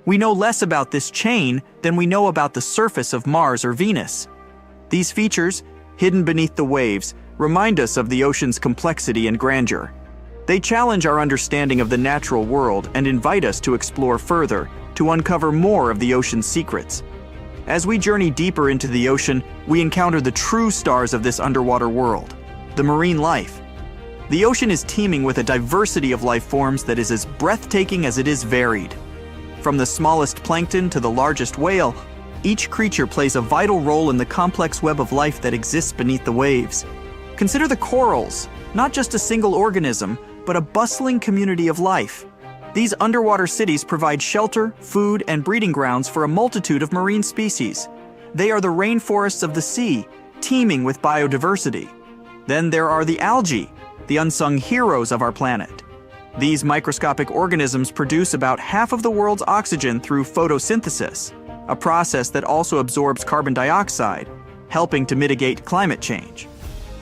We know less about this chain than we know about the surface of Mars or Venus. These features, hidden beneath the waves, remind us of the ocean's complexity and grandeur. They challenge our understanding of the natural world and invite us to explore further, to uncover more of the ocean's secrets. As we journey deeper into the ocean, we encounter the true stars of this underwater world, the marine life. The ocean is teeming with a diversity of life forms that is as breathtaking as it is varied. From the smallest plankton to the largest whale, each creature plays a vital role in the complex web of life that exists beneath the waves. Consider the corals, not just a single organism, but a bustling community of life. These underwater cities provide shelter, food, and breeding grounds for a multitude of marine species. They are the rainforests of the sea, teeming with biodiversity. Then there are the algae, the unsung heroes of our planet. These microscopic organisms produce about half of the world's oxygen through photosynthesis, a process that also absorbs carbon dioxide, helping to mitigate climate change.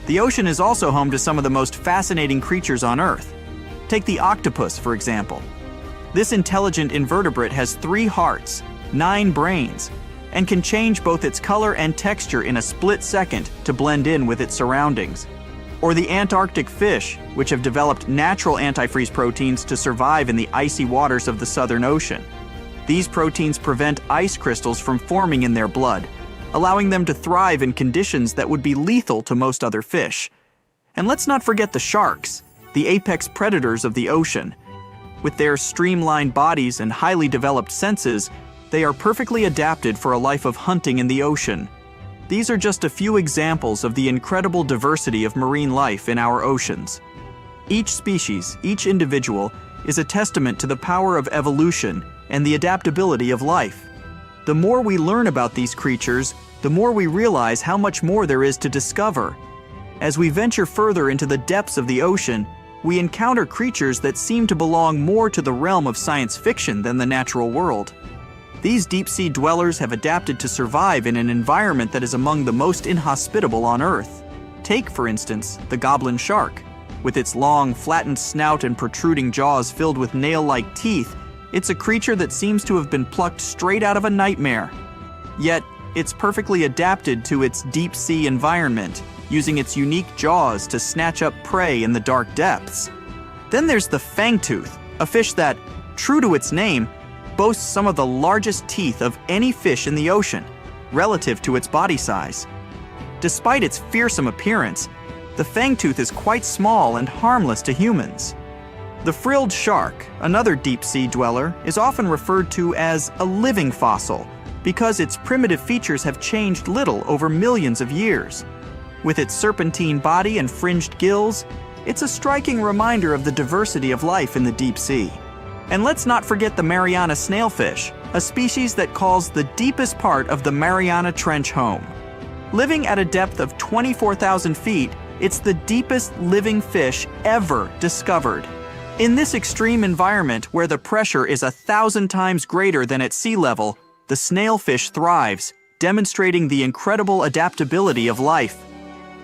The ocean is also home to some of the most fascinating creatures on Earth. Take the octopus, for example. This intelligent invertebrate has 3 hearts, 9 brains, and can change both its color and texture in a split second to blend in with its surroundings. Or the Antarctic fish, which have developed natural antifreeze proteins to survive in the icy waters of the Southern Ocean. These proteins prevent ice crystals from forming in their blood, allowing them to thrive in conditions that would be lethal to most other fish. And let's not forget the sharks, the apex predators of the ocean. With their streamlined bodies and highly developed senses, they are perfectly adapted for a life of hunting in the ocean. These are just a few examples of the incredible diversity of marine life in our oceans. Each species, each individual, is a testament to the power of evolution and the adaptability of life. The more we learn about these creatures, the more we realize how much more there is to discover. As we venture further into the depths of the ocean, we encounter creatures that seem to belong more to the realm of science fiction than the natural world. These deep-sea dwellers have adapted to survive in an environment that is among the most inhospitable on Earth. Take, for instance, the goblin shark. With its long, flattened snout and protruding jaws filled with nail-like teeth, it's a creature that seems to have been plucked straight out of a nightmare. Yet, it's perfectly adapted to its deep-sea environment, using its unique jaws to snatch up prey in the dark depths. Then there's the fangtooth, a fish that, true to its name, boasts some of the largest teeth of any fish in the ocean, relative to its body size. Despite its fearsome appearance, the fangtooth is quite small and harmless to humans. The frilled shark, another deep-sea dweller, is often referred to as a living fossil because its primitive features have changed little over millions of years. With its serpentine body and fringed gills, it's a striking reminder of the diversity of life in the deep sea. And let's not forget the Mariana snailfish, a species that calls the deepest part of the Mariana Trench home. Living at a depth of 24,000 feet, it's the deepest living fish ever discovered. In this extreme environment where the pressure is 1,000 times greater than at sea level, the snailfish thrives, demonstrating the incredible adaptability of life.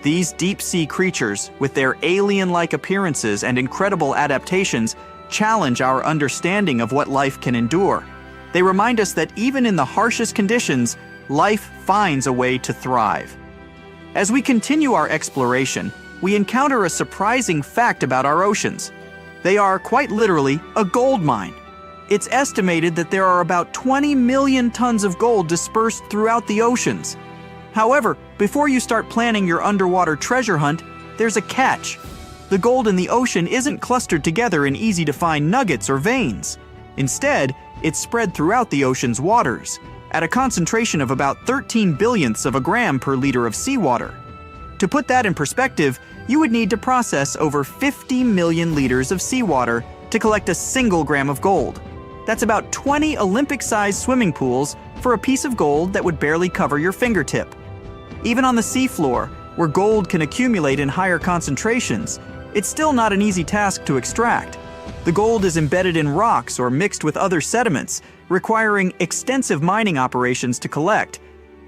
These deep-sea creatures, with their alien-like appearances and incredible adaptations, challenge our understanding of what life can endure. They remind us that even in the harshest conditions, life finds a way to thrive. As we continue our exploration, we encounter a surprising fact about our oceans. They are, quite literally, a gold mine. It's estimated that there are about 20 million tons of gold dispersed throughout the oceans. However, before you start planning your underwater treasure hunt, there's a catch. The gold in the ocean isn't clustered together in easy-to-find nuggets or veins. Instead, it's spread throughout the ocean's waters, at a concentration of about 13 billionths of a gram per liter of seawater. To put that in perspective, you would need to process over 50 million liters of seawater to collect a single gram of gold. That's about 20 Olympic-sized swimming pools for a piece of gold that would barely cover your fingertip. Even on the seafloor, where gold can accumulate in higher concentrations, it's still not an easy task to extract. The gold is embedded in rocks or mixed with other sediments, requiring extensive mining operations to collect.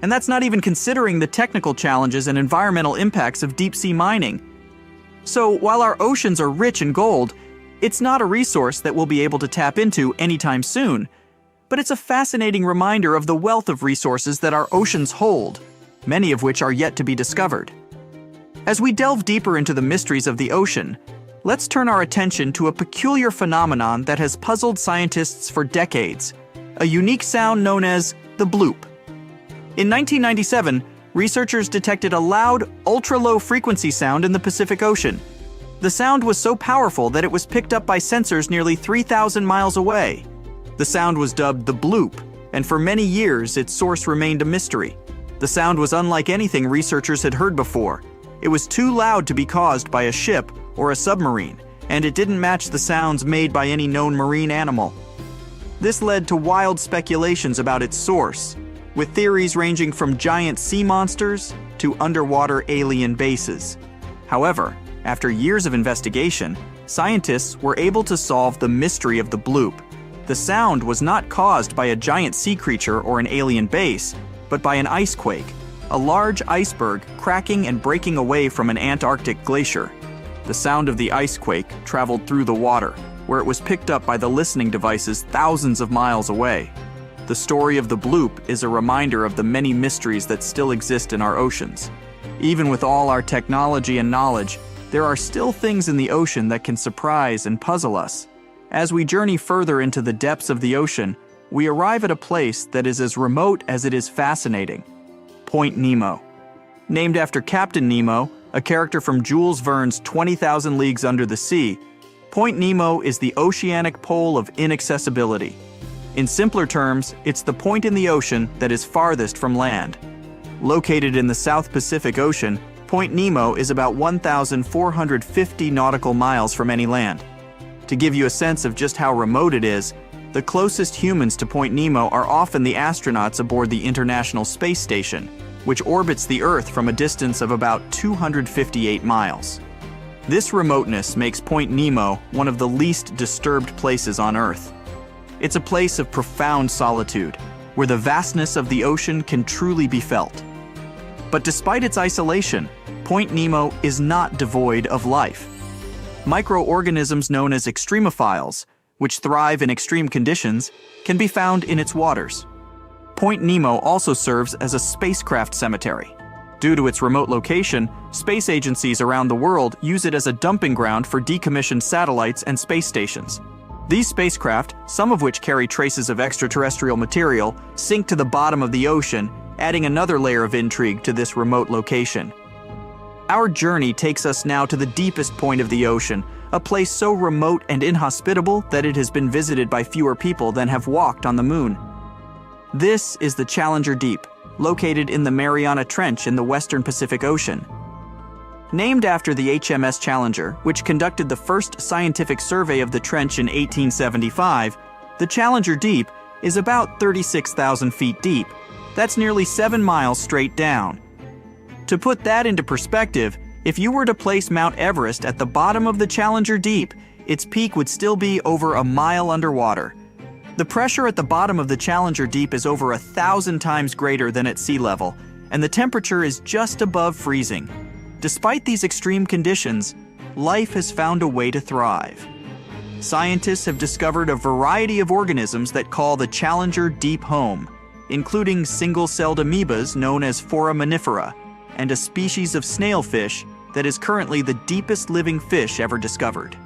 And that's not even considering the technical challenges and environmental impacts of deep-sea mining. So while our oceans are rich in gold, it's not a resource that we'll be able to tap into anytime soon. But it's a fascinating reminder of the wealth of resources that our oceans hold, many of which are yet to be discovered. As we delve deeper into the mysteries of the ocean, let's turn our attention to a peculiar phenomenon that has puzzled scientists for decades, a unique sound known as the bloop. In 1997, researchers detected a loud, ultra-low frequency sound in the Pacific Ocean. The sound was so powerful that it was picked up by sensors nearly 3,000 miles away. The sound was dubbed the bloop, and for many years its source remained a mystery. The sound was unlike anything researchers had heard before. It was too loud to be caused by a ship or a submarine, and it didn't match the sounds made by any known marine animal. This led to wild speculations about its source, with theories ranging from giant sea monsters to underwater alien bases. However, after years of investigation, scientists were able to solve the mystery of the bloop. The sound was not caused by a giant sea creature or an alien base, but by an ice quake, a large iceberg cracking and breaking away from an Antarctic glacier. The sound of the ice quake traveled through the water, where it was picked up by the listening devices thousands of miles away. The story of the bloop is a reminder of the many mysteries that still exist in our oceans. Even with all our technology and knowledge, there are still things in the ocean that can surprise and puzzle us. As we journey further into the depths of the ocean, we arrive at a place that is as remote as it is fascinating. Point Nemo. Named after Captain Nemo, a character from Jules Verne's 20,000 Leagues Under the Sea, Point Nemo is the oceanic pole of inaccessibility. In simpler terms, it's the point in the ocean that is farthest from land. Located in the South Pacific Ocean, Point Nemo is about 1,450 nautical miles from any land. To give you a sense of just how remote it is, the closest humans to Point Nemo are often the astronauts aboard the International Space Station, which orbits the Earth from a distance of about 258 miles. This remoteness makes Point Nemo one of the least disturbed places on Earth. It's a place of profound solitude, where the vastness of the ocean can truly be felt. But despite its isolation, Point Nemo is not devoid of life. Microorganisms known as extremophiles, which thrive in extreme conditions, can be found in its waters. Point Nemo also serves as a spacecraft cemetery. Due to its remote location, space agencies around the world use it as a dumping ground for decommissioned satellites and space stations. These spacecraft, some of which carry traces of extraterrestrial material, sink to the bottom of the ocean, adding another layer of intrigue to this remote location. Our journey takes us now to the deepest point of the ocean, a place so remote and inhospitable that it has been visited by fewer people than have walked on the moon. This is the Challenger Deep, located in the Mariana Trench in the western Pacific Ocean. Named after the HMS Challenger, which conducted the first scientific survey of the trench in 1875, the Challenger Deep is about 36,000 feet deep. That's nearly 7 miles straight down. To put that into perspective, if you were to place Mount Everest at the bottom of the Challenger Deep, its peak would still be over a mile underwater. The pressure at the bottom of the Challenger Deep is over 1,000 times greater than at sea level, and the temperature is just above freezing. Despite these extreme conditions, life has found a way to thrive. Scientists have discovered a variety of organisms that call the Challenger Deep home, including single-celled amoebas known as foraminifera, and a species of snailfish that is currently the deepest living fish ever discovered.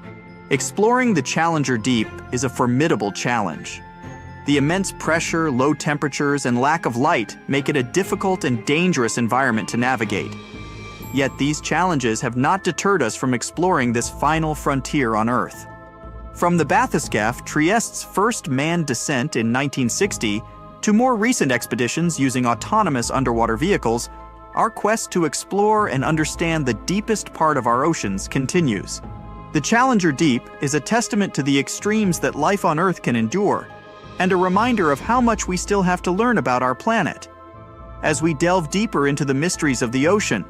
Exploring the Challenger Deep is a formidable challenge. The immense pressure, low temperatures, and lack of light make it a difficult and dangerous environment to navigate. Yet these challenges have not deterred us from exploring this final frontier on Earth. From the bathyscaphe Trieste's first manned descent in 1960 to more recent expeditions using autonomous underwater vehicles, our quest to explore and understand the deepest part of our oceans continues. The Challenger Deep is a testament to the extremes that life on Earth can endure, and a reminder of how much we still have to learn about our planet. As we delve deeper into the mysteries of the ocean,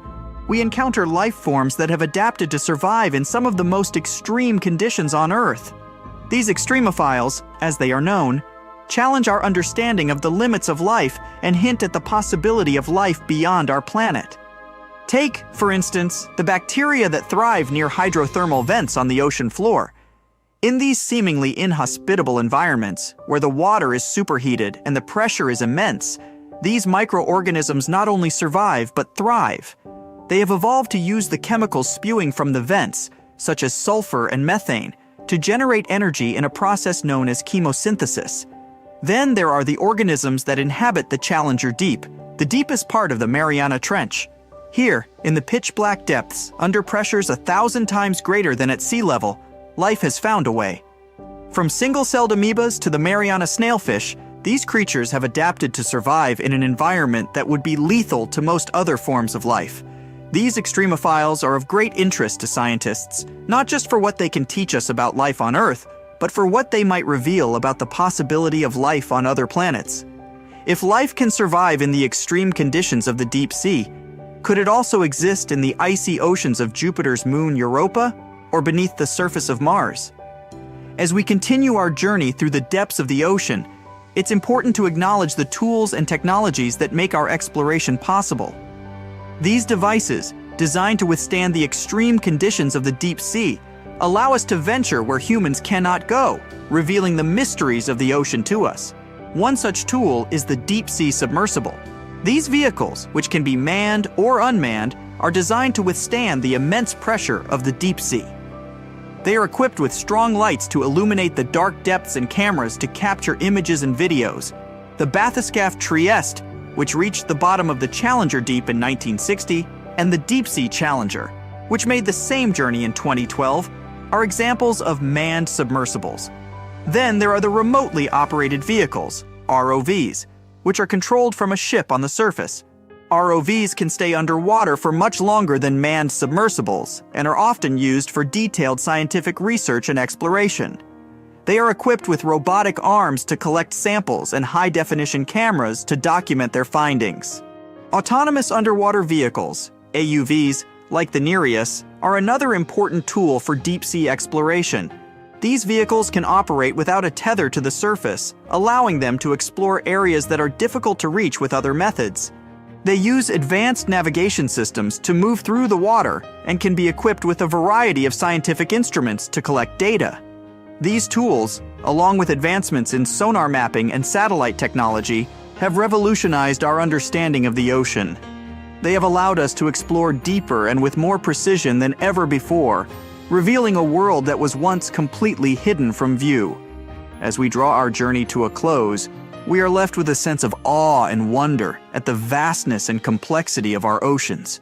we encounter life forms that have adapted to survive in some of the most extreme conditions on Earth. These extremophiles, as they are known, challenge our understanding of the limits of life and hint at the possibility of life beyond our planet. Take, for instance, the bacteria that thrive near hydrothermal vents on the ocean floor. In these seemingly inhospitable environments, where the water is superheated and the pressure is immense, these microorganisms not only survive but thrive. They have evolved to use the chemicals spewing from the vents, such as sulfur and methane, to generate energy in a process known as chemosynthesis. Then there are the organisms that inhabit the Challenger Deep, the deepest part of the Mariana Trench. Here, in the pitch-black depths, under pressures 1,000 times greater than at sea level, life has found a way. From single-celled amoebas to the Mariana snailfish, these creatures have adapted to survive in an environment that would be lethal to most other forms of life. These extremophiles are of great interest to scientists, not just for what they can teach us about life on Earth, but for what they might reveal about the possibility of life on other planets. If life can survive in the extreme conditions of the deep sea, could it also exist in the icy oceans of Jupiter's moon Europa, or beneath the surface of Mars? As we continue our journey through the depths of the ocean, it's important to acknowledge the tools and technologies that make our exploration possible. These devices, designed to withstand the extreme conditions of the deep sea, allow us to venture where humans cannot go, revealing the mysteries of the ocean to us. One such tool is the deep-sea submersible. These vehicles, which can be manned or unmanned, are designed to withstand the immense pressure of the deep sea. They are equipped with strong lights to illuminate the dark depths and cameras to capture images and videos. The bathyscaphe Trieste, which reached the bottom of the Challenger Deep in 1960, and the Deep-Sea Challenger, which made the same journey in 2012, are examples of manned submersibles. Then there are the remotely operated vehicles, ROVs, which are controlled from a ship on the surface. ROVs can stay underwater for much longer than manned submersibles and are often used for detailed scientific research and exploration. They are equipped with robotic arms to collect samples and high-definition cameras to document their findings. Autonomous underwater vehicles, AUVs, like the Nereus, are another important tool for deep-sea exploration. These vehicles can operate without a tether to the surface, allowing them to explore areas that are difficult to reach with other methods. They use advanced navigation systems to move through the water and can be equipped with a variety of scientific instruments to collect data. These tools, along with advancements in sonar mapping and satellite technology, have revolutionized our understanding of the ocean. They have allowed us to explore deeper and with more precision than ever before, revealing a world that was once completely hidden from view. As we draw our journey to a close, we are left with a sense of awe and wonder at the vastness and complexity of our oceans.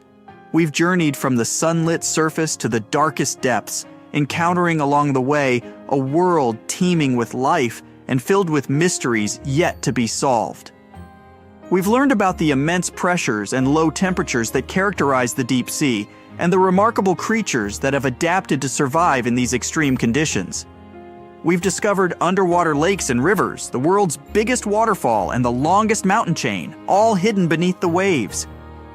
We've journeyed from the sunlit surface to the darkest depths, encountering along the way a world teeming with life and filled with mysteries yet to be solved. We've learned about the immense pressures and low temperatures that characterize the deep sea and the remarkable creatures that have adapted to survive in these extreme conditions. We've discovered underwater lakes and rivers, the world's biggest waterfall and the longest mountain chain, all hidden beneath the waves.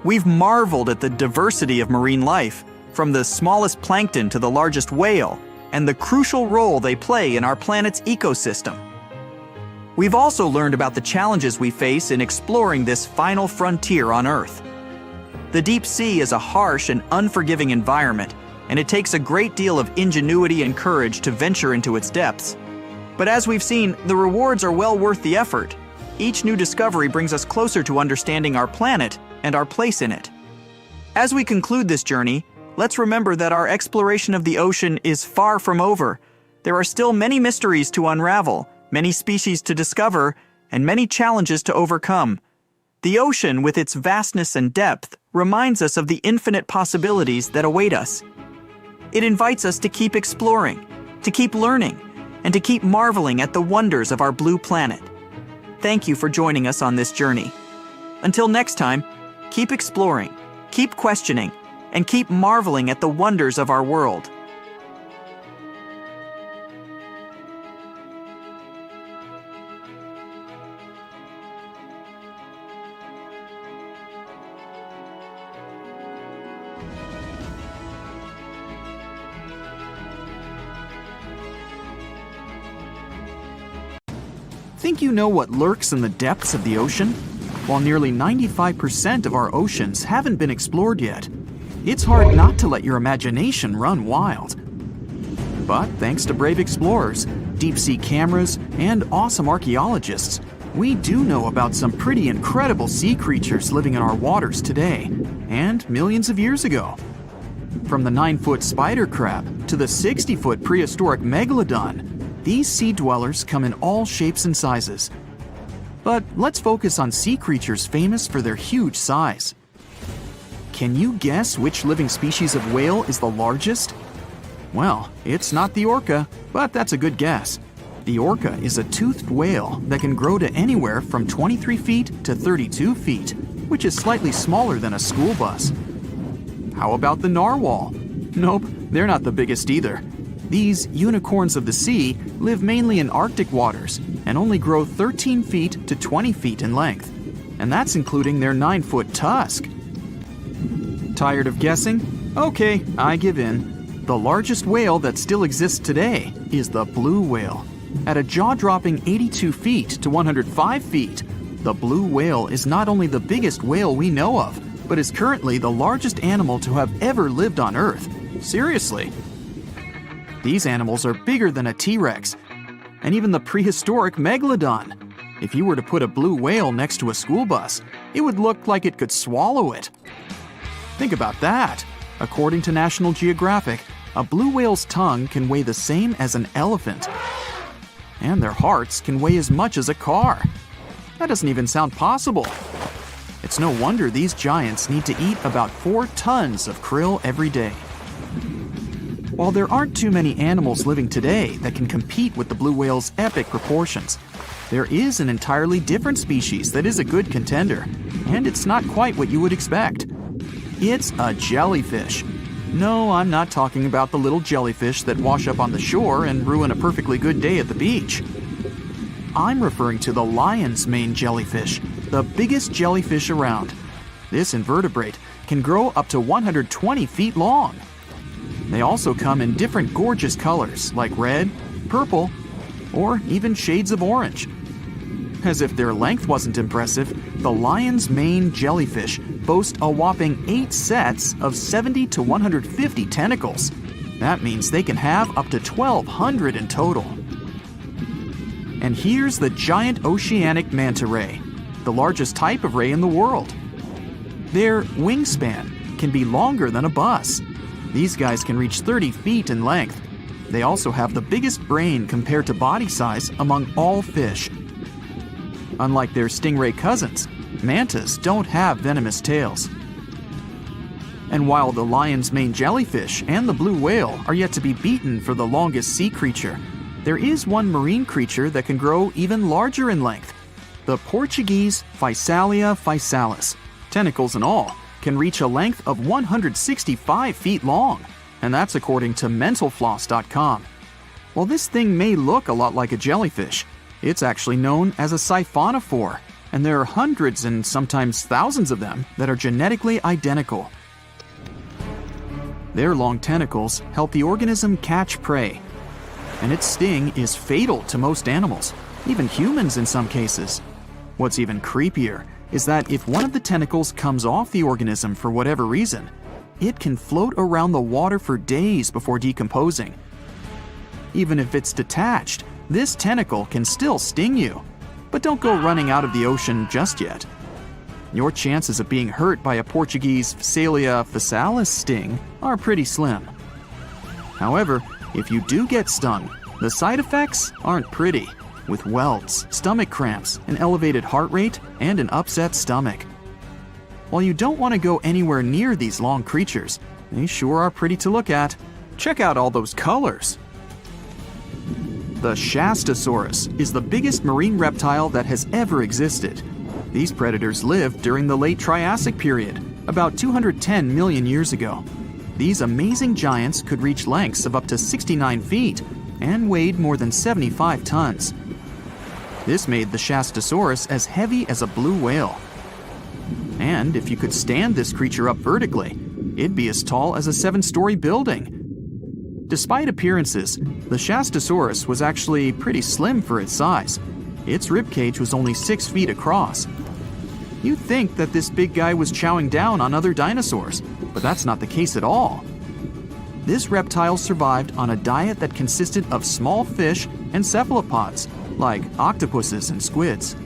We've marveled at the diversity of marine life, from the smallest plankton to the largest whale, and the crucial role they play in our planet's ecosystem. We've also learned about the challenges we face in exploring this final frontier on Earth. The deep sea is a harsh and unforgiving environment, and it takes a great deal of ingenuity and courage to venture into its depths. But as we've seen, the rewards are well worth the effort. Each new discovery brings us closer to understanding our planet and our place in it. As we conclude this journey, let's remember that our exploration of the ocean is far from over. There are still many mysteries to unravel, many species to discover, and many challenges to overcome. The ocean, with its vastness and depth, reminds us of the infinite possibilities that await us. It invites us to keep exploring, to keep learning, and to keep marveling at the wonders of our blue planet. Thank you for joining us on this journey. Until next time, Keep exploring, keep questioning, and keep marveling at the wonders of our world. Think you know what lurks in the depths of the ocean? While nearly 95% of our oceans haven't been explored yet, it's hard not to let your imagination run wild. But thanks to brave explorers, deep-sea cameras, and awesome archaeologists, we do know about some pretty incredible sea creatures living in our waters today, and millions of years ago. From the 9-foot spider crab to the 60-foot prehistoric Megalodon, these sea dwellers come in all shapes and sizes. But let's focus on sea creatures famous for their huge size. Can you guess which living species of whale is the largest? Well, it's not the orca, but that's a good guess. The orca is a toothed whale that can grow to anywhere from 23 feet to 32 feet, which is slightly smaller than a school bus. How about the narwhal? Nope, they're not the biggest either. These unicorns of the sea live mainly in Arctic waters and only grow 13 feet to 20 feet in length, and that's including their 9-foot tusk. Tired of guessing? Okay, I give in. The largest whale that still exists today is the blue whale. At a jaw-dropping 82 feet to 105 feet, the blue whale is not only the biggest whale we know of, but is currently the largest animal to have ever lived on Earth. Seriously. These animals are bigger than a T-Rex, and even the prehistoric Megalodon. If you were to put a blue whale next to a school bus, it would look like it could swallow it. Think about that. According to National Geographic, a blue whale's tongue can weigh the same as an elephant. And their hearts can weigh as much as a car. That doesn't even sound possible. It's no wonder these giants need to eat about 4 tons of krill every day. While there aren't too many animals living today that can compete with the blue whale's epic proportions, there is an entirely different species that is a good contender, and it's not quite what you would expect. It's a jellyfish. No, I'm not talking about the little jellyfish that wash up on the shore and ruin a perfectly good day at the beach. I'm referring to the lion's mane jellyfish, the biggest jellyfish around. This invertebrate can grow up to 120 feet long. They also come in different gorgeous colors like red, purple, or even shades of orange. As if their length wasn't impressive, the lion's mane jellyfish boast a whopping 8 sets of 70 to 150 tentacles. That means they can have up to 1,200 in total. And here's the giant oceanic manta ray, the largest type of ray in the world. Their wingspan can be longer than a bus. These guys can reach 30 feet in length. They also have the biggest brain compared to body size among all fish. Unlike their stingray cousins, mantas don't have venomous tails. And while the lion's mane jellyfish and the blue whale are yet to be beaten for the longest sea creature, there is one marine creature that can grow even larger in length. The Portuguese Physalia physalis, tentacles and all, can reach a length of 165 feet long, and that's according to mentalfloss.com. While this thing may look a lot like a jellyfish, it's actually known as a siphonophore, and there are hundreds and sometimes thousands of them that are genetically identical. Their long tentacles help the organism catch prey, and its sting is fatal to most animals, even humans in some cases. What's even creepier is that if one of the tentacles comes off the organism for whatever reason, it can float around the water for days before decomposing. Even if it's detached, this tentacle can still sting you. But don't go running out of the ocean just yet. Your chances of being hurt by a Portuguese Physalia physalis sting are pretty slim. However, if you do get stung, the side effects aren't pretty, with welts, stomach cramps, an elevated heart rate, and an upset stomach. While you don't want to go anywhere near these long creatures, they sure are pretty to look at. Check out all those colors. The Shastasaurus is the biggest marine reptile that has ever existed. These predators lived during the late Triassic period, about 210 million years ago. These amazing giants could reach lengths of up to 69 feet and weighed more than 75 tons. This made the Shastosaurus as heavy as a blue whale. And if you could stand this creature up vertically, it'd be as tall as a 7-story building. Despite appearances, the Shastosaurus was actually pretty slim for its size. Its ribcage was only 6 feet across. You'd think that this big guy was chowing down on other dinosaurs, but that's not the case at all. This reptile survived on a diet that consisted of small fish and cephalopods, like octopuses and squids.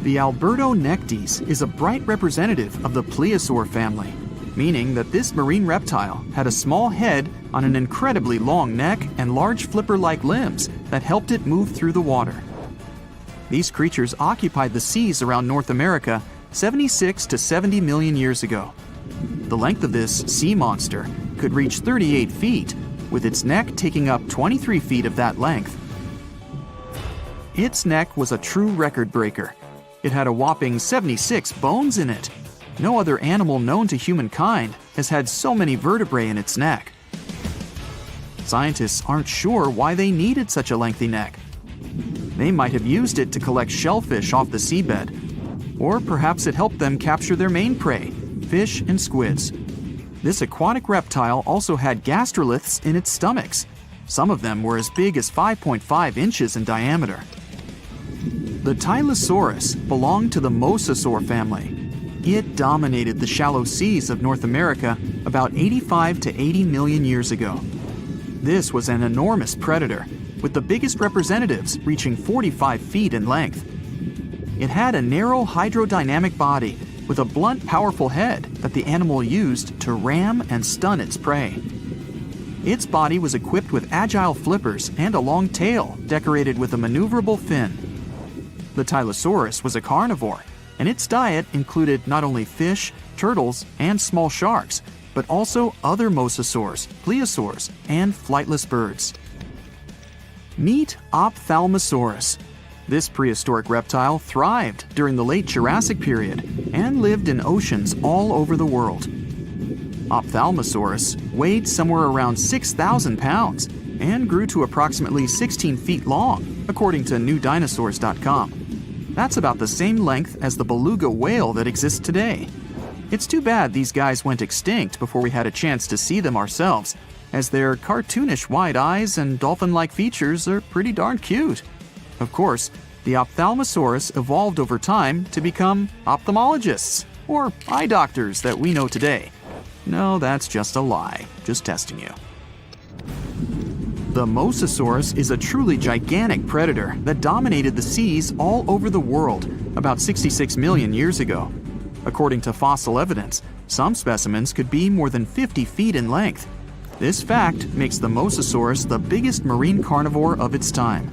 The Albertonectes is a bright representative of the plesiosaur family, meaning that this marine reptile had a small head on an incredibly long neck and large flipper-like limbs that helped it move through the water. These creatures occupied the seas around North America 76 to 70 million years ago. The length of this sea monster could reach 38 feet, with its neck taking up 23 feet of that length. Its neck was a true record breaker. It had a whopping 76 bones in it. No other animal known to humankind has had so many vertebrae in its neck. Scientists aren't sure why they needed such a lengthy neck. They might have used it to collect shellfish off the seabed, or perhaps it helped them capture their main prey, fish and squids. This aquatic reptile also had gastroliths in its stomachs. Some of them were as big as 5.5 inches in diameter. The Tylosaurus belonged to the Mosasaur family. It dominated the shallow seas of North America about 85 to 80 million years ago. This was an enormous predator, with the biggest representatives reaching 45 feet in length. It had a narrow hydrodynamic body with a blunt, powerful head that the animal used to ram and stun its prey. Its body was equipped with agile flippers and a long tail decorated with a maneuverable fin. The Tylosaurus was a carnivore, and its diet included not only fish, turtles, and small sharks, but also other mosasaurs, plesiosaurs, and flightless birds. Meet Ophthalmosaurus. This prehistoric reptile thrived during the late Jurassic period and lived in oceans all over the world. Ophthalmosaurus weighed somewhere around 6,000 pounds and grew to approximately 16 feet long, according to newdinosaurs.com. That's about the same length as the beluga whale that exists today. It's too bad these guys went extinct before we had a chance to see them ourselves, as their cartoonish wide eyes and dolphin-like features are pretty darn cute. Of course, the Ophthalmosaurus evolved over time to become ophthalmologists, or eye doctors that we know today. No, that's just a lie. Just testing you. The Mosasaurus is a truly gigantic predator that dominated the seas all over the world about 66 million years ago. According to fossil evidence, some specimens could be more than 50 feet in length. This fact makes the Mosasaurus the biggest marine carnivore of its time.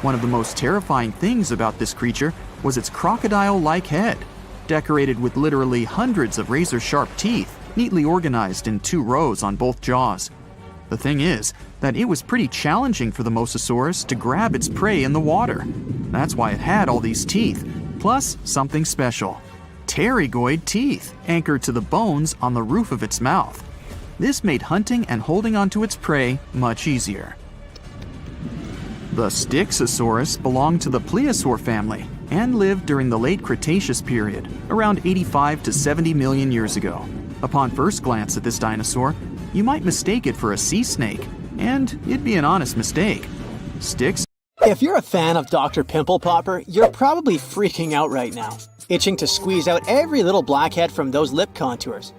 One of the most terrifying things about this creature was its crocodile-like head, decorated with literally hundreds of razor-sharp teeth, neatly organized in 2 rows on both jaws. The thing is that it was pretty challenging for the Mosasaurus to grab its prey in the water. That's why it had all these teeth, plus something special: pterygoid teeth anchored to the bones on the roof of its mouth. This made hunting and holding onto its prey much easier. The Styxosaurus belonged to the plesiosaur family and lived during the late Cretaceous period, around 85 to 70 million years ago. Upon first glance at this dinosaur, you might mistake it for a sea snake, and it'd be an honest mistake. If you're a fan of Dr. Pimple Popper, you're probably freaking out right now, itching to squeeze out every little blackhead from those lip contours.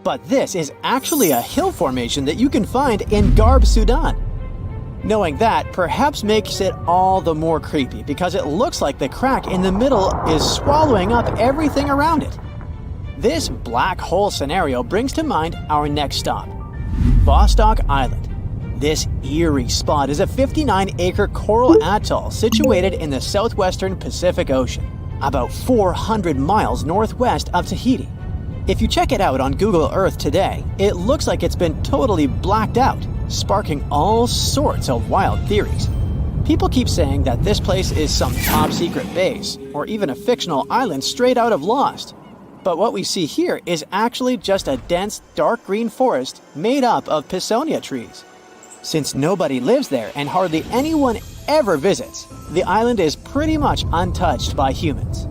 But this is actually a hill formation that you can find in Garb, Sudan. Knowing that perhaps makes it all the more creepy because it looks like the crack in the middle is swallowing up everything around it. This black hole scenario brings to mind our next stop, Vostok Island. This eerie spot is a 59-acre coral atoll situated in the southwestern Pacific Ocean, about 400 miles northwest of Tahiti. If you check it out on Google Earth today, it looks like it's been totally blacked out, sparking all sorts of wild theories. People keep saying that this place is some top-secret base, or even a fictional island straight out of Lost. But what we see here is actually just a dense, dark green forest made up of Pisonia trees. Since nobody lives there and hardly anyone ever visits, the island is pretty much untouched by humans.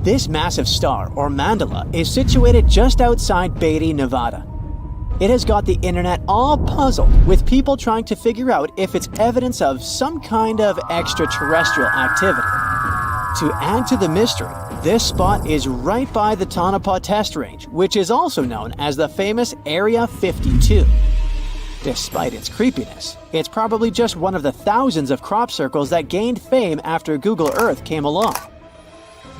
This massive star, or mandala, is situated just outside Beatty, Nevada. It has got the internet all puzzled, with people trying to figure out if it's evidence of some kind of extraterrestrial activity. To add to the mystery, this spot is right by the Tonopah Test Range, which is also known as the famous Area 52. Despite its creepiness, it's probably just one of the thousands of crop circles that gained fame after Google Earth came along.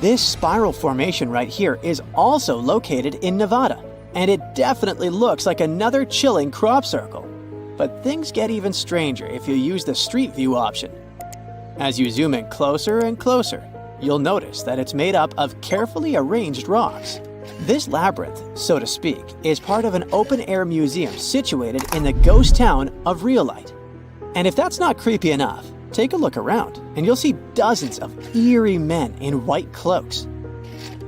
This spiral formation right here is also located in Nevada, and it definitely looks like another chilling crop circle. But things get even stranger if you use the Street View option. As you zoom in closer and closer, you'll notice that it's made up of carefully arranged rocks. This labyrinth, so to speak, is part of an open-air museum situated in the ghost town of Rhyolite. And if that's not creepy enough, take a look around and you'll see dozens of eerie men in white cloaks.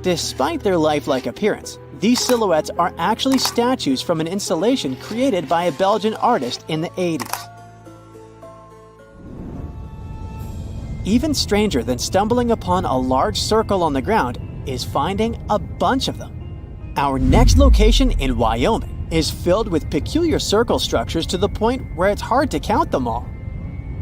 Despite their lifelike appearance, these silhouettes are actually statues from an installation created by a Belgian artist in the 80s. Even stranger than stumbling upon a large circle on the ground is finding a bunch of them. Our next location in Wyoming is filled with peculiar circle structures to the point where it's hard to count them all.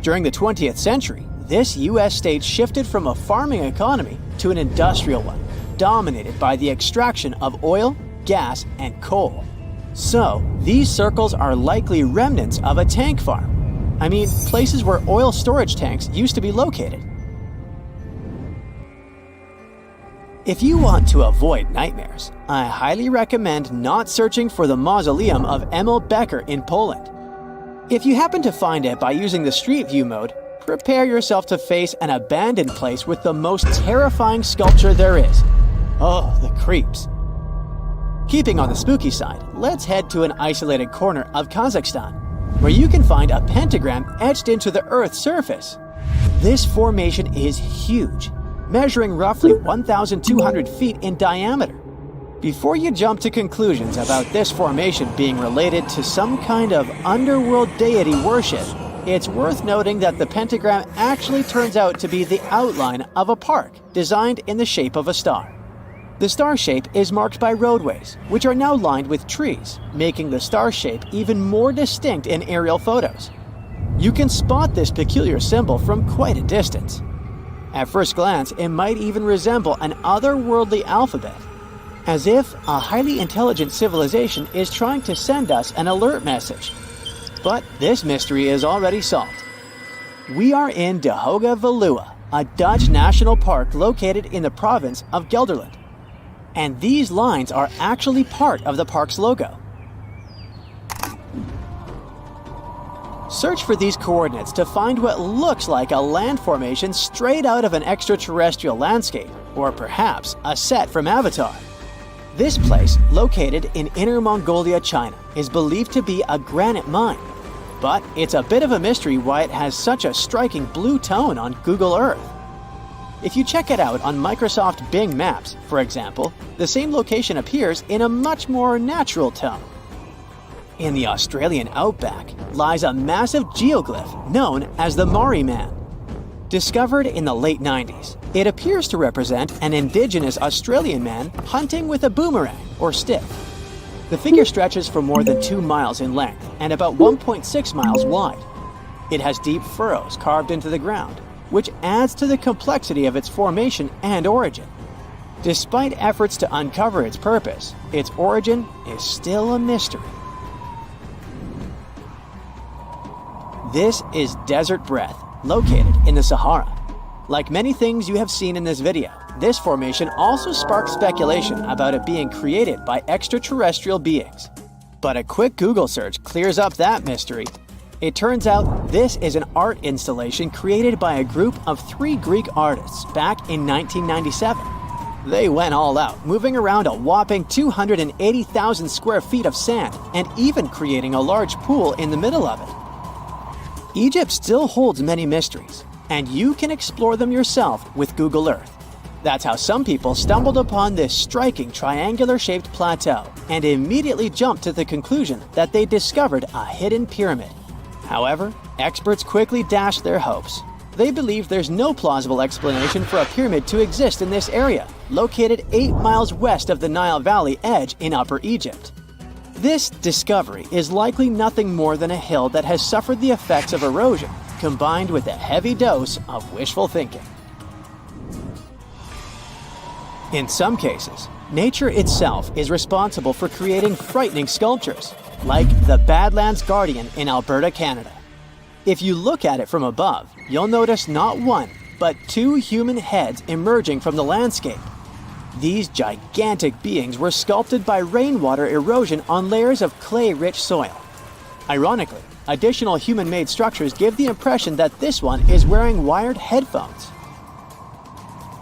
During the 20th century, this U.S. state shifted from a farming economy to an industrial one, dominated by the extraction of oil, gas, and coal. So, these circles are likely remnants of a tank farm. I mean, places where oil storage tanks used to be located. If you want to avoid nightmares, I highly recommend not searching for the mausoleum of Emil Becker in Poland. If you happen to find it by using the Street View mode, prepare yourself to face an abandoned place with the most terrifying sculpture there is. Oh, the creeps. Keeping on the spooky side, let's head to an isolated corner of Kazakhstan, where you can find a pentagram etched into the Earth's surface. This formation is huge, measuring roughly 1,200 feet in diameter. Before you jump to conclusions about this formation being related to some kind of underworld deity worship, it's worth noting that the pentagram actually turns out to be the outline of a park designed in the shape of a star. The star shape is marked by roadways, which are now lined with trees, making the star shape even more distinct in aerial photos. You can spot this peculiar symbol from quite a distance. At first glance, it might even resemble an otherworldly alphabet, as if a highly intelligent civilization is trying to send us an alert message. But this mystery is already solved. We are in De Hoge Veluwe, a Dutch national park located in the province of Gelderland. And these lines are actually part of the park's logo. Search for these coordinates to find what looks like a land formation straight out of an extraterrestrial landscape, or perhaps a set from Avatar. This place, located in Inner Mongolia, China, is believed to be a granite mine. But it's a bit of a mystery why it has such a striking blue tone on Google Earth. If you check it out on Microsoft Bing Maps, for example, the same location appears in a much more natural tone. In the Australian outback lies a massive geoglyph known as the Maori Man. Discovered in the late 90s, it appears to represent an indigenous Australian man hunting with a boomerang or stick. The figure stretches for more than 2 miles in length and about 1.6 miles wide. It has deep furrows carved into the ground, which adds to the complexity of its formation and origin. Despite efforts to uncover its purpose, its origin is still a mystery. This is Desert Breath, located in the Sahara. Like many things you have seen in this video, this formation also sparked speculation about it being created by extraterrestrial beings. But a quick Google search clears up that mystery. It turns out this is an art installation created by a group of 3 Greek artists back in 1997. They went all out, moving around a whopping 280,000 square feet of sand and even creating a large pool in the middle of it. Egypt still holds many mysteries, and you can explore them yourself with Google Earth. That's how some people stumbled upon this striking triangular-shaped plateau and immediately jumped to the conclusion that they discovered a hidden pyramid. However, experts quickly dashed their hopes. They believe there's no plausible explanation for a pyramid to exist in this area, located 8 miles west of the Nile Valley edge in Upper Egypt. This discovery is likely nothing more than a hill that has suffered the effects of erosion, combined with a heavy dose of wishful thinking. In some cases, nature itself is responsible for creating frightening sculptures, like the Badlands Guardian in Alberta, Canada. If you look at it from above, you'll notice not one, but 2 human heads emerging from the landscape. These gigantic beings were sculpted by rainwater erosion on layers of clay-rich soil. Ironically, additional human-made structures give the impression that this one is wearing wired headphones.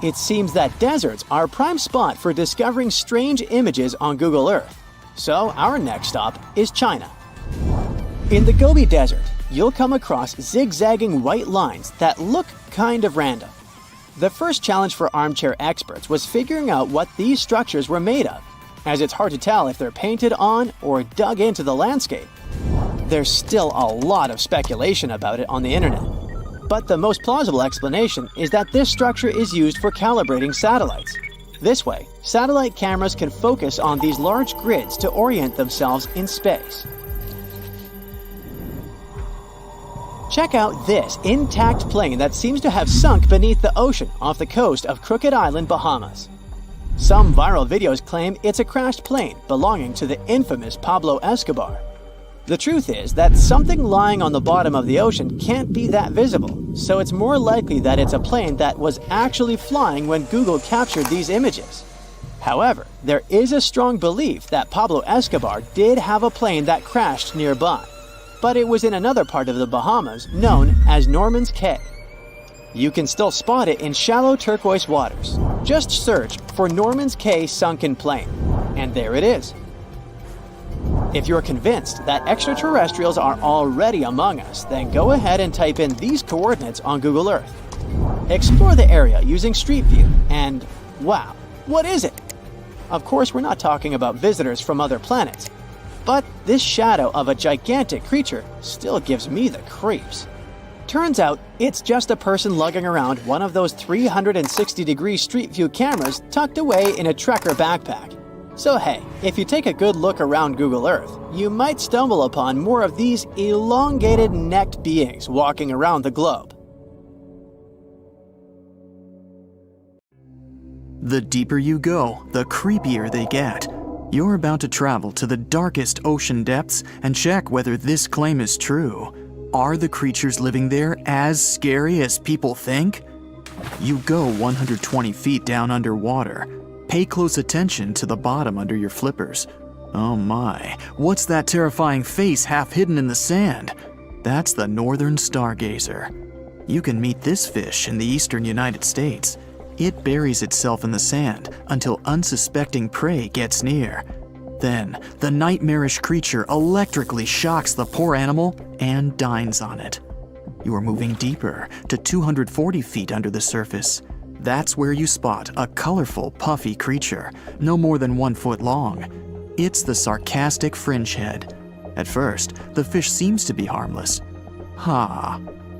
It seems that deserts are a prime spot for discovering strange images on Google Earth. So our next stop is China. In the Gobi Desert, you'll come across zigzagging white lines that look kind of random. The first challenge for armchair experts was figuring out what these structures were made of, as it's hard to tell if they're painted on or dug into the landscape. There's still a lot of speculation about it on the internet. But the most plausible explanation is that this structure is used for calibrating satellites. This way, satellite cameras can focus on these large grids to orient themselves in space. Check out this intact plane that seems to have sunk beneath the ocean off the coast of Crooked Island, Bahamas. Some viral videos claim it's a crashed plane belonging to the infamous Pablo Escobar. The truth is that something lying on the bottom of the ocean can't be that visible, so it's more likely that it's a plane that was actually flying when Google captured these images. However, there is a strong belief that Pablo Escobar did have a plane that crashed nearby, but it was in another part of the Bahamas known as Norman's Cay. You can still spot it in shallow turquoise waters. Just search for Norman's Cay sunken plane, and there it is. If you're convinced that extraterrestrials are already among us, then go ahead and type in these coordinates on Google Earth. Explore the area using Street View, and wow, what is it? Of course, we're not talking about visitors from other planets, but this shadow of a gigantic creature still gives me the creeps. Turns out, it's just a person lugging around one of those 360-degree Street View cameras tucked away in a trekker backpack. So hey, if you take a good look around Google Earth, you might stumble upon more of these elongated necked beings walking around the globe. The deeper you go, the creepier they get. You're about to travel to the darkest ocean depths and check whether this claim is true. Are the creatures living there as scary as people think? You go 120 feet down underwater. Pay close attention to the bottom under your flippers. Oh my, what's that terrifying face half hidden in the sand? That's the northern stargazer. You can meet this fish in the eastern United States. It buries itself in the sand until unsuspecting prey gets near. Then, the nightmarish creature electrically shocks the poor animal and dines on it. You are moving deeper to 240 feet under the surface. That's where you spot a colorful, puffy creature, no more than 1 foot long. It's the sarcastic fringehead. At first, the fish seems to be harmless.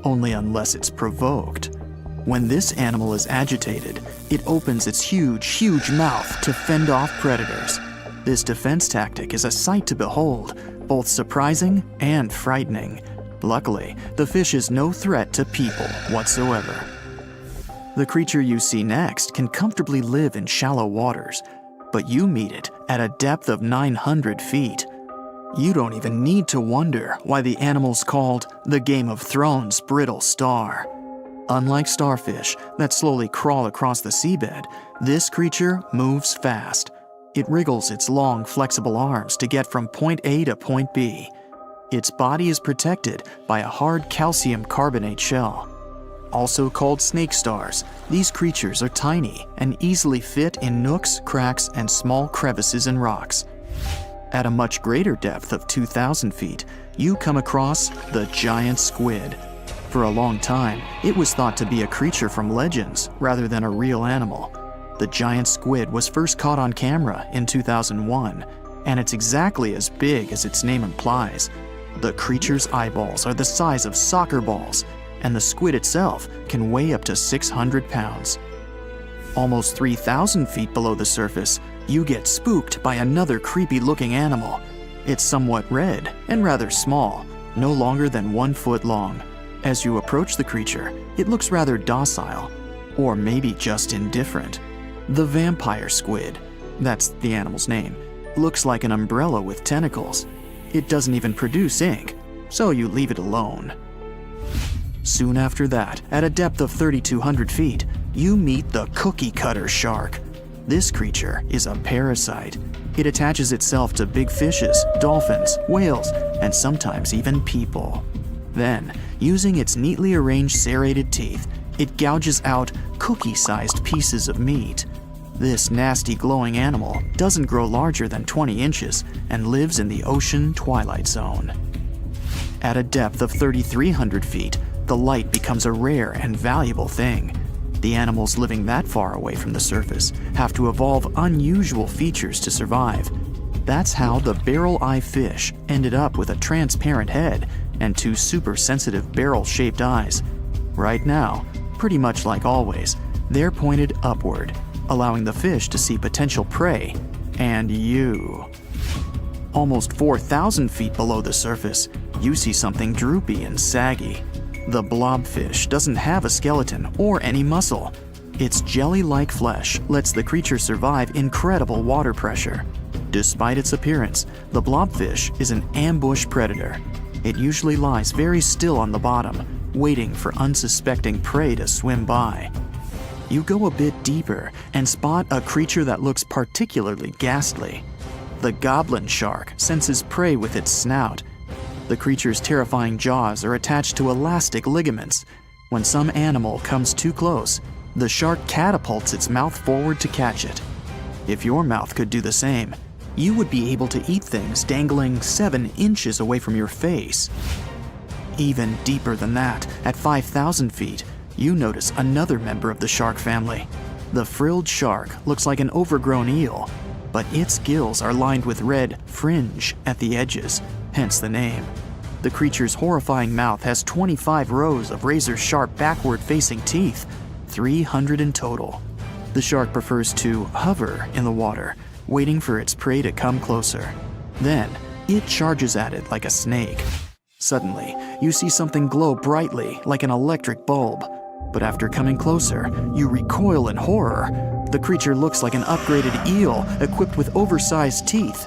Only unless it's provoked. When this animal is agitated, it opens its huge mouth to fend off predators. This defense tactic is a sight to behold, both surprising and frightening. Luckily, the fish is no threat to people whatsoever. The creature you see next can comfortably live in shallow waters, but you meet it at a depth of 900 feet. You don't even need to wonder why the animal's called the Game of Thrones brittle star. Unlike starfish that slowly crawl across the seabed, this creature moves fast. It wriggles its long, flexible arms to get from point A to point B. Its body is protected by a hard calcium carbonate shell. Also called snake stars, these creatures are tiny and easily fit in nooks, cracks, and small crevices in rocks. At a much greater depth of 2,000 feet, you come across the giant squid. For a long time, it was thought to be a creature from legends rather than a real animal. The giant squid was first caught on camera in 2001, and it's exactly as big as its name implies. The creature's eyeballs are the size of soccer balls, and the squid itself can weigh up to 600 pounds. Almost 3,000 feet below the surface, you get spooked by another creepy-looking animal. It's somewhat red and rather small, no longer than 1 foot long. As you approach the creature, it looks rather docile, or maybe just indifferent. The vampire squid, that's the animal's name, looks like an umbrella with tentacles. It doesn't even produce ink, so you leave it alone. Soon after that, at a depth of 3,200 feet, you meet the cookie cutter shark. This creature is a parasite. It attaches itself to big fishes, dolphins, whales, and sometimes even people. Then, using its neatly arranged serrated teeth, it gouges out cookie-sized pieces of meat. This nasty glowing animal doesn't grow larger than 20 inches and lives in the ocean twilight zone. At a depth of 3,300 feet, the light becomes a rare and valuable thing. The animals living that far away from the surface have to evolve unusual features to survive. That's how the barrel-eye fish ended up with a transparent head and 2 super-sensitive barrel-shaped eyes. Right now, pretty much like always, they're pointed upward, allowing the fish to see potential prey and you. Almost 4,000 feet below the surface, you see something droopy and saggy. The blobfish doesn't have a skeleton or any muscle. Its jelly-like flesh lets the creature survive incredible water pressure. Despite its appearance, the blobfish is an ambush predator. It usually lies very still on the bottom, waiting for unsuspecting prey to swim by. You go a bit deeper and spot a creature that looks particularly ghastly. The goblin shark senses prey with its snout. The creature's terrifying jaws are attached to elastic ligaments. When some animal comes too close, the shark catapults its mouth forward to catch it. If your mouth could do the same, you would be able to eat things dangling 7 inches away from your face. Even deeper than that, at 5,000 feet, you notice another member of the shark family. The frilled shark looks like an overgrown eel, but its gills are lined with red fringe at the edges, hence the name. The creature's horrifying mouth has 25 rows of razor-sharp backward-facing teeth, 300 in total. The shark prefers to hover in the water, waiting for its prey to come closer. Then, it charges at it like a snake. Suddenly, you see something glow brightly like an electric bulb. But after coming closer, you recoil in horror. The creature looks like an upgraded eel equipped with oversized teeth.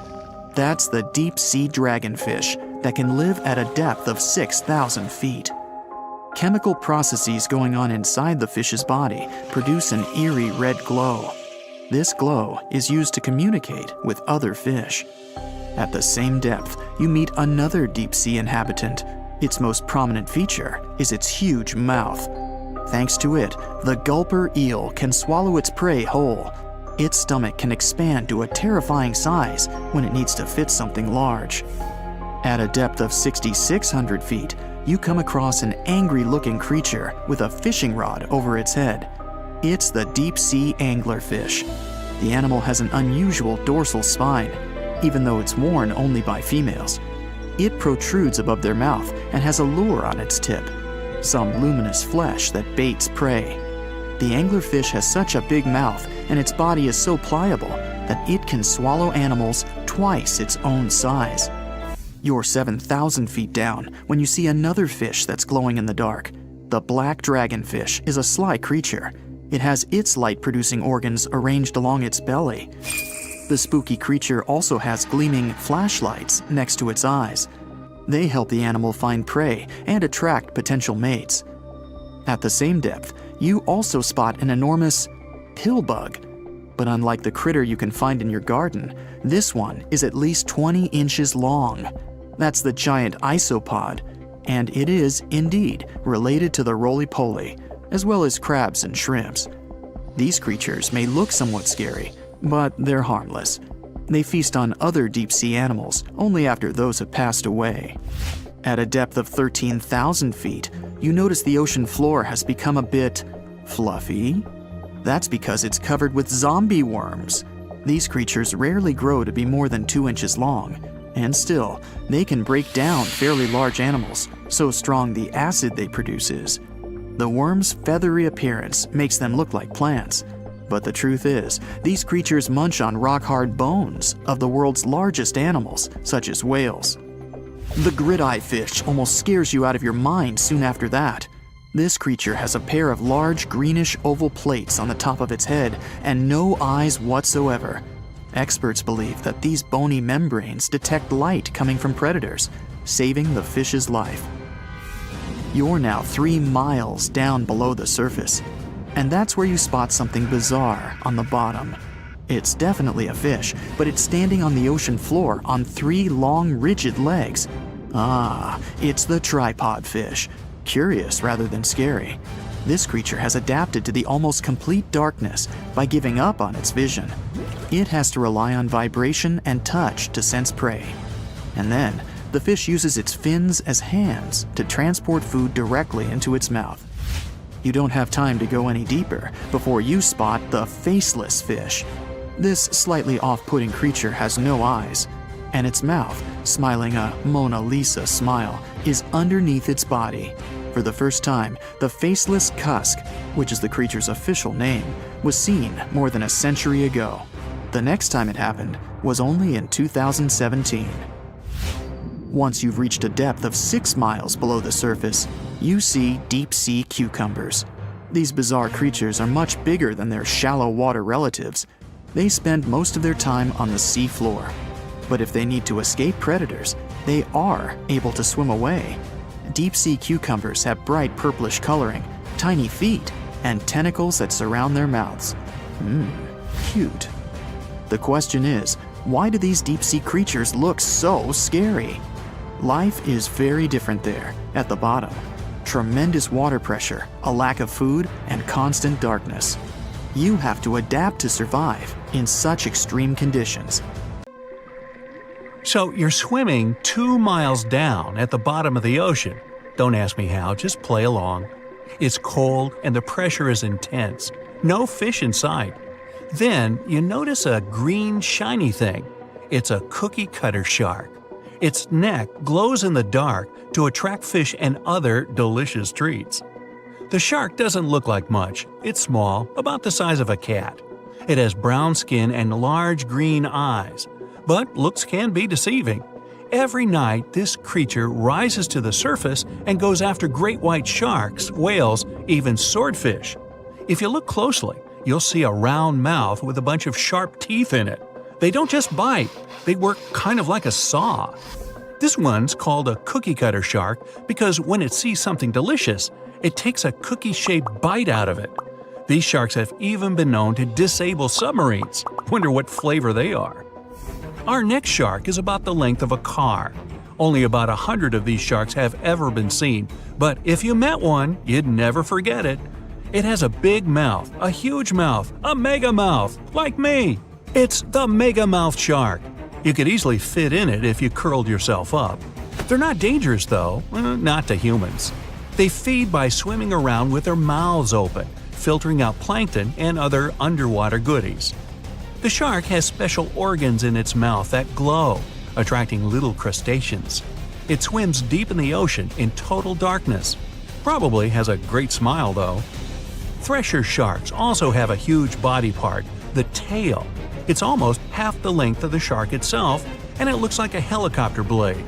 That's the deep-sea dragonfish that can live at a depth of 6,000 feet. Chemical processes going on inside the fish's body produce an eerie red glow. This glow is used to communicate with other fish. At the same depth, you meet another deep-sea inhabitant. Its most prominent feature is its huge mouth. Thanks to it, the gulper eel can swallow its prey whole. Its stomach can expand to a terrifying size when it needs to fit something large. At a depth of 6,600 feet, you come across an angry-looking creature with a fishing rod over its head. It's the deep-sea anglerfish. The animal has an unusual dorsal spine, even though it's worn only by females. It protrudes above their mouth and has a lure on its tip, some luminous flesh that baits prey. The anglerfish has such a big mouth and its body is so pliable that it can swallow animals twice its own size. You're 7,000 feet down when you see another fish that's glowing in the dark. The black dragonfish is a sly creature. It has its light-producing organs arranged along its belly. The spooky creature also has gleaming flashlights next to its eyes. They help the animal find prey and attract potential mates. At the same depth, you also spot an enormous pill bug. But unlike the critter you can find in your garden, this one is at least 20 inches long. That's the giant isopod, and it is, indeed, related to the roly-poly, as well as crabs and shrimps. These creatures may look somewhat scary, but they're harmless. They feast on other deep-sea animals only after those have passed away. At a depth of 13,000 feet, you notice the ocean floor has become a bit fluffy. That's because it's covered with zombie worms. These creatures rarely grow to be more than 2 inches long, and still, they can break down fairly large animals, so strong the acid they produce is. The worms' feathery appearance makes them look like plants, but the truth is, these creatures munch on rock-hard bones of the world's largest animals, such as whales. The grid-eye fish almost scares you out of your mind soon after that. This creature has a pair of large greenish oval plates on the top of its head and no eyes whatsoever. Experts believe that these bony membranes detect light coming from predators, saving the fish's life. You're now 3 miles down below the surface, and that's where you spot something bizarre on the bottom. It's definitely a fish, but it's standing on the ocean floor on 3 long, rigid legs. Ah, it's the tripod fish. Curious rather than scary. This creature has adapted to the almost complete darkness by giving up on its vision. It has to rely on vibration and touch to sense prey. And then, the fish uses its fins as hands to transport food directly into its mouth. You don't have time to go any deeper before you spot the faceless fish. This slightly off-putting creature has no eyes, and its mouth, smiling a Mona Lisa smile, is underneath its body. For the first time, the faceless cusk, which is the creature's official name, was seen more than a century ago. The next time it happened was only in 2017. Once you've reached a depth of 6 miles below the surface, you see deep-sea cucumbers. These bizarre creatures are much bigger than their shallow water relatives. They spend most of their time on the sea floor. But if they need to escape predators, they are able to swim away. Deep-sea cucumbers have bright purplish coloring, tiny feet, and tentacles that surround their mouths. Cute. The question is, why do these deep-sea creatures look so scary? Life is very different there, at the bottom. Tremendous water pressure, a lack of food, and constant darkness. You have to adapt to survive in such extreme conditions. So you're swimming 2 miles down at the bottom of the ocean. Don't ask me how, just play along. It's cold and the pressure is intense. No fish in sight. Then you notice a green shiny thing. It's a cookie cutter shark. Its neck glows in the dark to attract fish and other delicious treats. The shark doesn't look like much. It's small, about the size of a cat. It has brown skin and large green eyes. But looks can be deceiving. Every night, this creature rises to the surface and goes after great white sharks, whales, even swordfish. If you look closely, you'll see a round mouth with a bunch of sharp teeth in it. They don't just bite, they work kind of like a saw. This one's called a cookie cutter shark because when it sees something delicious, it takes a cookie-shaped bite out of it. These sharks have even been known to disable submarines. Wonder what flavor they are. Our next shark is about the length of a car. Only about 100 of these sharks have ever been seen, but if you met one, you'd never forget it. It has a big mouth, a huge mouth, a mega mouth, like me. It's the mega mouth shark. You could easily fit in it if you curled yourself up. They're not dangerous though, not to humans. They feed by swimming around with their mouths open, filtering out plankton and other underwater goodies. The shark has special organs in its mouth that glow, attracting little crustaceans. It swims deep in the ocean in total darkness. Probably has a great smile though. Thresher sharks also have a huge body part, the tail. It's almost half the length of the shark itself, and it looks like a helicopter blade.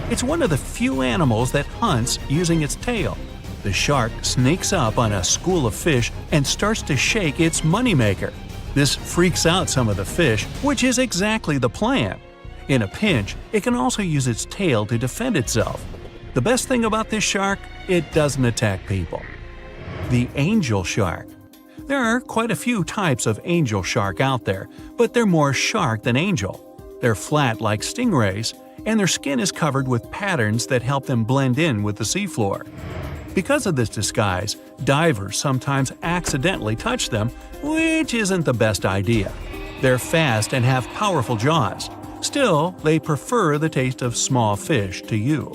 It's one of the few animals that hunts using its tail. The shark sneaks up on a school of fish and starts to shake its moneymaker. This freaks out some of the fish, which is exactly the plan. In a pinch, it can also use its tail to defend itself. The best thing about this shark, it doesn't attack people. The angel shark. There are quite a few types of angel shark out there, but they're more shark than angel. They're flat like stingrays, and their skin is covered with patterns that help them blend in with the seafloor. Because of this disguise, divers sometimes accidentally touch them, which isn't the best idea. They're fast and have powerful jaws. Still, they prefer the taste of small fish to you.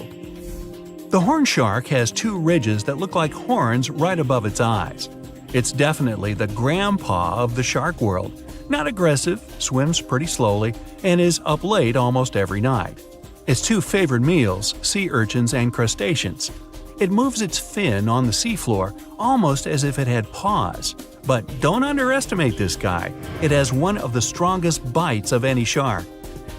The horn shark has two ridges that look like horns right above its eyes. It's definitely the grandpa of the shark world. Not aggressive, swims pretty slowly, and is up late almost every night. Its two favorite meals, sea urchins and crustaceans. It moves its fin on the seafloor almost as if it had paws. But don't underestimate this guy. It has one of the strongest bites of any shark.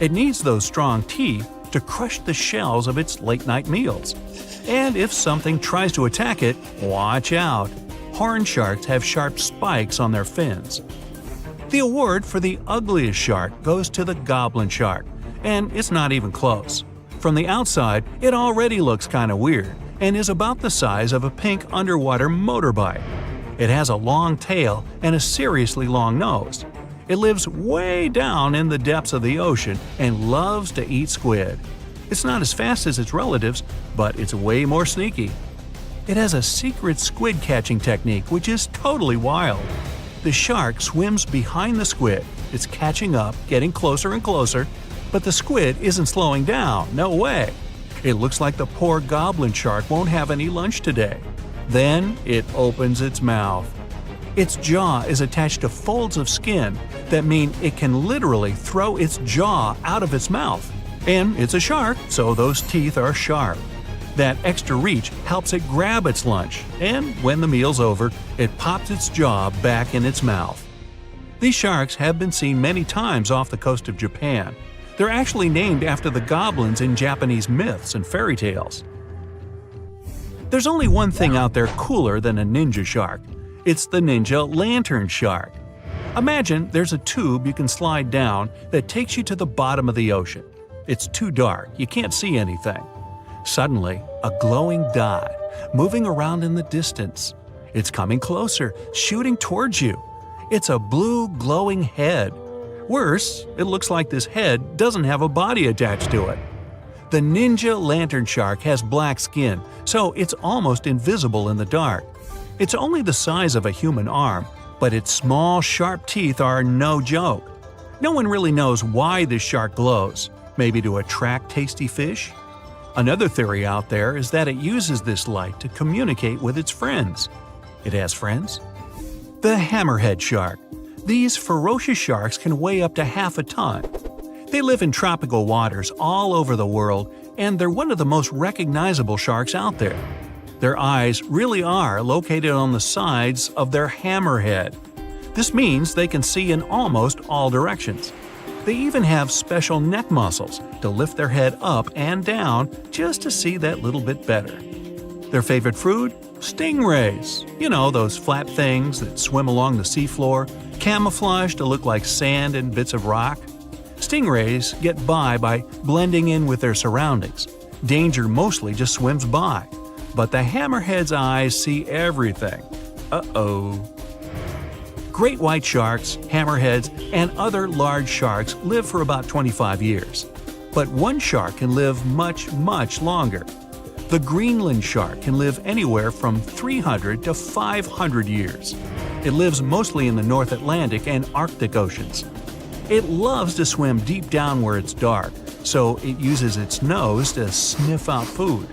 It needs those strong teeth to crush the shells of its late-night meals. And if something tries to attack it, watch out. Horn sharks have sharp spikes on their fins. The award for the ugliest shark goes to the goblin shark, and it's not even close. From the outside, it already looks kinda weird and is about the size of a pink underwater motorbike. It has a long tail and a seriously long nose. It lives way down in the depths of the ocean and loves to eat squid. It's not as fast as its relatives, but it's way more sneaky. It has a secret squid catching technique which is totally wild. The shark swims behind the squid. It's catching up, getting closer and closer, but the squid isn't slowing down, no way. It looks like the poor goblin shark won't have any lunch today. Then it opens its mouth. Its jaw is attached to folds of skin that mean it can literally throw its jaw out of its mouth. And it's a shark, so those teeth are sharp. That extra reach helps it grab its lunch, and when the meal's over, it pops its jaw back in its mouth. These sharks have been seen many times off the coast of Japan. They're actually named after the goblins in Japanese myths and fairy tales. There's only one thing out there cooler than a ninja shark. It's the ninja lantern shark. Imagine there's a tube you can slide down that takes you to the bottom of the ocean. It's too dark, you can't see anything. Suddenly, a glowing dot, moving around in the distance. It's coming closer, shooting towards you. It's a blue glowing head. Worse, it looks like this head doesn't have a body attached to it. The ninja lantern shark has black skin, so it's almost invisible in the dark. It's only the size of a human arm, but its small, sharp teeth are no joke. No one really knows why this shark glows. Maybe to attract tasty fish? Another theory out there is that it uses this light to communicate with its friends. It has friends? The hammerhead shark. These ferocious sharks can weigh up to half a ton. They live in tropical waters all over the world, and they're one of the most recognizable sharks out there. Their eyes really are located on the sides of their hammerhead. This means they can see in almost all directions. They even have special neck muscles to lift their head up and down just to see that little bit better. Their favorite food? Stingrays. You know, those flat things that swim along the seafloor, camouflaged to look like sand and bits of rock. Stingrays get by blending in with their surroundings. Danger mostly just swims by. But the hammerhead's eyes see everything. Uh-oh. Great white sharks, hammerheads, and other large sharks live for about 25 years. But one shark can live much, much longer. The Greenland shark can live anywhere from 300 to 500 years. It lives mostly in the North Atlantic and Arctic oceans. It loves to swim deep down where it's dark, so it uses its nose to sniff out food.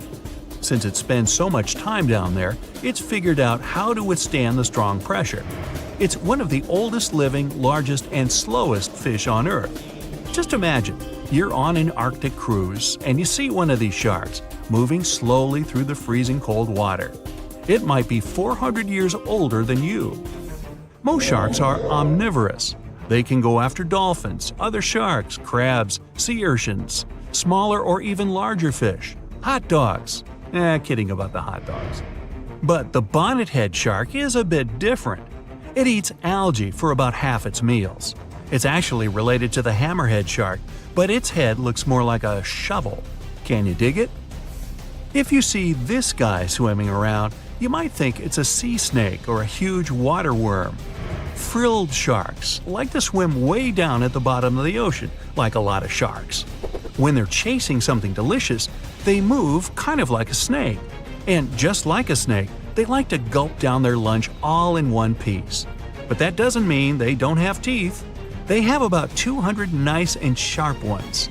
Since it spends so much time down there, it's figured out how to withstand the strong pressure. It's one of the oldest living, largest, and slowest fish on Earth. Just imagine, you're on an Arctic cruise and you see one of these sharks moving slowly through the freezing cold water. It might be 400 years older than you. Most sharks are omnivorous. They can go after dolphins, other sharks, crabs, sea urchins, smaller or even larger fish, hot dogs. Kidding about the hot dogs. But the bonnethead shark is a bit different. It eats algae for about half its meals. It's actually related to the hammerhead shark, but its head looks more like a shovel. Can you dig it? If you see this guy swimming around, you might think it's a sea snake or a huge water worm. Frilled sharks like to swim way down at the bottom of the ocean, like a lot of sharks. When they're chasing something delicious, they move kind of like a snake. And just like a snake, they like to gulp down their lunch all in one piece. But that doesn't mean they don't have teeth. They have about 200 nice and sharp ones.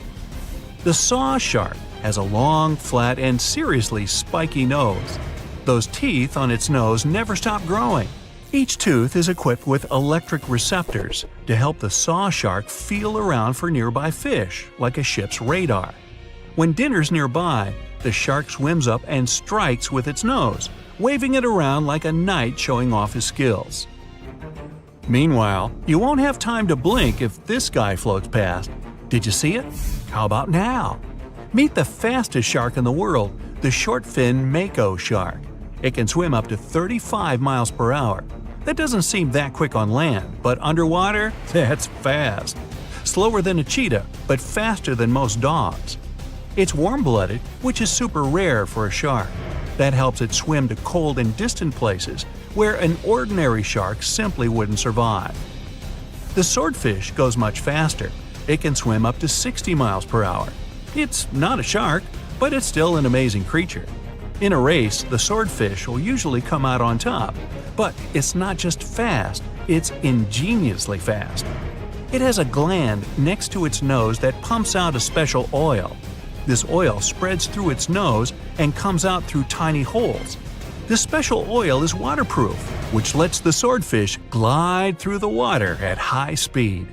The saw shark has a long, flat, and seriously spiky nose. Those teeth on its nose never stop growing. Each tooth is equipped with electric receptors to help the saw shark feel around for nearby fish, like a ship's radar. When dinner's nearby, the shark swims up and strikes with its nose, waving it around like a knight showing off his skills. Meanwhile, you won't have time to blink if this guy floats past. Did you see it? How about now? Meet the fastest shark in the world, the short-fin mako shark. It can swim up to 35 miles per hour. That doesn't seem that quick on land, but underwater, that's fast. Slower than a cheetah, but faster than most dogs. It's warm-blooded, which is super rare for a shark. That helps it swim to cold and distant places where an ordinary shark simply wouldn't survive. The swordfish goes much faster. It can swim up to 60 miles per hour. It's not a shark, but it's still an amazing creature. In a race, the swordfish will usually come out on top, but it's not just fast, it's ingeniously fast. It has a gland next to its nose that pumps out a special oil. This oil spreads through its nose and comes out through tiny holes. This special oil is waterproof, which lets the swordfish glide through the water at high speed.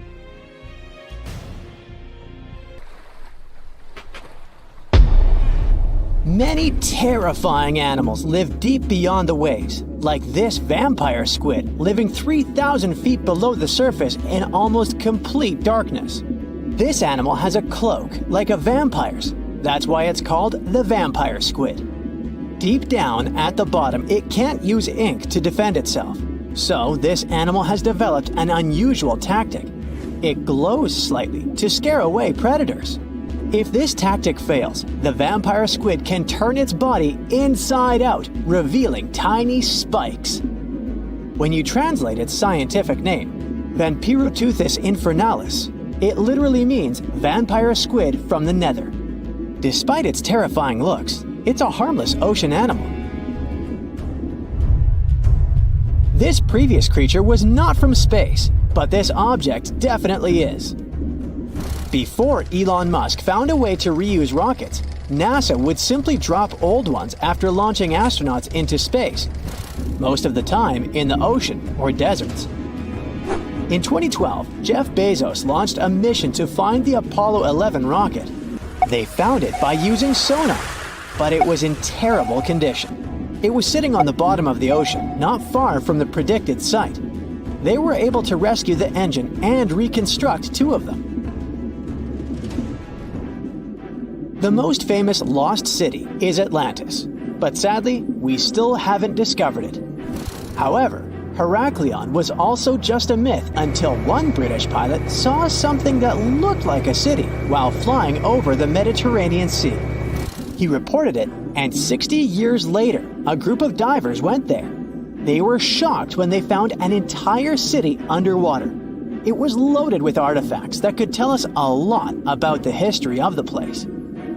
Many terrifying animals live deep beyond the waves, like this vampire squid living 3,000 feet below the surface in almost complete darkness. This animal has a cloak, like a vampire's. That's why it's called the vampire squid. Deep down at the bottom, it can't use ink to defend itself. So this animal has developed an unusual tactic. It glows slightly to scare away predators. If this tactic fails, the vampire squid can turn its body inside out, revealing tiny spikes. When you translate its scientific name, Vampiroteuthis infernalis, it literally means vampire squid from the nether. Despite its terrifying looks, it's a harmless ocean animal. This previous creature was not from space, but this object definitely is. Before Elon Musk found a way to reuse rockets, NASA would simply drop old ones after launching astronauts into space, most of the time in the ocean or deserts. In 2012, Jeff Bezos launched a mission to find the Apollo 11 rocket. They found it by using sonar, but it was in terrible condition. It was sitting on the bottom of the ocean, not far from the predicted site. They were able to rescue the engine and reconstruct two of them. The most famous lost city is Atlantis, but sadly, we still haven't discovered it. However, Heraklion was also just a myth until one British pilot saw something that looked like a city while flying over the Mediterranean Sea. He reported it, and 60 years later, a group of divers went there. They were shocked when they found an entire city underwater. It was loaded with artifacts that could tell us a lot about the history of the place.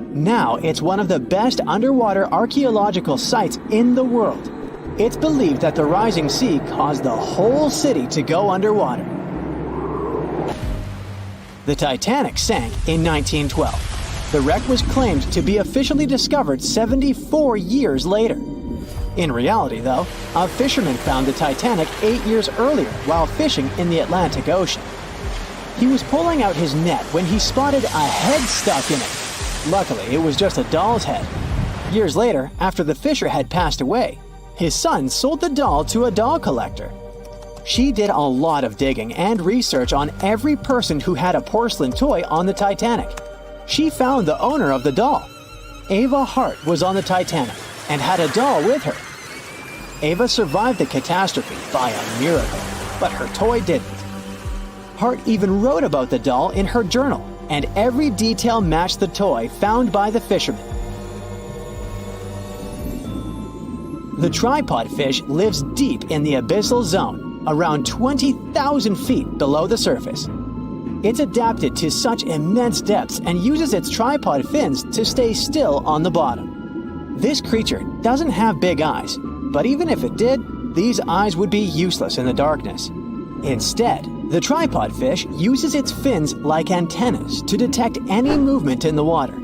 Now it's one of the best underwater archaeological sites in the world. It's believed that the rising sea caused the whole city to go underwater. The Titanic sank in 1912. The wreck was claimed to be officially discovered 74 years later. In reality, though, a fisherman found the Titanic 8 years earlier while fishing in the Atlantic Ocean. He was pulling out his net when he spotted a head stuck in it. Luckily, it was just a doll's head. Years later, after the fisher had passed away, his son sold the doll to a doll collector. She did a lot of digging and research on every person who had a porcelain toy on the Titanic. She found the owner of the doll. Ava Hart was on the Titanic and had a doll with her. Ava survived the catastrophe by a miracle, but her toy didn't. Hart even wrote about the doll in her journal, and every detail matched the toy found by the fisherman. The tripod fish lives deep in the abyssal zone, around 20,000 feet below the surface. It's adapted to such immense depths and uses its tripod fins to stay still on the bottom. This creature doesn't have big eyes, but even if it did, these eyes would be useless in the darkness. Instead, the tripod fish uses its fins like antennas to detect any movement in the water.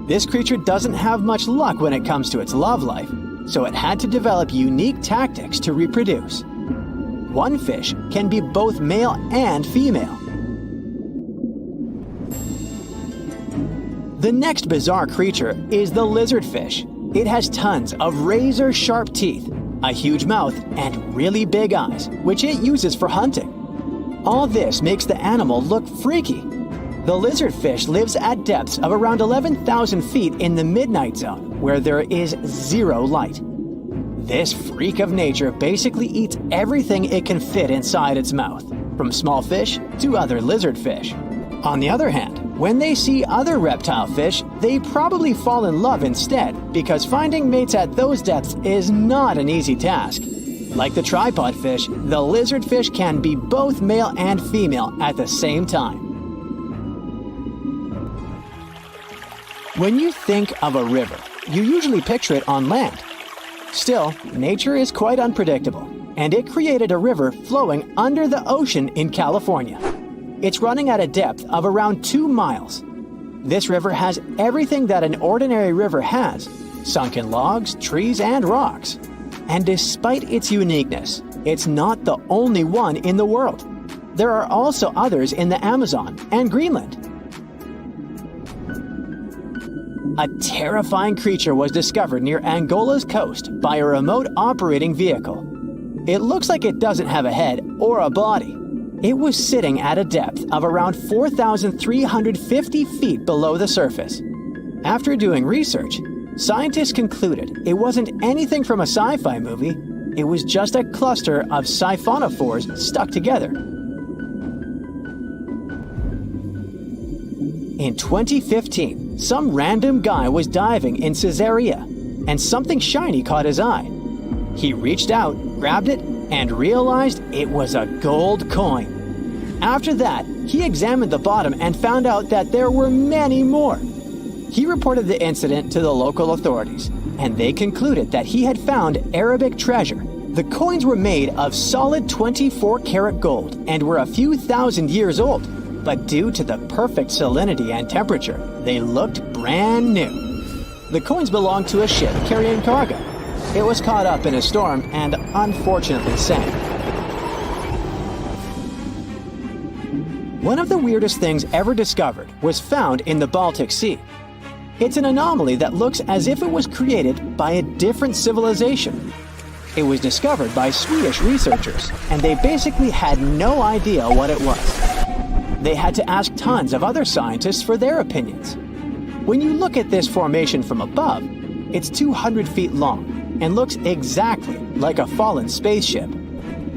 This creature doesn't have much luck when it comes to its love life, so it had to develop unique tactics to reproduce. One fish can be both male and female. The next bizarre creature is the lizardfish. It has tons of razor-sharp teeth, a huge mouth, and really big eyes, which it uses for hunting. All this makes the animal look freaky. The lizardfish lives at depths of around 11,000 feet in the midnight zone, where there is zero light. This freak of nature basically eats everything it can fit inside its mouth, from small fish to other lizardfish. On the other hand, when they see other reptile fish, they probably fall in love instead, because finding mates at those depths is not an easy task. Like the tripod fish, the lizardfish can be both male and female at the same time. When you think of a river, you usually picture it on land. Still, nature is quite unpredictable, and it created a river flowing under the ocean in California. It's running at a depth of around 2 miles. This river has everything that an ordinary river has: sunken logs, trees, and rocks. And despite its uniqueness, it's not the only one in the world. There are also others in the Amazon and Greenland. A terrifying creature was discovered near Angola's coast by a remote operating vehicle. It looks like it doesn't have a head or a body. It was sitting at a depth of around 4,350 feet below the surface. After doing research, scientists concluded it wasn't anything from a sci-fi movie. It was just a cluster of siphonophores stuck together. In 2015, some random guy was diving in Caesarea, and something shiny caught his eye. He reached out, grabbed it, and realized it was a gold coin. After that, he examined the bottom and found out that there were many more. He reported the incident to the local authorities, and they concluded that he had found Arabic treasure. The coins were made of solid 24-karat gold and were a few thousand years old, but due to the perfect salinity and temperature, they looked brand new. The coins belonged to a ship carrying cargo. It was caught up in a storm and unfortunately sank. One of the weirdest things ever discovered was found in the Baltic Sea. It's an anomaly that looks as if it was created by a different civilization. It was discovered by Swedish researchers, and they basically had no idea what it was. They had to ask tons of other scientists for their opinions. When you look at this formation from above, it's 200 feet long and looks exactly like a fallen spaceship.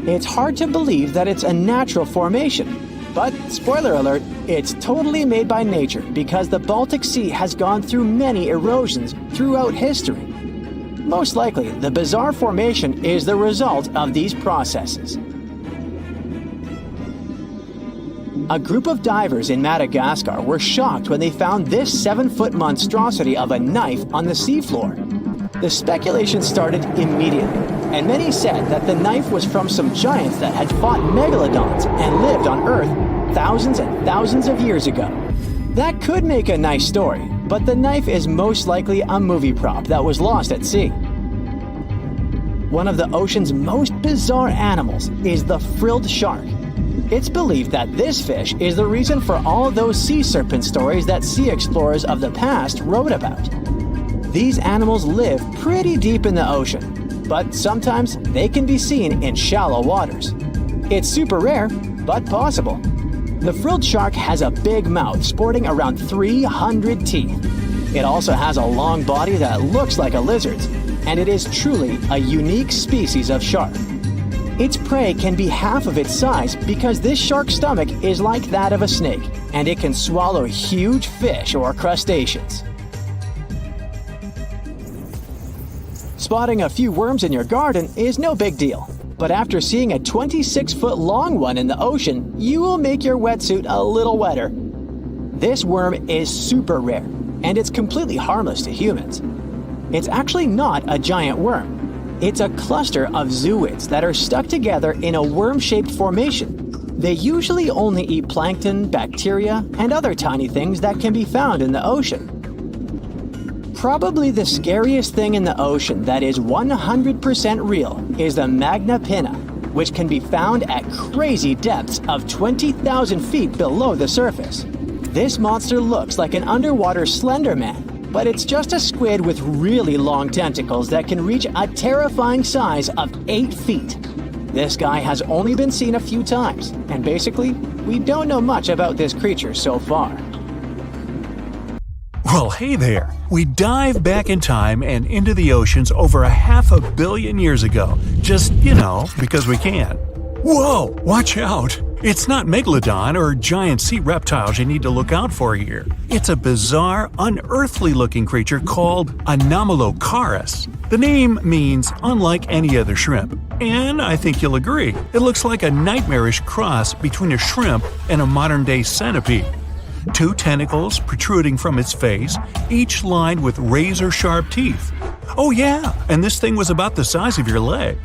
It's hard to believe that it's a natural formation, but spoiler alert, it's totally made by nature because the Baltic Sea has gone through many erosions throughout history. Most likely, the bizarre formation is the result of these processes. A group of divers in Madagascar were shocked when they found this 7-foot monstrosity of a knife on the seafloor. The speculation started immediately, and many said that the knife was from some giants that had fought Megalodons and lived on Earth thousands and thousands of years ago. That could make a nice story, but the knife is most likely a movie prop that was lost at sea. One of the ocean's most bizarre animals is the frilled shark. It's believed that this fish is the reason for all those sea serpent stories that sea explorers of the past wrote about. These animals live pretty deep in the ocean, but sometimes they can be seen in shallow waters. It's super rare, but possible. The frilled shark has a big mouth sporting around 300 teeth. It also has a long body that looks like a lizard's, and it is truly a unique species of shark. Its prey can be half of its size because this shark's stomach is like that of a snake, and it can swallow huge fish or crustaceans. Spotting a few worms in your garden is no big deal, but after seeing a 26-foot long one in the ocean, you will make your wetsuit a little wetter. This worm is super rare, and it's completely harmless to humans. It's actually not a giant worm. It's a cluster of zooids that are stuck together in a worm-shaped formation. They usually only eat plankton, bacteria, and other tiny things that can be found in the ocean. Probably the scariest thing in the ocean that is 100% real is the Magna Pinna, which can be found at crazy depths of 20,000 feet below the surface. This monster looks like an underwater Slender Man, but it's just a squid with really long tentacles that can reach a terrifying size of 8 feet. This guy has only been seen a few times, and basically, we don't know much about this creature so far. Well, hey there! We dive back in time and into the oceans over 500 million years ago, just, because we can. Whoa! Watch out! It's not Megalodon or giant sea reptiles you need to look out for here. It's a bizarre, unearthly-looking creature called Anomalocaris. The name means unlike any other shrimp, and I think you'll agree, it looks like a nightmarish cross between a shrimp and a modern-day centipede. 2 tentacles protruding from its face, each lined with razor-sharp teeth. Oh yeah, and this thing was about the size of your leg.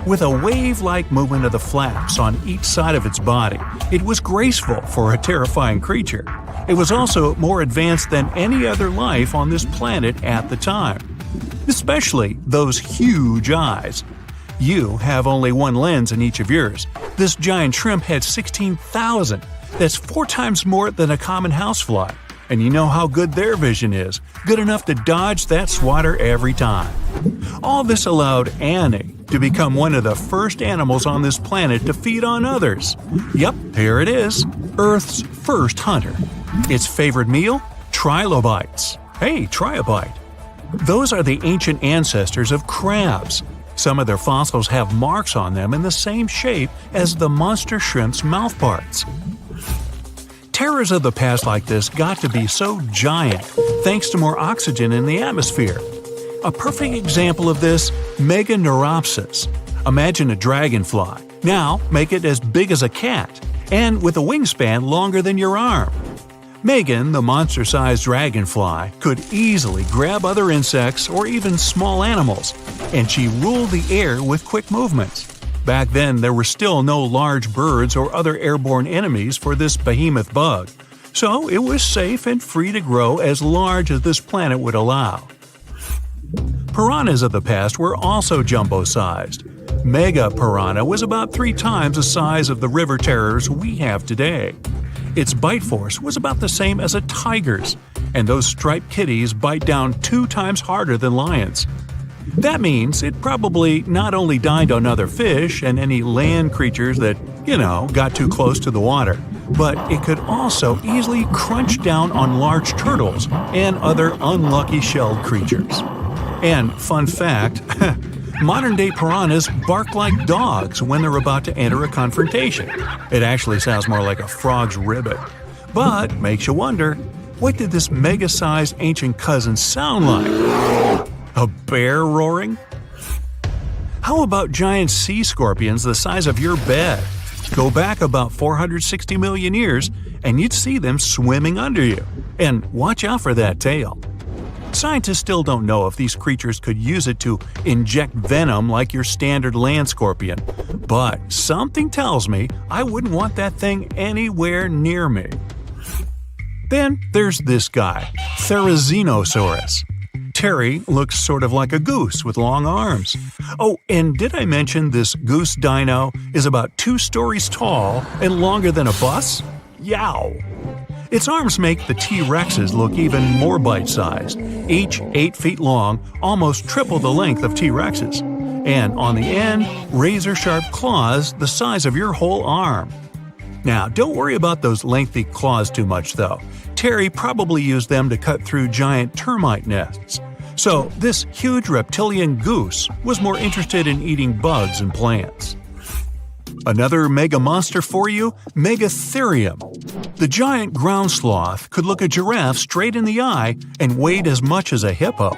With a wave-like movement of the flaps on each side of its body, it was graceful for a terrifying creature. It was also more advanced than any other life on this planet at the time. Especially those huge eyes. You have only one lens in each of yours. This giant shrimp had 16,000. That's 4 times more than a common housefly. And you know how good their vision is, good enough to dodge that swatter every time. All this allowed Annie to become one of the first animals on this planet to feed on others. Yep, here it is, Earth's first hunter. Its favorite meal? Trilobites. Hey, try a bite. Those are the ancient ancestors of crabs. Some of their fossils have marks on them in the same shape as the monster shrimp's mouthparts. Terrors of the past like this got to be so giant thanks to more oxygen in the atmosphere. A perfect example of this, Meganeuropsis. Imagine a dragonfly. Now make it as big as a cat, and with a wingspan longer than your arm. Megan, the monster-sized dragonfly, could easily grab other insects or even small animals, and she ruled the air with quick movements. Back then, there were still no large birds or other airborne enemies for this behemoth bug, so it was safe and free to grow as large as this planet would allow. Piranhas of the past were also jumbo-sized. Mega piranha was about 3 times the size of the river terrors we have today. Its bite force was about the same as a tiger's, and those striped kitties bite down 2 times harder than lions. That means it probably not only dined on other fish and any land creatures that, got too close to the water, but it could also easily crunch down on large turtles and other unlucky shelled creatures. And fun fact, modern-day piranhas bark like dogs when they're about to enter a confrontation. It actually sounds more like a frog's ribbit. But makes you wonder, what did this mega-sized ancient cousin sound like? A bear roaring? How about giant sea scorpions the size of your bed? Go back about 460 million years and you'd see them swimming under you. And watch out for that tail. Scientists still don't know if these creatures could use it to inject venom like your standard land scorpion, but something tells me I wouldn't want that thing anywhere near me. Then there's this guy, Therizinosaurus. Terry looks sort of like a goose with long arms. Oh, and did I mention this goose dino is about 2 stories tall and longer than a bus? Yow! Its arms make the T-Rexes look even more bite-sized, each 8 feet long, almost triple the length of T-Rexes. And on the end, razor-sharp claws the size of your whole arm. Now, don't worry about those lengthy claws too much, though. Terry probably used them to cut through giant termite nests. So, this huge reptilian goose was more interested in eating bugs and plants. Another mega monster for you, Megatherium. The giant ground sloth could look a giraffe straight in the eye and weighed as much as a hippo.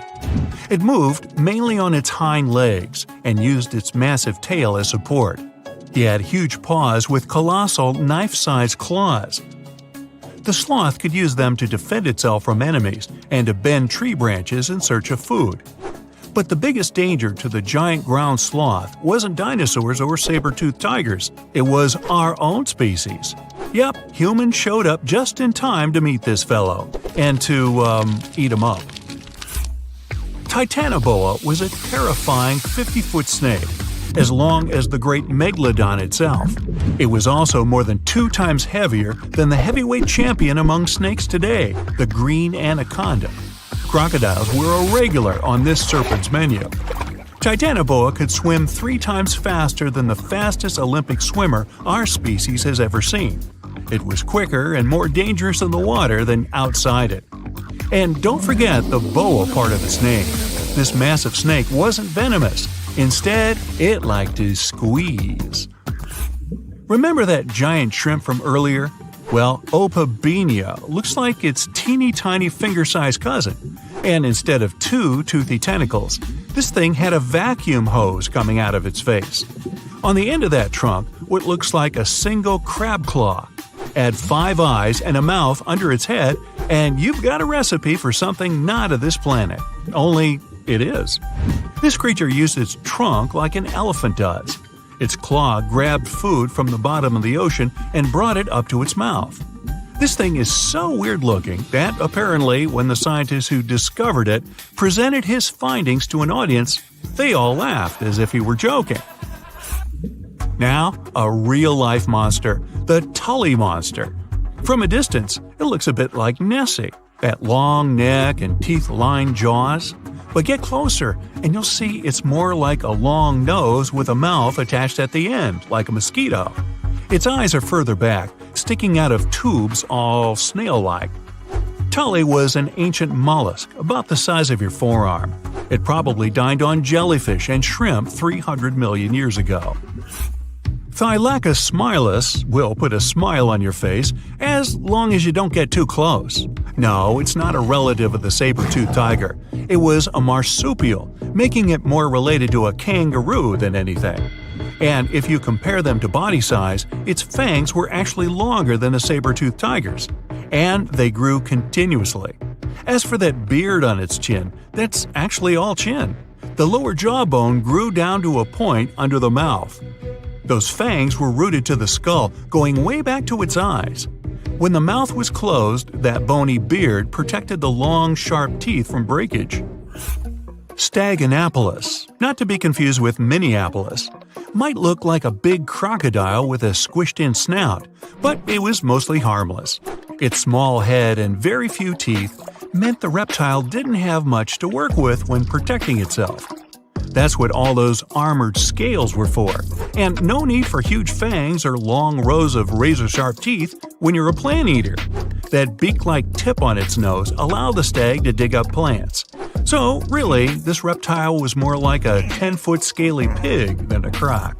It moved mainly on its hind legs and used its massive tail as support. He had huge paws with colossal knife-sized claws. The sloth could use them to defend itself from enemies and to bend tree branches in search of food. But the biggest danger to the giant ground sloth wasn't dinosaurs or saber-toothed tigers. It was our own species. Yep, humans showed up just in time to meet this fellow and to, eat him up. Titanoboa was a terrifying 50-foot snake, as long as the great Megalodon itself. It was also more than 2 times heavier than the heavyweight champion among snakes today, the green anaconda. Crocodiles were a regular on this serpent's menu. Titanoboa could swim 3 times faster than the fastest Olympic swimmer our species has ever seen. It was quicker and more dangerous in the water than outside it. And don't forget the boa part of the snake. This massive snake wasn't venomous. Instead, it liked to squeeze. Remember that giant shrimp from earlier? Well, Opabenia looks like its teeny tiny finger-sized cousin. And instead of 2 toothy tentacles, this thing had a vacuum hose coming out of its face. On the end of that trunk, what looks like a single crab claw. Add 5 eyes and a mouth under its head, and you've got a recipe for something not of this planet. Only it is. This creature used its trunk like an elephant does. Its claw grabbed food from the bottom of the ocean and brought it up to its mouth. This thing is so weird-looking that, apparently, when the scientists who discovered it presented his findings to an audience, they all laughed as if he were joking. Now, a real-life monster, the Tully monster. From a distance, it looks a bit like Nessie, that long neck and teeth-lined jaws. But get closer, and you'll see it's more like a long nose with a mouth attached at the end, like a mosquito. Its eyes are further back, sticking out of tubes all snail-like. Tully was an ancient mollusk, about the size of your forearm. It probably dined on jellyfish and shrimp 300 million years ago. Thylacus smilus will put a smile on your face as long as you don't get too close. No, it's not a relative of the saber-toothed tiger. It was a marsupial, making it more related to a kangaroo than anything. And if you compare them to body size, its fangs were actually longer than a saber-toothed tiger's. And they grew continuously. As for that beard on its chin, that's actually all chin. The lower jawbone grew down to a point under the mouth. Those fangs were rooted to the skull, going way back to its eyes. When the mouth was closed, that bony beard protected the long, sharp teeth from breakage. Staganapolis, not to be confused with Minneapolis, might look like a big crocodile with a squished-in snout, but it was mostly harmless. Its small head and very few teeth meant the reptile didn't have much to work with when protecting itself. That's what all those armored scales were for, and no need for huge fangs or long rows of razor-sharp teeth when you're a plant eater. That beak-like tip on its nose allowed the stag to dig up plants. So, really, this reptile was more like a 10-foot scaly pig than a croc.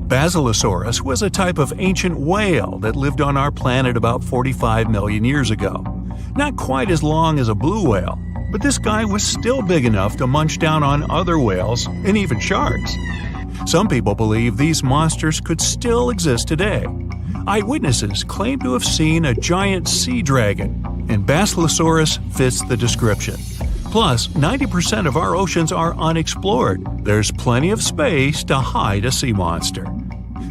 Basilosaurus was a type of ancient whale that lived on our planet about 45 million years ago. Not quite as long as a blue whale, but this guy was still big enough to munch down on other whales and even sharks. Some people believe these monsters could still exist today. Eyewitnesses claim to have seen a giant sea dragon, and Basilosaurus fits the description. Plus, 90% of our oceans are unexplored. There's plenty of space to hide a sea monster.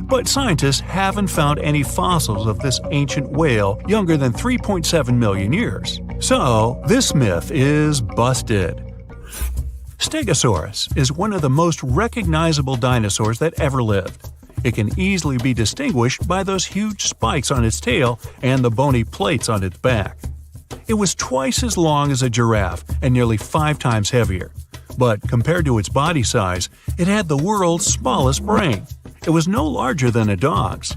But scientists haven't found any fossils of this ancient whale younger than 3.7 million years. So, this myth is busted. Stegosaurus is one of the most recognizable dinosaurs that ever lived. It can easily be distinguished by those huge spikes on its tail and the bony plates on its back. It was twice as long as a giraffe and nearly 5 times heavier. But compared to its body size, it had the world's smallest brain. It was no larger than a dog's.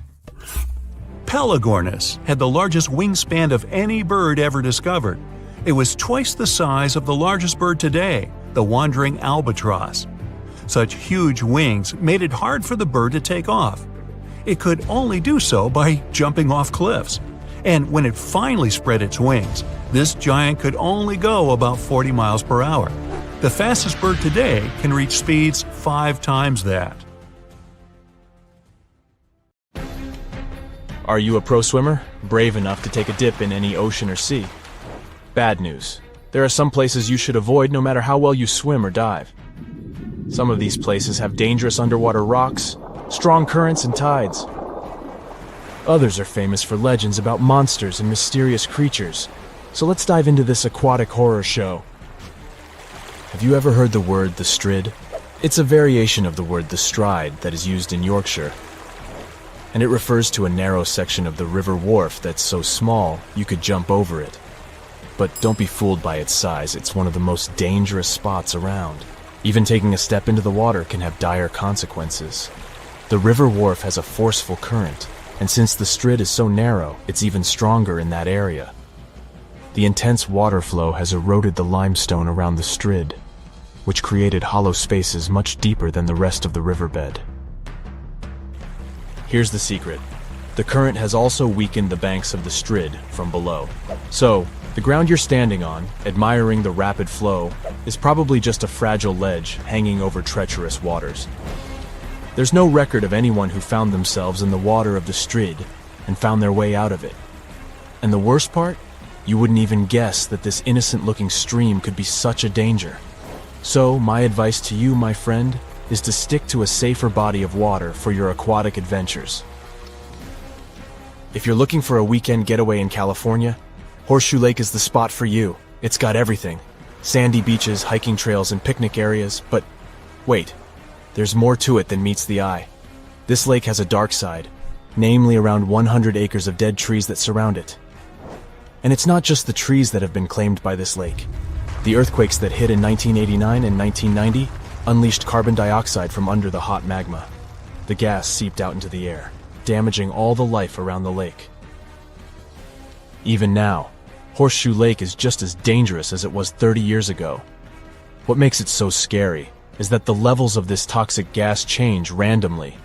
Pelagornis had the largest wingspan of any bird ever discovered. It was twice the size of the largest bird today, the wandering albatross. Such huge wings made it hard for the bird to take off. It could only do so by jumping off cliffs. And when it finally spread its wings, this giant could only go about 40 miles per hour. The fastest bird today can reach speeds 5 times that. Are you a pro swimmer, brave enough to take a dip in any ocean or sea? Bad news. There are some places you should avoid no matter how well you swim or dive. Some of these places have dangerous underwater rocks, strong currents, and tides. Others are famous for legends about monsters and mysterious creatures. So let's dive into this aquatic horror show. Have you ever heard the word the strid? It's a variation of the word the stride that is used in Yorkshire. And it refers to a narrow section of the river wharf that's so small you could jump over it. But don't be fooled by its size, it's one of the most dangerous spots around. Even taking a step into the water can have dire consequences. The river wharf has a forceful current, and since the strid is so narrow, it's even stronger in that area. The intense water flow has eroded the limestone around the strid, which created hollow spaces much deeper than the rest of the riverbed. Here's the secret. The current has also weakened the banks of the strid from below. So, the ground you're standing on, admiring the rapid flow, is probably just a fragile ledge hanging over treacherous waters. There's no record of anyone who found themselves in the water of the strid and found their way out of it. And the worst part? You wouldn't even guess that this innocent-looking stream could be such a danger. So, my advice to you, my friend, is to stick to a safer body of water for your aquatic adventures. If you're looking for a weekend getaway in California, Horseshoe Lake is the spot for you. It's got everything. Sandy beaches, hiking trails, and picnic areas, but wait, there's more to it than meets the eye. This lake has a dark side, namely around 100 acres of dead trees that surround it. And it's not just the trees that have been claimed by this lake. The earthquakes that hit in 1989 and 1990 unleashed carbon dioxide from under the hot magma. The gas seeped out into the air, damaging all the life around the lake. Even now, Horseshoe Lake is just as dangerous as it was 30 years ago. What makes it so scary is that the levels of this toxic gas change randomly.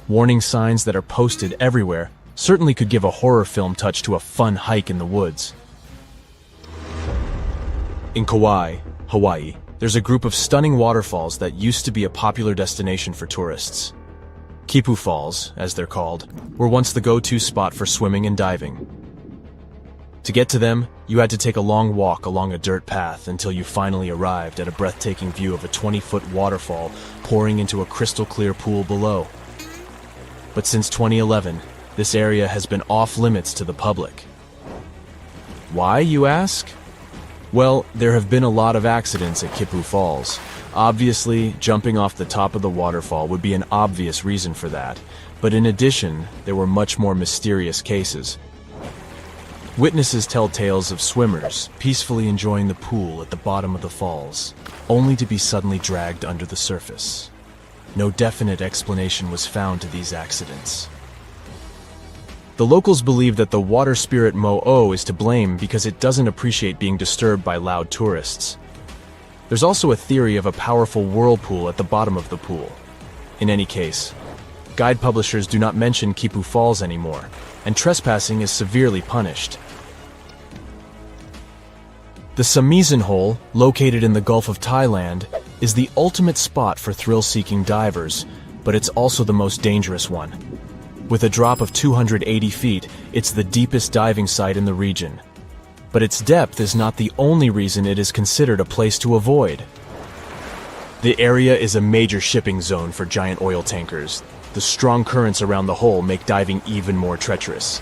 Warning signs that are posted everywhere certainly could give a horror film touch to a fun hike in the woods. In Kauai, Hawaii, there's a group of stunning waterfalls that used to be a popular destination for tourists. Kipu Falls, as they're called, were once the go-to spot for swimming and diving. To get to them, you had to take a long walk along a dirt path until you finally arrived at a breathtaking view of a 20-foot waterfall pouring into a crystal-clear pool below. But since 2011, this area has been off-limits to the public. Why, you ask? Well, there have been a lot of accidents at Kipu Falls. Obviously, jumping off the top of the waterfall would be an obvious reason for that, but in addition, there were much more mysterious cases. Witnesses tell tales of swimmers peacefully enjoying the pool at the bottom of the falls, only to be suddenly dragged under the surface. No definite explanation was found to these accidents. The locals believe that the water spirit Mo'o is to blame because it doesn't appreciate being disturbed by loud tourists. There's also a theory of a powerful whirlpool at the bottom of the pool. In any case, guide publishers do not mention Kipu Falls anymore, and trespassing is severely punished. The Samizan Hole, located in the Gulf of Thailand, is the ultimate spot for thrill-seeking divers, but it's also the most dangerous one. With a drop of 280 feet, it's the deepest diving site in the region. But its depth is not the only reason it is considered a place to avoid. The area is a major shipping zone for giant oil tankers. The strong currents around the hole make diving even more treacherous.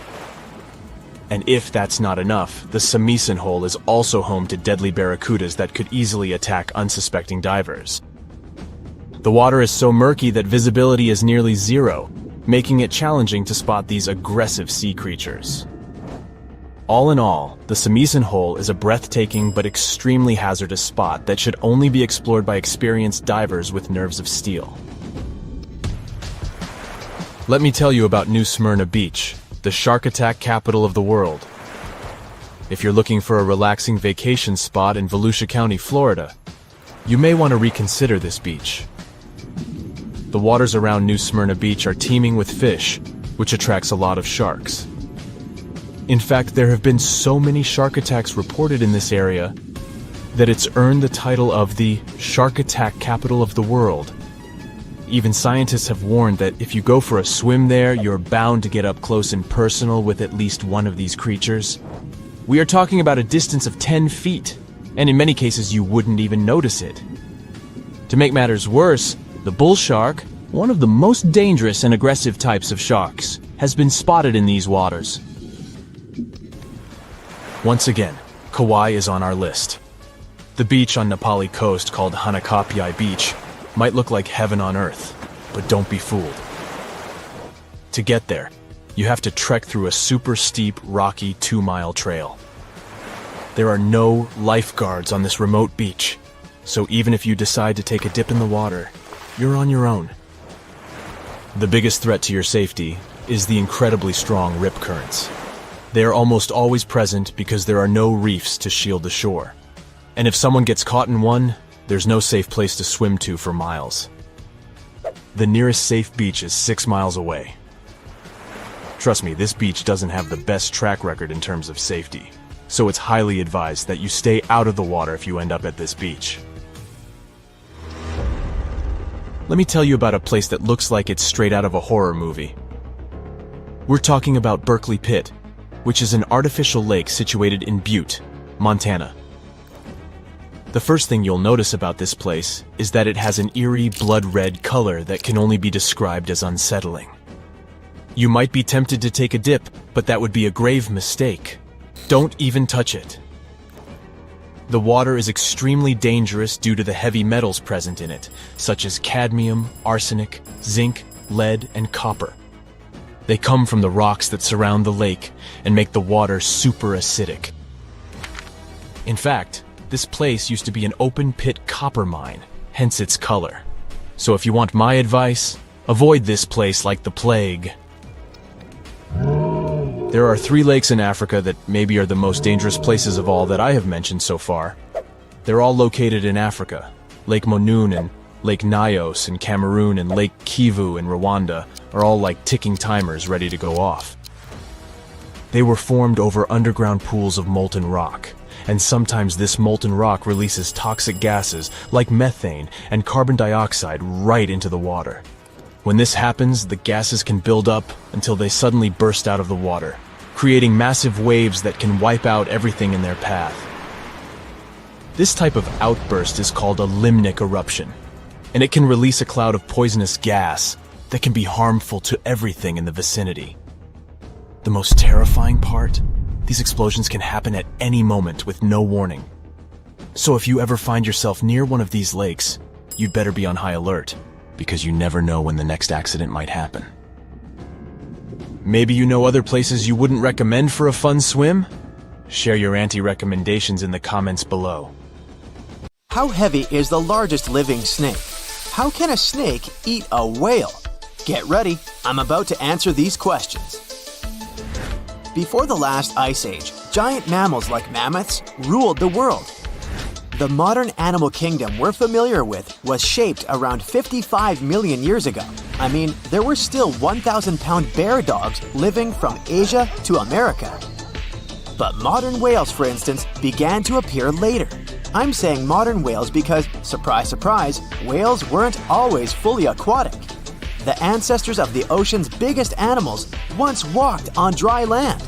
And if that's not enough, the Samizan Hole is also home to deadly barracudas that could easily attack unsuspecting divers. The water is so murky that visibility is nearly zero, making it challenging to spot these aggressive sea creatures. All in all, the Samizan Hole is a breathtaking but extremely hazardous spot that should only be explored by experienced divers with nerves of steel. Let me tell you about New Smyrna Beach, the shark attack capital of the world. If you're looking for a relaxing vacation spot in Volusia County, Florida, you may want to reconsider this beach. The waters around New Smyrna Beach are teeming with fish, which attracts a lot of sharks. In fact, there have been so many shark attacks reported in this area that it's earned the title of the shark attack capital of the world. Even scientists have warned that if you go for a swim there, you're bound to get up close and personal with at least one of these creatures. We are talking about a distance of 10 feet, and in many cases you wouldn't even notice it. To make matters worse, the bull shark, one of the most dangerous and aggressive types of sharks, has been spotted in these waters. Once again, Kauai is on our list. The beach on Nepali coast called Hanakapiai Beach might look like heaven on earth, but don't be fooled. To get there, you have to trek through a super steep, rocky 2-mile trail. There are no lifeguards on this remote beach, so even if you decide to take a dip in the water, you're on your own. The biggest threat to your safety is the incredibly strong rip currents. They are almost always present because there are no reefs to shield the shore. And if someone gets caught in one, there's no safe place to swim to for miles. The nearest safe beach is 6 miles away. Trust me, this beach doesn't have the best track record in terms of safety, so it's highly advised that you stay out of the water if you end up at this beach. Let me tell you about a place that looks like it's straight out of a horror movie. We're talking about Berkeley Pit, which is an artificial lake situated in Butte, Montana. The first thing you'll notice about this place is that it has an eerie blood-red color that can only be described as unsettling. You might be tempted to take a dip, but that would be a grave mistake. Don't even touch it. The water is extremely dangerous due to the heavy metals present in it, such as cadmium, arsenic, zinc, lead, and copper. They come from the rocks that surround the lake and make the water super acidic. In fact, this place used to be an open-pit copper mine, hence its color. So if you want my advice, avoid this place like the plague. There are 3 lakes in Africa that maybe are the most dangerous places of all that I have mentioned so far. They're all located in Africa. Lake Monoun and Lake Nyos in Cameroon and Lake Kivu in Rwanda are all like ticking timers ready to go off. They were formed over underground pools of molten rock, and sometimes this molten rock releases toxic gases like methane and carbon dioxide right into the water. When this happens, the gases can build up until they suddenly burst out of the water, creating massive waves that can wipe out everything in their path. This type of outburst is called a limnic eruption, and it can release a cloud of poisonous gas that can be harmful to everything in the vicinity. The most terrifying part? These explosions can happen at any moment with no warning. So if you ever find yourself near one of these lakes, you'd better be on high alert, because you never know when the next accident might happen. Maybe you know other places you wouldn't recommend for a fun swim? Share your anti-recommendations in the comments below. How heavy is the largest living snake? How can a snake eat a whale? Get ready, I'm about to answer these questions. Before the last ice age, giant mammals like mammoths ruled the world. The modern animal kingdom we're familiar with was shaped around 55 million years ago. I mean, there were still 1,000-pound bear dogs living from Asia to America. But modern whales, for instance, began to appear later. I'm saying modern whales because, surprise, surprise, whales weren't always fully aquatic. The ancestors of the ocean's biggest animals once walked on dry land.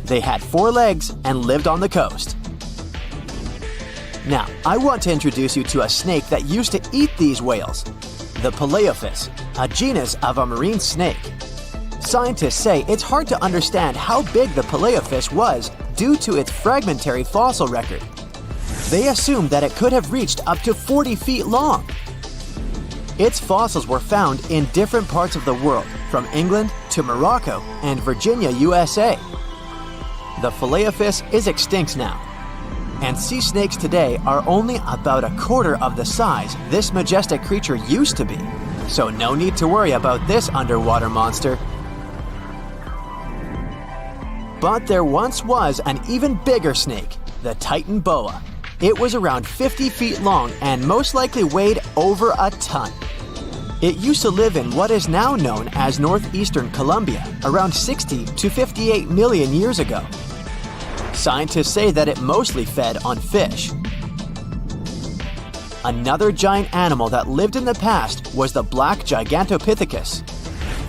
They had 4 legs and lived on the coast. Now, I want to introduce you to a snake that used to eat these whales, the Paleophis, a genus of a marine snake. Scientists say it's hard to understand how big the Paleophis was due to its fragmentary fossil record. They assumed that it could have reached up to 40 feet long. Its fossils were found in different parts of the world, from England to Morocco and Virginia, USA. The Paleophis is extinct now, and sea snakes today are only about a quarter of the size this majestic creature used to be. So no need to worry about this underwater monster. But there once was an even bigger snake, the Titan boa. It was around 50 feet long and most likely weighed over a ton. It used to live in what is now known as northeastern Colombia, around 60 to 58 million years ago. Scientists say that it mostly fed on fish. Another giant animal that lived in the past was the black Gigantopithecus.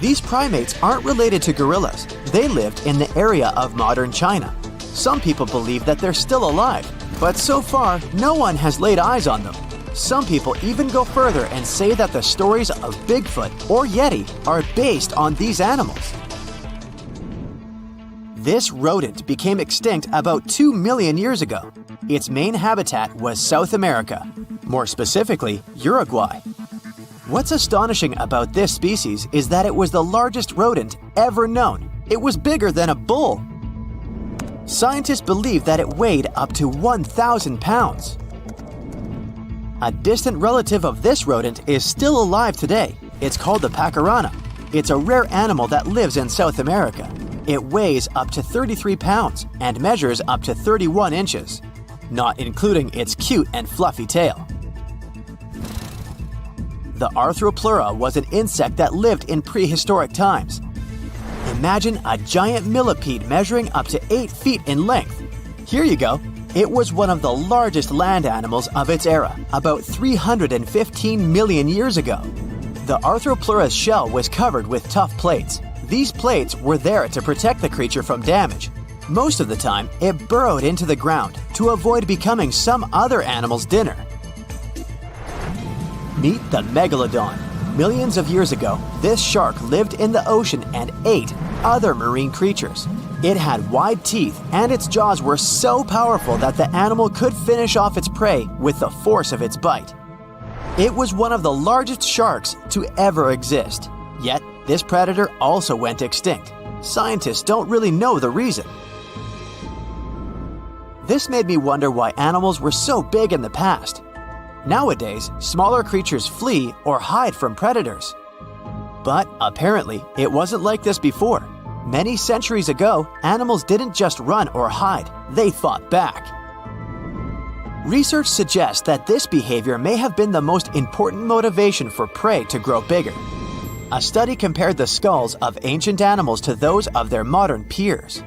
These primates aren't related to gorillas. They lived in the area of modern China. Some people believe that they're still alive, but so far, no one has laid eyes on them. Some people even go further and say that the stories of Bigfoot or Yeti are based on these animals. This rodent became extinct about 2 million years ago. Its main habitat was South America, more specifically, Uruguay. What's astonishing about this species is that it was the largest rodent ever known. It was bigger than a bull. Scientists believe that it weighed up to 1,000 pounds. A distant relative of this rodent is still alive today. It's called the pacarana. It's a rare animal that lives in South America. It weighs up to 33 pounds and measures up to 31 inches, not including its cute and fluffy tail. The Arthropleura was an insect that lived in prehistoric times. Imagine a giant millipede measuring up to 8 feet in length. Here you go. It was one of the largest land animals of its era, about 315 million years ago. The Arthropleura's shell was covered with tough plates. These plates were there to protect the creature from damage. Most of the time, it burrowed into the ground to avoid becoming some other animal's dinner. Meet the Megalodon. Millions of years ago, this shark lived in the ocean and ate other marine creatures. It had wide teeth, and its jaws were so powerful that the animal could finish off its prey with the force of its bite. It was one of the largest sharks to ever exist. Yet, this predator also went extinct. Scientists don't really know the reason. This made me wonder why animals were so big in the past. Nowadays, smaller creatures flee or hide from predators. But apparently, it wasn't like this before. Many centuries ago, animals didn't just run or hide, they fought back. Research suggests that this behavior may have been the most important motivation for prey to grow bigger. A study compared the skulls of ancient animals to those of their modern peers.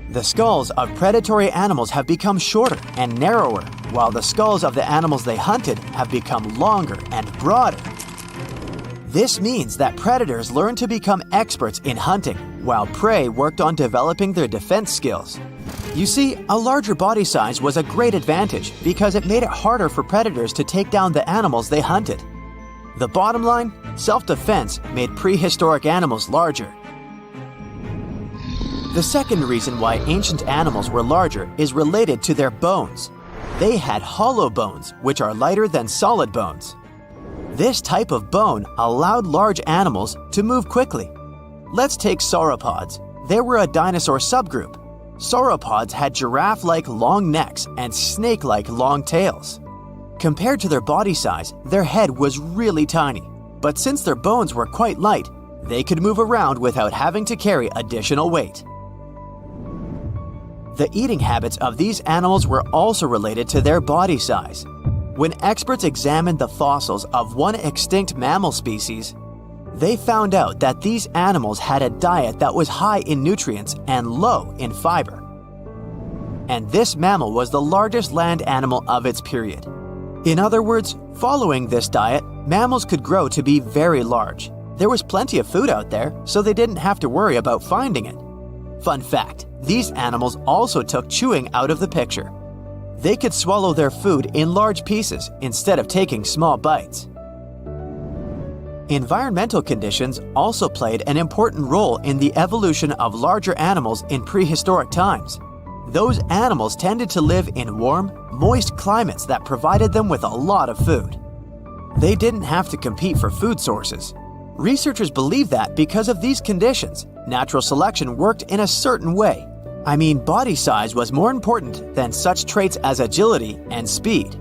The skulls of predatory animals have become shorter and narrower, while the skulls of the animals they hunted have become longer and broader. This means that predators learned to become experts in hunting, while prey worked on developing their defense skills. You see, a larger body size was a great advantage because it made it harder for predators to take down the animals they hunted. The bottom line, self-defense made prehistoric animals larger. The second reason why ancient animals were larger is related to their bones. They had hollow bones, which are lighter than solid bones. This type of bone allowed large animals to move quickly. Let's take sauropods. They were a dinosaur subgroup. Sauropods had giraffe-like long necks and snake-like long tails. Compared to their body size, their head was really tiny. But since their bones were quite light, they could move around without having to carry additional weight. The eating habits of these animals were also related to their body size. When experts examined the fossils of one extinct mammal species, they found out that these animals had a diet that was high in nutrients and low in fiber. And this mammal was the largest land animal of its period. In other words, following this diet, mammals could grow to be very large. There was plenty of food out there, so they didn't have to worry about finding it. Fun fact, these animals also took chewing out of the picture. They could swallow their food in large pieces instead of taking small bites. Environmental conditions also played an important role in the evolution of larger animals in prehistoric times. Those animals tended to live in warm, moist climates that provided them with a lot of food. They didn't have to compete for food sources. Researchers believe that because of these conditions, natural selection worked in a certain way. I mean, body size was more important than such traits as agility and speed.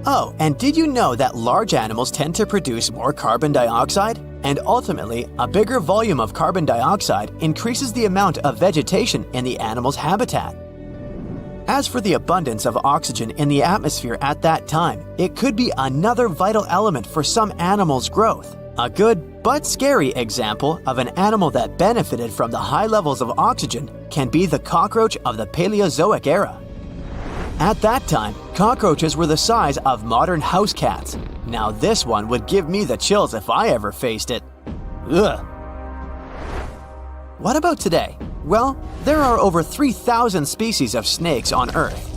Oh, and did you know that large animals tend to produce more carbon dioxide? And ultimately, a bigger volume of carbon dioxide increases the amount of vegetation in the animal's habitat. As for the abundance of oxygen in the atmosphere at that time, it could be another vital element for some animals' growth. A good but scary example of an animal that benefited from the high levels of oxygen can be the cockroach of the Paleozoic era. At that time, cockroaches were the size of modern house cats. Now this one would give me the chills if I ever faced it. Ugh. What about today? Well, there are over 3,000 species of snakes on Earth.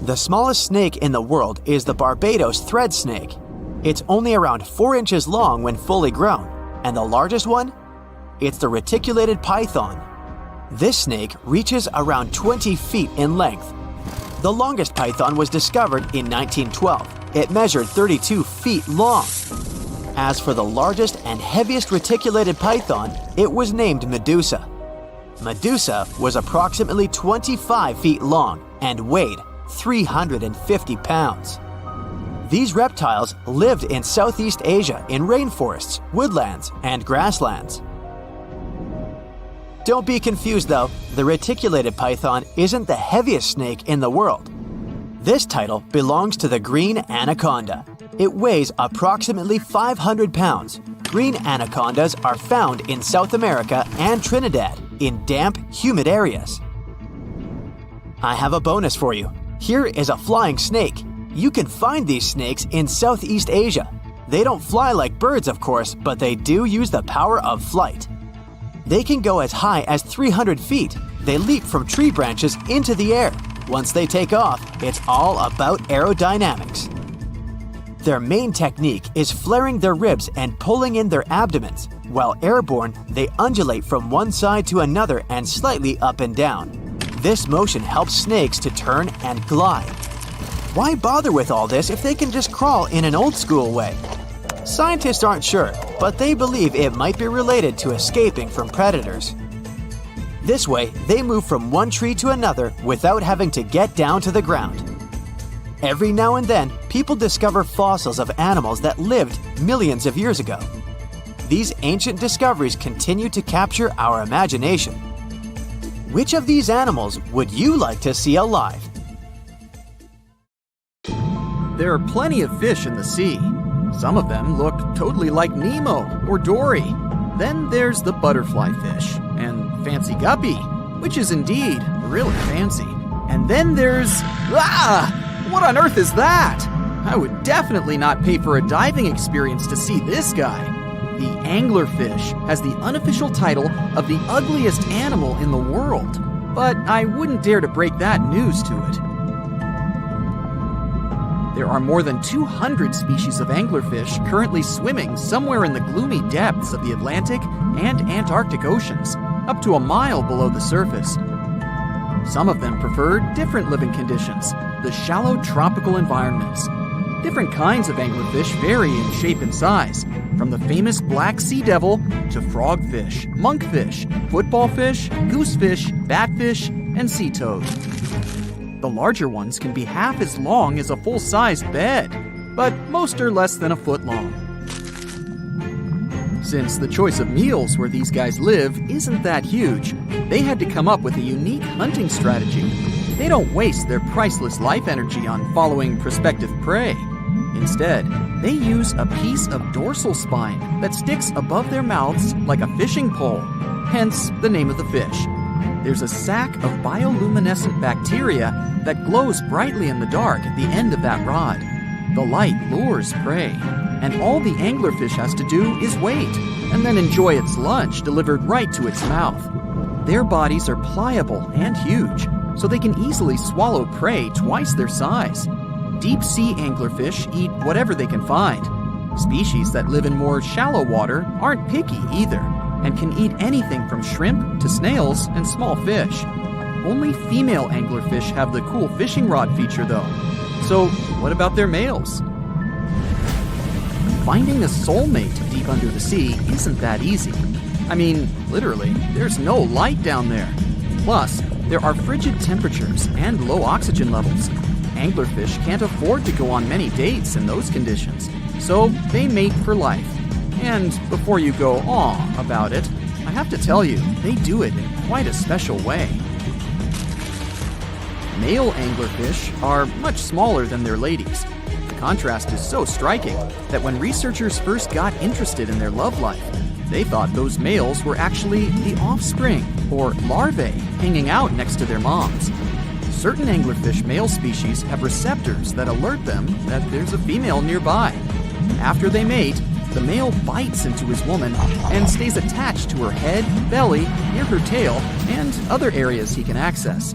The smallest snake in the world is the Barbados thread snake. It's only around 4 inches long when fully grown, and the largest one? It's the reticulated python. This snake reaches around 20 feet in length. The longest python was discovered in 1912. It measured 32 feet long. As for the largest and heaviest reticulated python, it was named Medusa. Medusa was approximately 25 feet long and weighed 350 pounds. These reptiles lived in Southeast Asia in rainforests, woodlands, and grasslands. Don't be confused though, the reticulated python isn't the heaviest snake in the world. This title belongs to the green anaconda. It weighs approximately 500 pounds. Green anacondas are found in South America and Trinidad in damp, humid areas. I have a bonus for you. Here is a flying snake. You can find these snakes in Southeast Asia. They don't fly like birds, of course, but they do use the power of flight. They can go as high as 300 feet. They leap from tree branches into the air. Once they take off, it's all about aerodynamics. Their main technique is flaring their ribs and pulling in their abdomens. While airborne, they undulate from one side to another and slightly up and down. This motion helps snakes to turn and glide. Why bother with all this if they can just crawl in an old-school way? Scientists aren't sure, but they believe it might be related to escaping from predators. This way, they move from one tree to another without having to get down to the ground. Every now and then, people discover fossils of animals that lived millions of years ago. These ancient discoveries continue to capture our imagination. Which of these animals would you like to see alive? There are plenty of fish in the sea. Some of them look totally like Nemo or Dory. Then there's the butterfly fish and fancy guppy, which is indeed really fancy. And then there's... What on earth is that? I would definitely not pay for a diving experience to see this guy. The anglerfish has the unofficial title of the ugliest animal in the world, but I wouldn't dare to break that news to it. There are more than 200 species of anglerfish currently swimming somewhere in the gloomy depths of the Atlantic and Antarctic Oceans, up to a mile below the surface. Some of them prefer different living conditions, the shallow tropical environments. Different kinds of anglerfish vary in shape and size, from the famous black sea devil to frogfish, monkfish, football fish, goosefish, batfish, and sea toad. The larger ones can be half as long as a full-sized bed, but most are less than a foot long. Since the choice of meals where these guys live isn't that huge, they had to come up with a unique hunting strategy. They don't waste their priceless life energy on following prospective prey. Instead, they use a piece of dorsal spine that sticks above their mouths like a fishing pole, hence the name of the fish. There's a sac of bioluminescent bacteria that glows brightly in the dark at the end of that rod. The light lures prey, and all the anglerfish has to do is wait, and then enjoy its lunch delivered right to its mouth. Their bodies are pliable and huge, so they can easily swallow prey twice their size. Deep-sea anglerfish eat whatever they can find. Species that live in more shallow water aren't picky either, and can eat anything from shrimp to snails and small fish. Only female anglerfish have the cool fishing rod feature though. So what about their males? Finding a soulmate deep under the sea isn't that easy. I mean, literally, there's no light down there. Plus, there are frigid temperatures and low oxygen levels. Anglerfish can't afford to go on many dates in those conditions, so they mate for life. And before you go aw about it, I have to tell you, they do it in quite a special way. Male anglerfish are much smaller than their ladies. The contrast is so striking that when researchers first got interested in their love life, they thought those males were actually the offspring, or larvae, hanging out next to their moms. Certain anglerfish male species have receptors that alert them that there's a female nearby. After they mate, the male bites into his woman and stays attached to her head, belly, near her tail, and other areas he can access.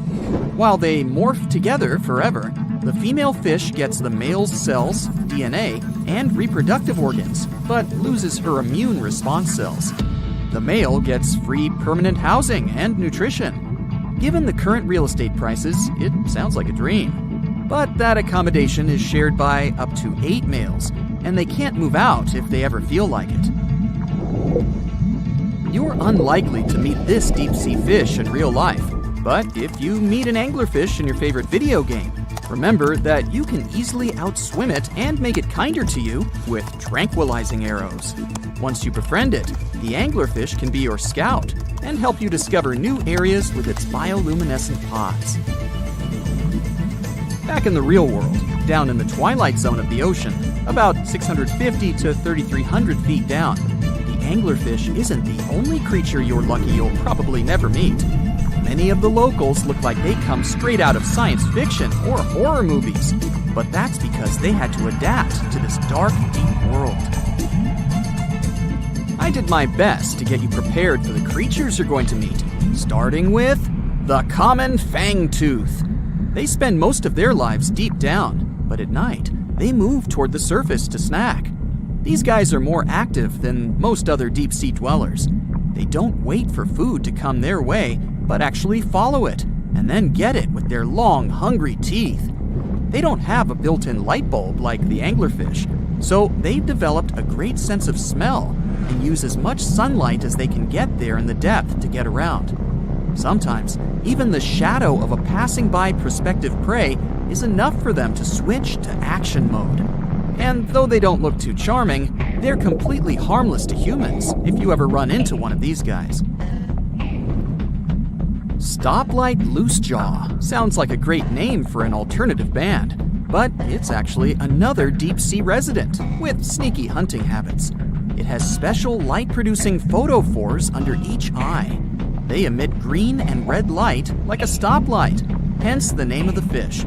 While they morph together forever, the female fish gets the male's cells, DNA, and reproductive organs, but loses her immune response cells. The male gets free permanent housing and nutrition. Given the current real estate prices, it sounds like a dream. But that accommodation is shared by up to 8 males, and they can't move out if they ever feel like it. You're unlikely to meet this deep-sea fish in real life, but if you meet an anglerfish in your favorite video game, remember that you can easily outswim it and make it kinder to you with tranquilizing arrows. Once you befriend it, the anglerfish can be your scout and help you discover new areas with its bioluminescent pods. Back in the real world, down in the twilight zone of the ocean, about 650 to 3,300 feet down, the anglerfish isn't the only creature you're lucky you'll probably never meet. Many of the locals look like they come straight out of science fiction or horror movies, but that's because they had to adapt to this dark, deep world. I did my best to get you prepared for the creatures you're going to meet, starting with the common fangtooth. They spend most of their lives deep down, but at night, they move toward the surface to snack. These guys are more active than most other deep-sea dwellers. They don't wait for food to come their way, but actually follow it, and then get it with their long, hungry teeth. They don't have a built-in light bulb like the anglerfish, so they've developed a great sense of smell and use as much sunlight as they can get there in the depth to get around. Sometimes, even the shadow of a passing by prospective prey is enough for them to switch to action mode. And though they don't look too charming, they're completely harmless to humans if you ever run into one of these guys. Stoplight Loosejaw sounds like a great name for an alternative band, but it's actually another deep-sea resident with sneaky hunting habits. It has special light-producing photophores under each eye. They emit green and red light like a stoplight, hence the name of the fish.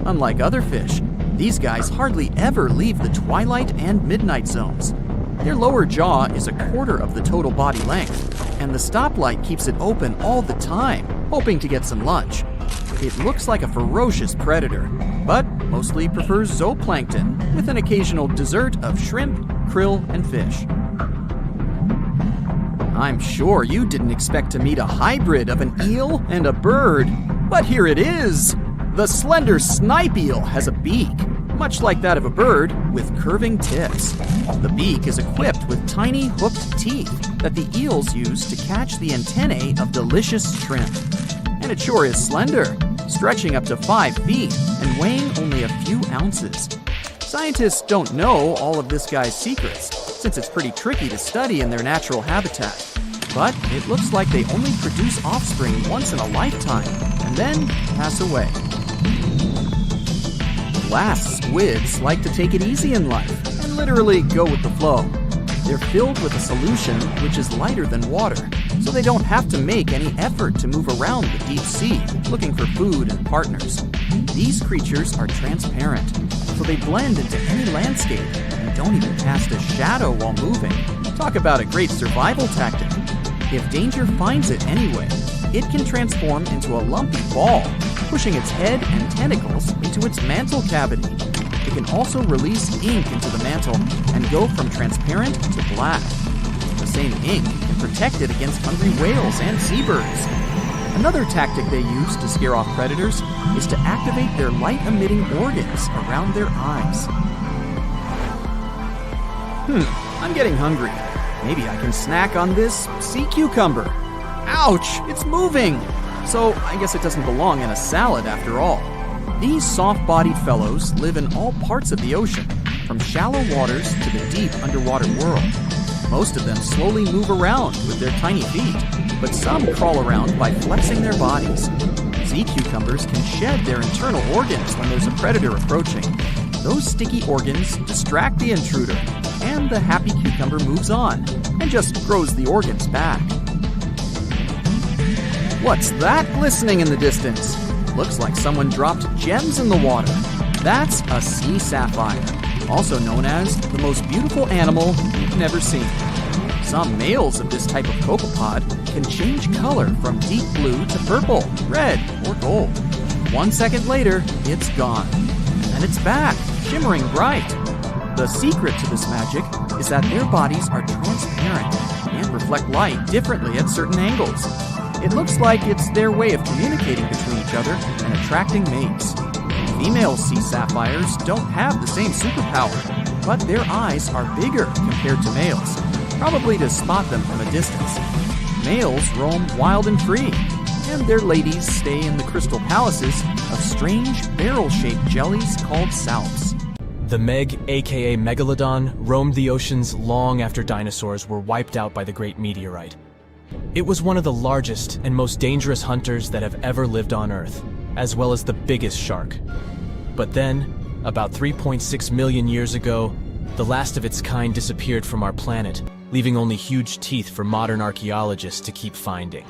Unlike other fish, these guys hardly ever leave the twilight and midnight zones. Their lower jaw is a quarter of the total body length, and the stoplight keeps it open all the time, hoping to get some lunch. It looks like a ferocious predator, but mostly prefers zooplankton, with an occasional dessert of shrimp, krill, and fish. I'm sure you didn't expect to meet a hybrid of an eel and a bird, but here it is! The slender snipe eel has a beak, much like that of a bird, with curving tips. The beak is equipped with tiny hooked teeth that the eels use to catch the antennae of delicious shrimp. And it sure is slender, stretching up to 5 feet and weighing only a few ounces. Scientists don't know all of this guy's secrets, since it's pretty tricky to study in their natural habitat. But it looks like they only produce offspring once in a lifetime, and then pass away. Glass squids like to take it easy in life, and literally go with the flow. They're filled with a solution which is lighter than water, so they don't have to make any effort to move around the deep sea, looking for food and partners. These creatures are transparent, so they blend into any landscape and don't even cast a shadow while moving. Talk about a great survival tactic. If danger finds it anyway, it can transform into a lumpy ball, pushing its head and tentacles into its mantle cavity. It can also release ink into the mantle and go from transparent to black. The same ink can protect it against hungry whales and seabirds. Another tactic they use to scare off predators is to activate their light-emitting organs around their eyes. I'm getting hungry. Maybe I can snack on this sea cucumber. Ouch, it's moving! So I guess it doesn't belong in a salad after all. These soft-bodied fellows live in all parts of the ocean, from shallow waters to the deep underwater world. Most of them slowly move around with their tiny feet, but some crawl around by flexing their bodies. Sea cucumbers can shed their internal organs when there's a predator approaching. Those sticky organs distract the intruder, and the happy cucumber moves on and just grows the organs back. What's that glistening in the distance? Looks like someone dropped gems in the water. That's a sea sapphire. also known as the most beautiful animal never seen. Some males of this type of copepod can change color from deep blue to purple, red, or gold. 1 second later, it's gone. And it's back, shimmering bright. The secret to this magic is that their bodies are transparent and reflect light differently at certain angles. It looks like it's their way of communicating between each other and attracting mates. Female sea sapphires don't have the same superpower, but their eyes are bigger compared to males, probably to spot them from a distance. Males roam wild and free, and their ladies stay in the crystal palaces of strange barrel-shaped jellies called salps. The Meg, aka Megalodon, roamed the oceans long after dinosaurs were wiped out by the Great Meteorite. It was one of the largest and most dangerous hunters that have ever lived on Earth, as well as the biggest shark. But then, about 3.6 million years ago, the last of its kind disappeared from our planet, leaving only huge teeth for modern archaeologists to keep finding.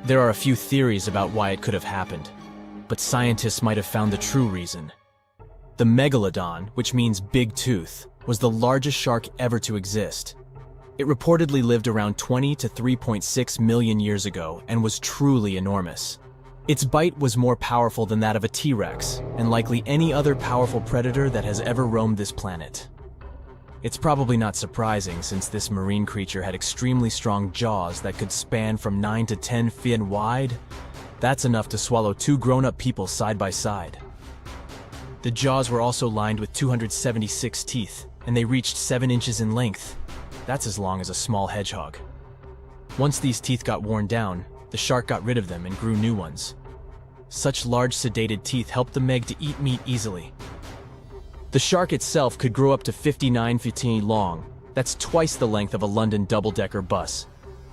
There are a few theories about why it could have happened, but scientists might have found the true reason. The Megalodon, which means big tooth, was the largest shark ever to exist. It reportedly lived around 20 to 3.6 million years ago and was truly enormous. Its bite was more powerful than that of a T-Rex, and likely any other powerful predator that has ever roamed this planet. It's probably not surprising since this marine creature had extremely strong jaws that could span from 9 to 10 feet wide. That's enough to swallow 2 grown-up people side by side. The jaws were also lined with 276 teeth, and they reached 7 inches in length. That's as long as a small hedgehog. Once these teeth got worn down, the shark got rid of them and grew new ones. Such large sedated teeth helped the Meg to eat meat easily. The shark itself could grow up to 59 feet long. That's twice the length of a London double-decker bus.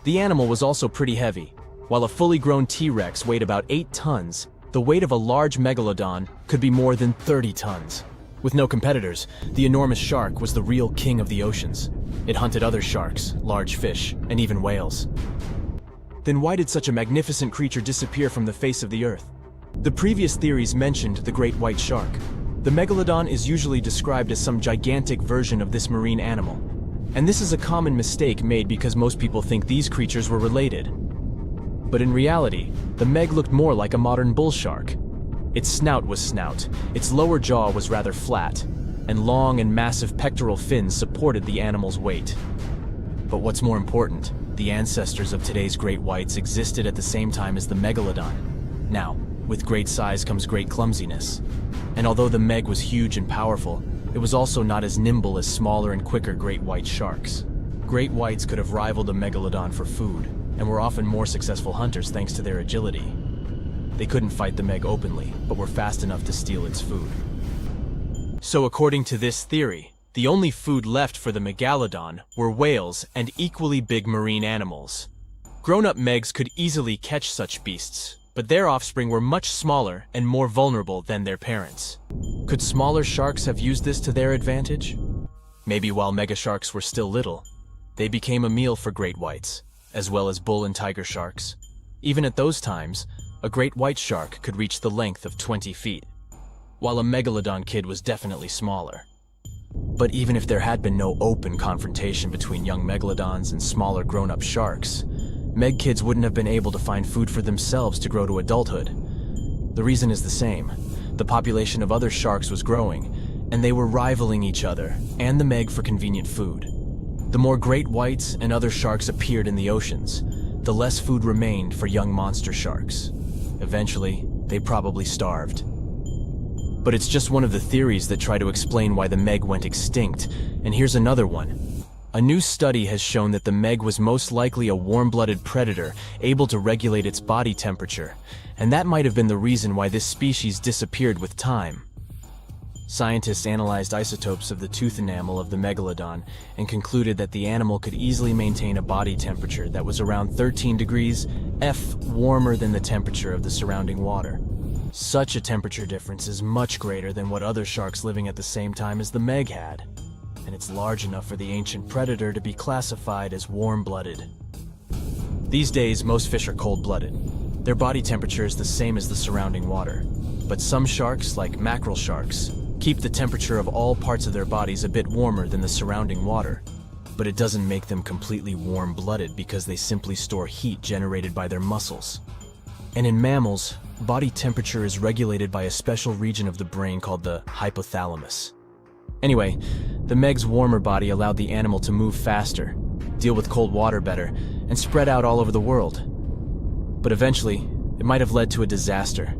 The animal was also pretty heavy. While a fully grown T-Rex weighed about 8 tons, the weight of a large Megalodon could be more than 30 tons. With no competitors, the enormous shark was the real king of the oceans. It hunted other sharks, large fish, and even whales. Then why did such a magnificent creature disappear from the face of the earth? The previous theories mentioned the great white shark. The Megalodon is usually described as some gigantic version of this marine animal. And this is a common mistake made because most people think these creatures were related. But in reality, the Meg looked more like a modern bull shark. Its snout was snout, its lower jaw was rather flat, and long and massive pectoral fins supported the animal's weight. But what's more important, the ancestors of today's great whites existed at the same time as the Megalodon. Now, with great size comes great clumsiness. And although the Meg was huge and powerful, it was also not as nimble as smaller and quicker great white sharks. Great whites could have rivaled the Megalodon for food, and were often more successful hunters thanks to their agility. They couldn't fight the Meg openly, but were fast enough to steal its food. So according to this theory, the only food left for the Megalodon were whales and equally big marine animals. Grown-up Megs could easily catch such beasts, but their offspring were much smaller and more vulnerable than their parents. Could smaller sharks have used this to their advantage? Maybe while megasharks were still little, they became a meal for great whites, as well as bull and tiger sharks. Even at those times, a great white shark could reach the length of 20 feet, while a Megalodon kid was definitely smaller. But even if there had been no open confrontation between young Megalodons and smaller grown-up sharks, Meg kids wouldn't have been able to find food for themselves to grow to adulthood. The reason is the same. The population of other sharks was growing, and they were rivaling each other and the Meg for convenient food. The more great whites and other sharks appeared in the oceans, the less food remained for young monster sharks. Eventually, they probably starved. But it's just one of the theories that try to explain why the Meg went extinct, and here's another one. A new study has shown that the Meg was most likely a warm-blooded predator able to regulate its body temperature, and that might have been the reason why this species disappeared with time. Scientists analyzed isotopes of the tooth enamel of the Megalodon and concluded that the animal could easily maintain a body temperature that was around 13 degrees F warmer than the temperature of the surrounding water. Such a temperature difference is much greater than what other sharks living at the same time as the Meg had, and it's large enough for the ancient predator to be classified as warm-blooded. These days, most fish are cold-blooded. Their body temperature is the same as the surrounding water, but some sharks, like mackerel sharks, keep the temperature of all parts of their bodies a bit warmer than the surrounding water. But it doesn't make them completely warm-blooded because they simply store heat generated by their muscles. And in mammals, body temperature is regulated by a special region of the brain called the hypothalamus. Anyway, the Meg's warmer body allowed the animal to move faster, deal with cold water better, and spread out all over the world. But eventually, it might have led to a disaster.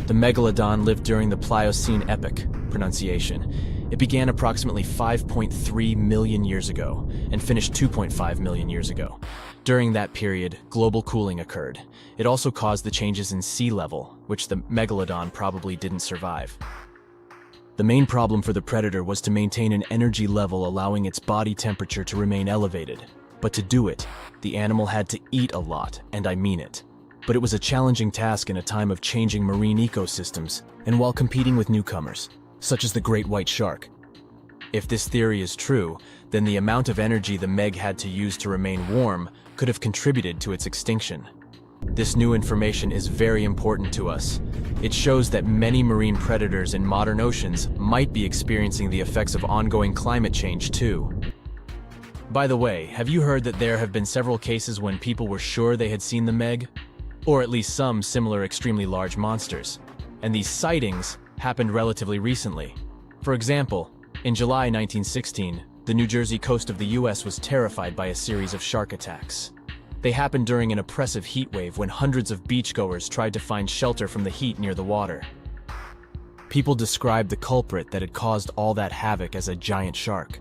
The Megalodon lived during the Pliocene epoch, pronunciation. It began approximately 5.3 million years ago and finished 2.5 million years ago. During that period, global cooling occurred. It also caused the changes in sea level, which the Megalodon probably didn't survive. The main problem for the predator was to maintain an energy level allowing its body temperature to remain elevated. But to do it, the animal had to eat a lot, and I mean it. But it was a challenging task in a time of changing marine ecosystems and while competing with newcomers, such as the great white shark. If this theory is true, then the amount of energy the Meg had to use to remain warm could have contributed to its extinction. This new information is very important to us. It shows that many marine predators in modern oceans might be experiencing the effects of ongoing climate change too. By the way, have you heard that there have been several cases when people were sure they had seen the Meg? Or at least some similar extremely large monsters. And these sightings happened relatively recently. For example, in July 1916, the New Jersey coast of the US was terrified by a series of shark attacks. They happened during an oppressive heat wave when hundreds of beachgoers tried to find shelter from the heat near the water. People described the culprit that had caused all that havoc as a giant shark,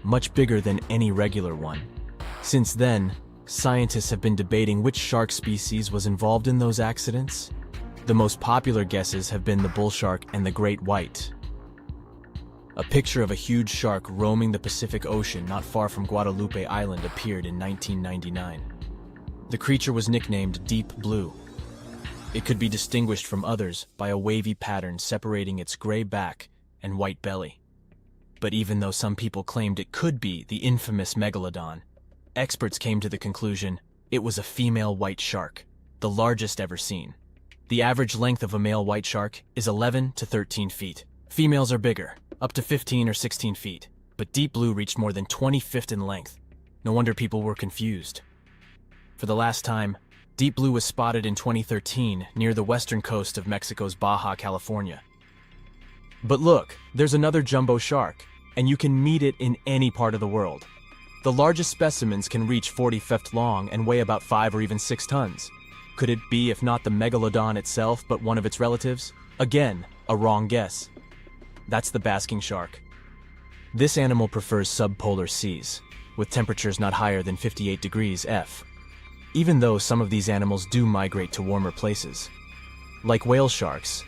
much bigger than any regular one. Since then, scientists have been debating which shark species was involved in those accidents. The most popular guesses have been the bull shark and the great white. A picture of a huge shark roaming the Pacific Ocean not far from Guadalupe Island appeared in 1999. The creature was nicknamed Deep Blue. It could be distinguished from others by a wavy pattern separating its gray back and white belly. But even though some people claimed it could be the infamous Megalodon, experts came to the conclusion it was a female white shark, the largest ever seen. The average length of a male white shark is 11 to 13 feet. Females are bigger, up to 15 or 16 feet, but Deep Blue reached more than 20 feet in length. No wonder people were confused. For the last time, Deep Blue was spotted in 2013 near the western coast of Mexico's Baja California. But look, there's another jumbo shark, and you can meet it in any part of the world. The largest specimens can reach 40 feet long and weigh about 5 or even 6 tons. Could it be, if not the Megalodon itself, but one of its relatives? Again, a wrong guess. That's the basking shark. This animal prefers subpolar seas, with temperatures not higher than 58 degrees F. Even though some of these animals do migrate to warmer places. Like whale sharks,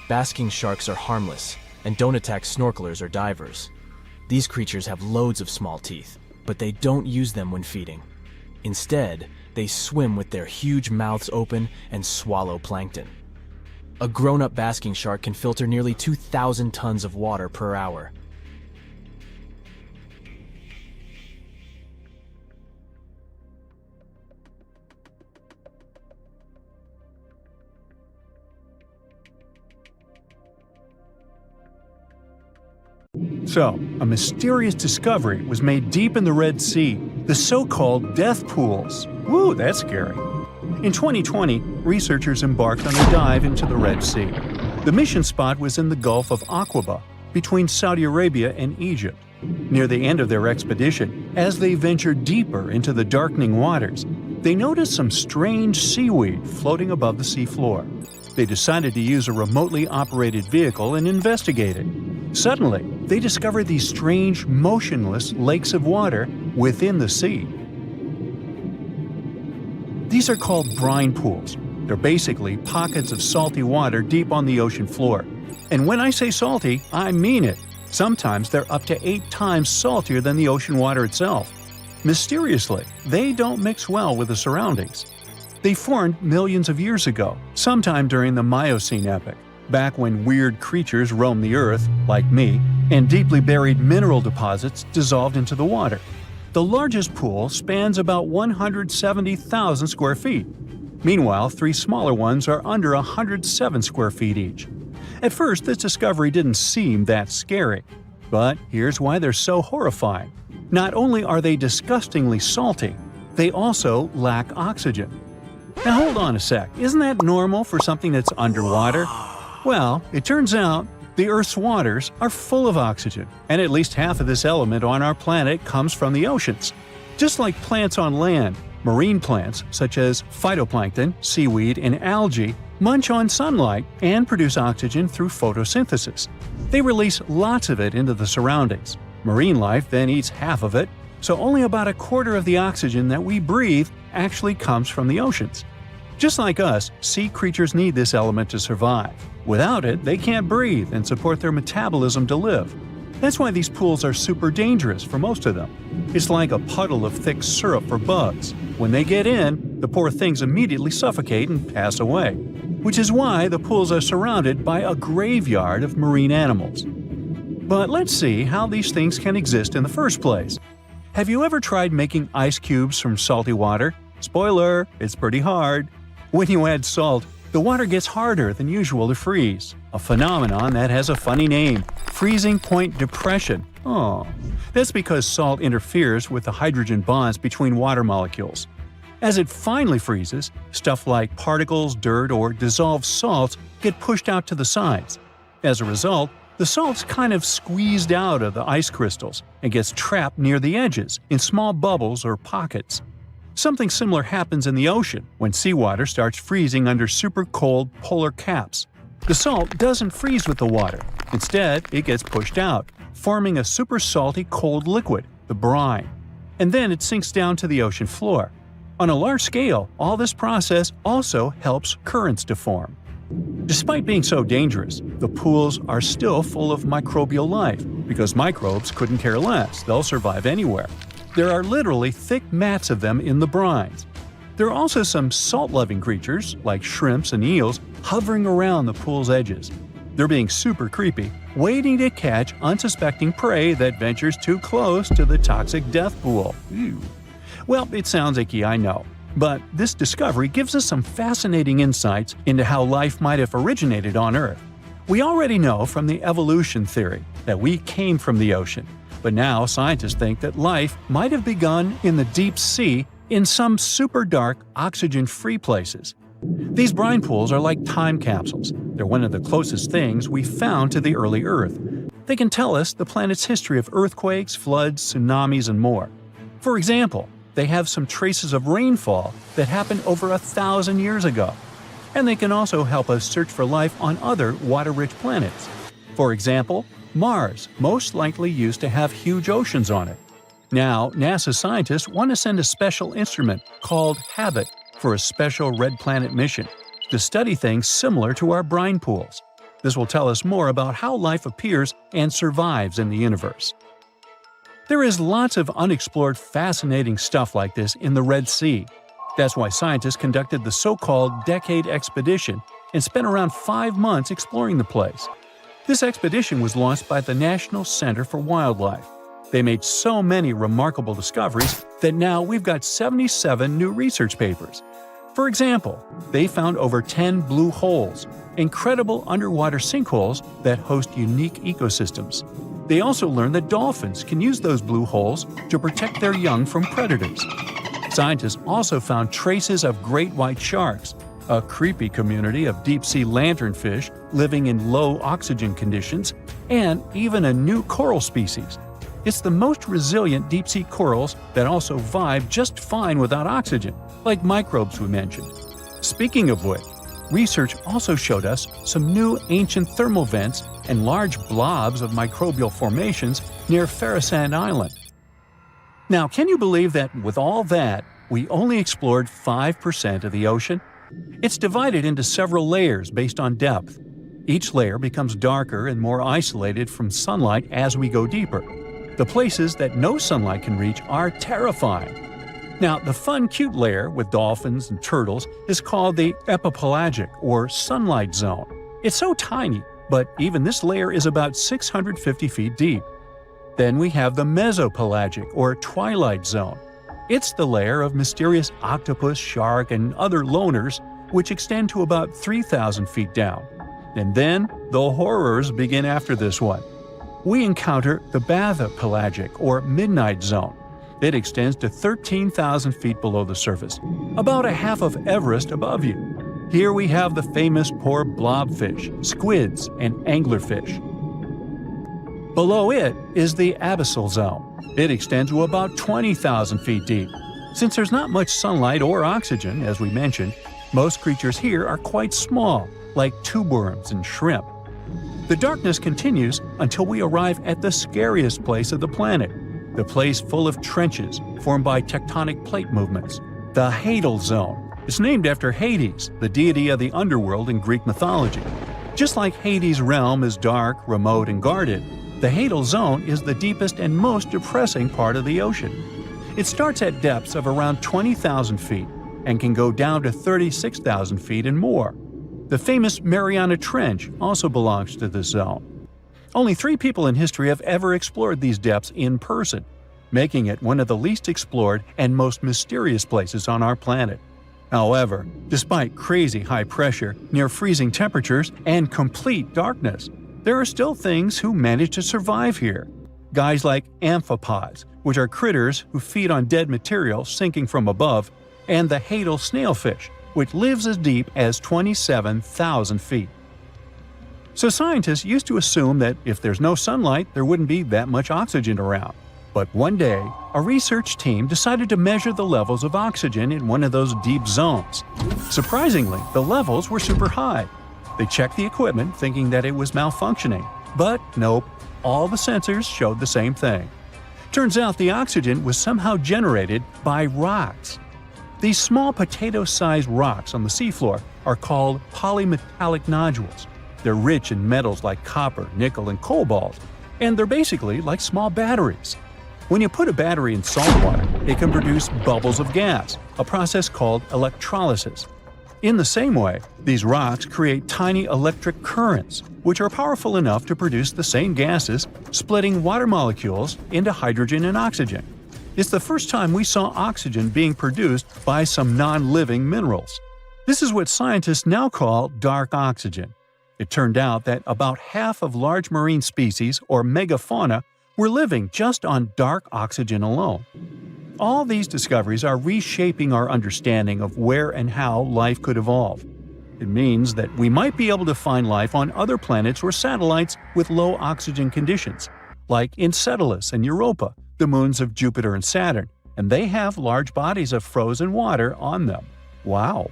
basking sharks are harmless and don't attack snorkelers or divers. These creatures have loads of small teeth, but they don't use them when feeding. Instead, they swim with their huge mouths open and swallow plankton. A grown-up basking shark can filter nearly 2,000 tons of water per hour. So, a mysterious discovery was made deep in the Red Sea, the so-called death pools. Woo, that's scary. In 2020, researchers embarked on a dive into the Red Sea. The mission spot was in the Gulf of Aqaba, between Saudi Arabia and Egypt. Near the end of their expedition, as they ventured deeper into the darkening waters, they noticed some strange seaweed floating above the seafloor. They decided to use a remotely operated vehicle and investigate it. Suddenly, they discovered these strange, motionless lakes of water within the sea. These are called brine pools. They're basically pockets of salty water deep on the ocean floor. And when I say salty, I mean it. Sometimes they're up to 8 times saltier than the ocean water itself. Mysteriously, they don't mix well with the surroundings. They formed millions of years ago, sometime during the Miocene epoch, back when weird creatures roamed the earth, like me, and deeply buried mineral deposits dissolved into the water. The largest pool spans about 170,000 square feet. Meanwhile, 3 smaller ones are under 107 square feet each. At first, this discovery didn't seem that scary. But here's why they're so horrifying. Not only are they disgustingly salty, they also lack oxygen. Now hold on a sec, isn't that normal for something that's underwater? Well, it turns out the Earth's waters are full of oxygen, and at least half of this element on our planet comes from the oceans. Just like plants on land, marine plants such as phytoplankton, seaweed, and algae munch on sunlight and produce oxygen through photosynthesis. They release lots of it into the surroundings. Marine life then eats half of it, so only about a quarter of the oxygen that we breathe actually comes from the oceans. Just like us, sea creatures need this element to survive. Without it, they can't breathe and support their metabolism to live. That's why these pools are super dangerous for most of them. It's like a puddle of thick syrup for bugs. When they get in, the poor things immediately suffocate and pass away. Which is why the pools are surrounded by a graveyard of marine animals. But let's see how these things can exist in the first place. Have you ever tried making ice cubes from salty water? Spoiler, it's pretty hard. When you add salt, the water gets harder than usual to freeze, a phenomenon that has a funny name, freezing point depression. Oh, that's because salt interferes with the hydrogen bonds between water molecules. As it finally freezes, stuff like particles, dirt, or dissolved salts get pushed out to the sides. As a result, the salt's kind of squeezed out of the ice crystals and gets trapped near the edges in small bubbles or pockets. Something similar happens in the ocean when seawater starts freezing under super cold polar caps. The salt doesn't freeze with the water. Instead, it gets pushed out, forming a super salty cold liquid, the brine. And then it sinks down to the ocean floor. On a large scale, all this process also helps currents to form. Despite being so dangerous, the pools are still full of microbial life, because microbes couldn't care less, they'll survive anywhere. There are literally thick mats of them in the brines. There are also some salt-loving creatures, like shrimps and eels, hovering around the pool's edges. They're being super creepy, waiting to catch unsuspecting prey that ventures too close to the toxic death pool. Ew. Well, it sounds icky, I know. But this discovery gives us some fascinating insights into how life might have originated on Earth. We already know from the evolution theory that we came from the ocean, but now scientists think that life might have begun in the deep sea in some super dark, oxygen-free places. These brine pools are like time capsules. They're one of the closest things we found to the early Earth. They can tell us the planet's history of earthquakes, floods, tsunamis, and more. For example, they have some traces of rainfall that happened over 1,000 years ago. And they can also help us search for life on other water-rich planets. For example, Mars most likely used to have huge oceans on it. Now, NASA scientists want to send a special instrument called HABIT for a special red planet mission to study things similar to our brine pools. This will tell us more about how life appears and survives in the universe. There is lots of unexplored fascinating stuff like this in the Red Sea. That's why scientists conducted the so-called Decade Expedition and spent around 5 months exploring the place. This expedition was launched by the National Center for Wildlife. They made so many remarkable discoveries that now we've got 77 new research papers. For example, they found over 10 blue holes, incredible underwater sinkholes that host unique ecosystems. They also learned that dolphins can use those blue holes to protect their young from predators. Scientists also found traces of great white sharks, a creepy community of deep-sea lanternfish living in low oxygen conditions, and even a new coral species. It's the most resilient deep-sea corals that also vibe just fine without oxygen, like microbes we mentioned. Speaking of which, research also showed us some new ancient thermal vents and large blobs of microbial formations near Farasand Island. Now, can you believe that with all that, we only explored 5% of the ocean? It's divided into several layers based on depth. Each layer becomes darker and more isolated from sunlight as we go deeper. The places that no sunlight can reach are terrifying. Now, the fun, cute layer with dolphins and turtles is called the epipelagic or sunlight zone. It's so tiny, but even this layer is about 650 feet deep. Then we have the mesopelagic or twilight zone. It's the layer of mysterious octopus, shark, and other loners which extend to about 3,000 feet down. And then, the horrors begin after this one. We encounter the bathypelagic, or midnight zone. It extends to 13,000 feet below the surface, about a half of Everest above you. Here we have the famous poor blobfish, squids, and anglerfish. Below it is the abyssal zone. It extends to about 20,000 feet deep. Since there's not much sunlight or oxygen, as we mentioned, most creatures here are quite small, like tube worms and shrimp. The darkness continues until we arrive at the scariest place of the planet, the place full of trenches formed by tectonic plate movements, the Hadal Zone. It's named after Hades, the deity of the underworld in Greek mythology. Just like Hades' realm is dark, remote, and guarded, the Hadal Zone is the deepest and most depressing part of the ocean. It starts at depths of around 20,000 feet and can go down to 36,000 feet and more. The famous Mariana Trench also belongs to this zone. Only 3 people in history have ever explored these depths in person, making it one of the least explored and most mysterious places on our planet. However, despite crazy high pressure, near freezing temperatures, and complete darkness, there are still things who manage to survive here. Guys like amphipods, which are critters who feed on dead material sinking from above, and the Hadal snailfish, which lives as deep as 27,000 feet. So scientists used to assume that if there's no sunlight, there wouldn't be that much oxygen around. But one day, a research team decided to measure the levels of oxygen in one of those deep zones. Surprisingly, the levels were super high. They checked the equipment thinking that it was malfunctioning, but nope, all the sensors showed the same thing. Turns out the oxygen was somehow generated by rocks. These small potato-sized rocks on the seafloor are called polymetallic nodules. They're rich in metals like copper, nickel, and cobalt, and they're basically like small batteries. When you put a battery in salt water, it can produce bubbles of gas, a process called electrolysis. In the same way, these rocks create tiny electric currents, which are powerful enough to produce the same gases, splitting water molecules into hydrogen and oxygen. It's the first time we saw oxygen being produced by some non-living minerals. This is what scientists now call dark oxygen. It turned out that about half of large marine species, or megafauna, were living just on dark oxygen alone. All these discoveries are reshaping our understanding of where and how life could evolve. It means that we might be able to find life on other planets or satellites with low oxygen conditions, like Enceladus and Europa, the moons of Jupiter and Saturn, and they have large bodies of frozen water on them. Wow!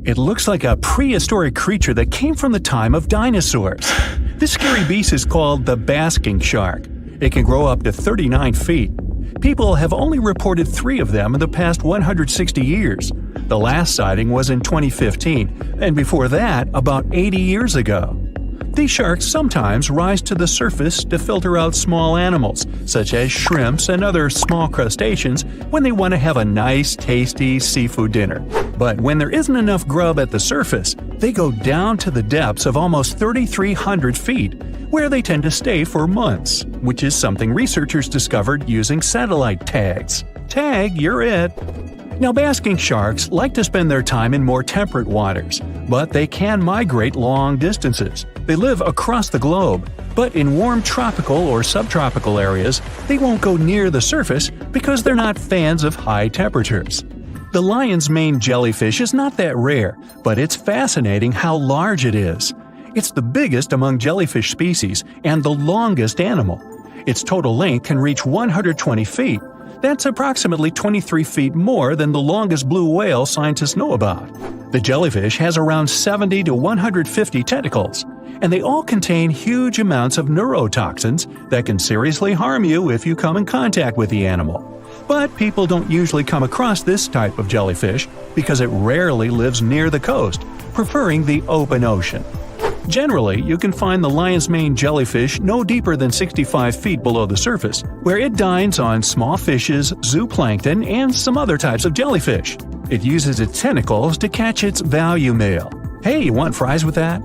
It looks like a prehistoric creature that came from the time of dinosaurs. This scary beast is called the basking shark. It can grow up to 39 feet. People have only reported 3 of them in the past 160 years. The last sighting was in 2015, and before that, about 80 years ago. These sharks sometimes rise to the surface to filter out small animals, such as shrimps and other small crustaceans, when they want to have a nice, tasty seafood dinner. But when there isn't enough grub at the surface, they go down to the depths of almost 3,300 feet, where they tend to stay for months, which is something researchers discovered using satellite tags. Tag, you're it! Now, basking sharks like to spend their time in more temperate waters, but they can migrate long distances. They live across the globe, but in warm tropical or subtropical areas, they won't go near the surface because they're not fans of high temperatures. The lion's mane jellyfish is not that rare, but it's fascinating how large it is. It's the biggest among jellyfish species and the longest animal. Its total length can reach 120 feet. That's approximately 23 feet more than the longest blue whale scientists know about. The jellyfish has around 70 to 150 tentacles, and they all contain huge amounts of neurotoxins that can seriously harm you if you come in contact with the animal. But people don't usually come across this type of jellyfish because it rarely lives near the coast, preferring the open ocean. Generally, you can find the lion's mane jellyfish no deeper than 65 feet below the surface, where it dines on small fishes, zooplankton, and some other types of jellyfish. It uses its tentacles to catch its value meal. Hey, you want fries with that?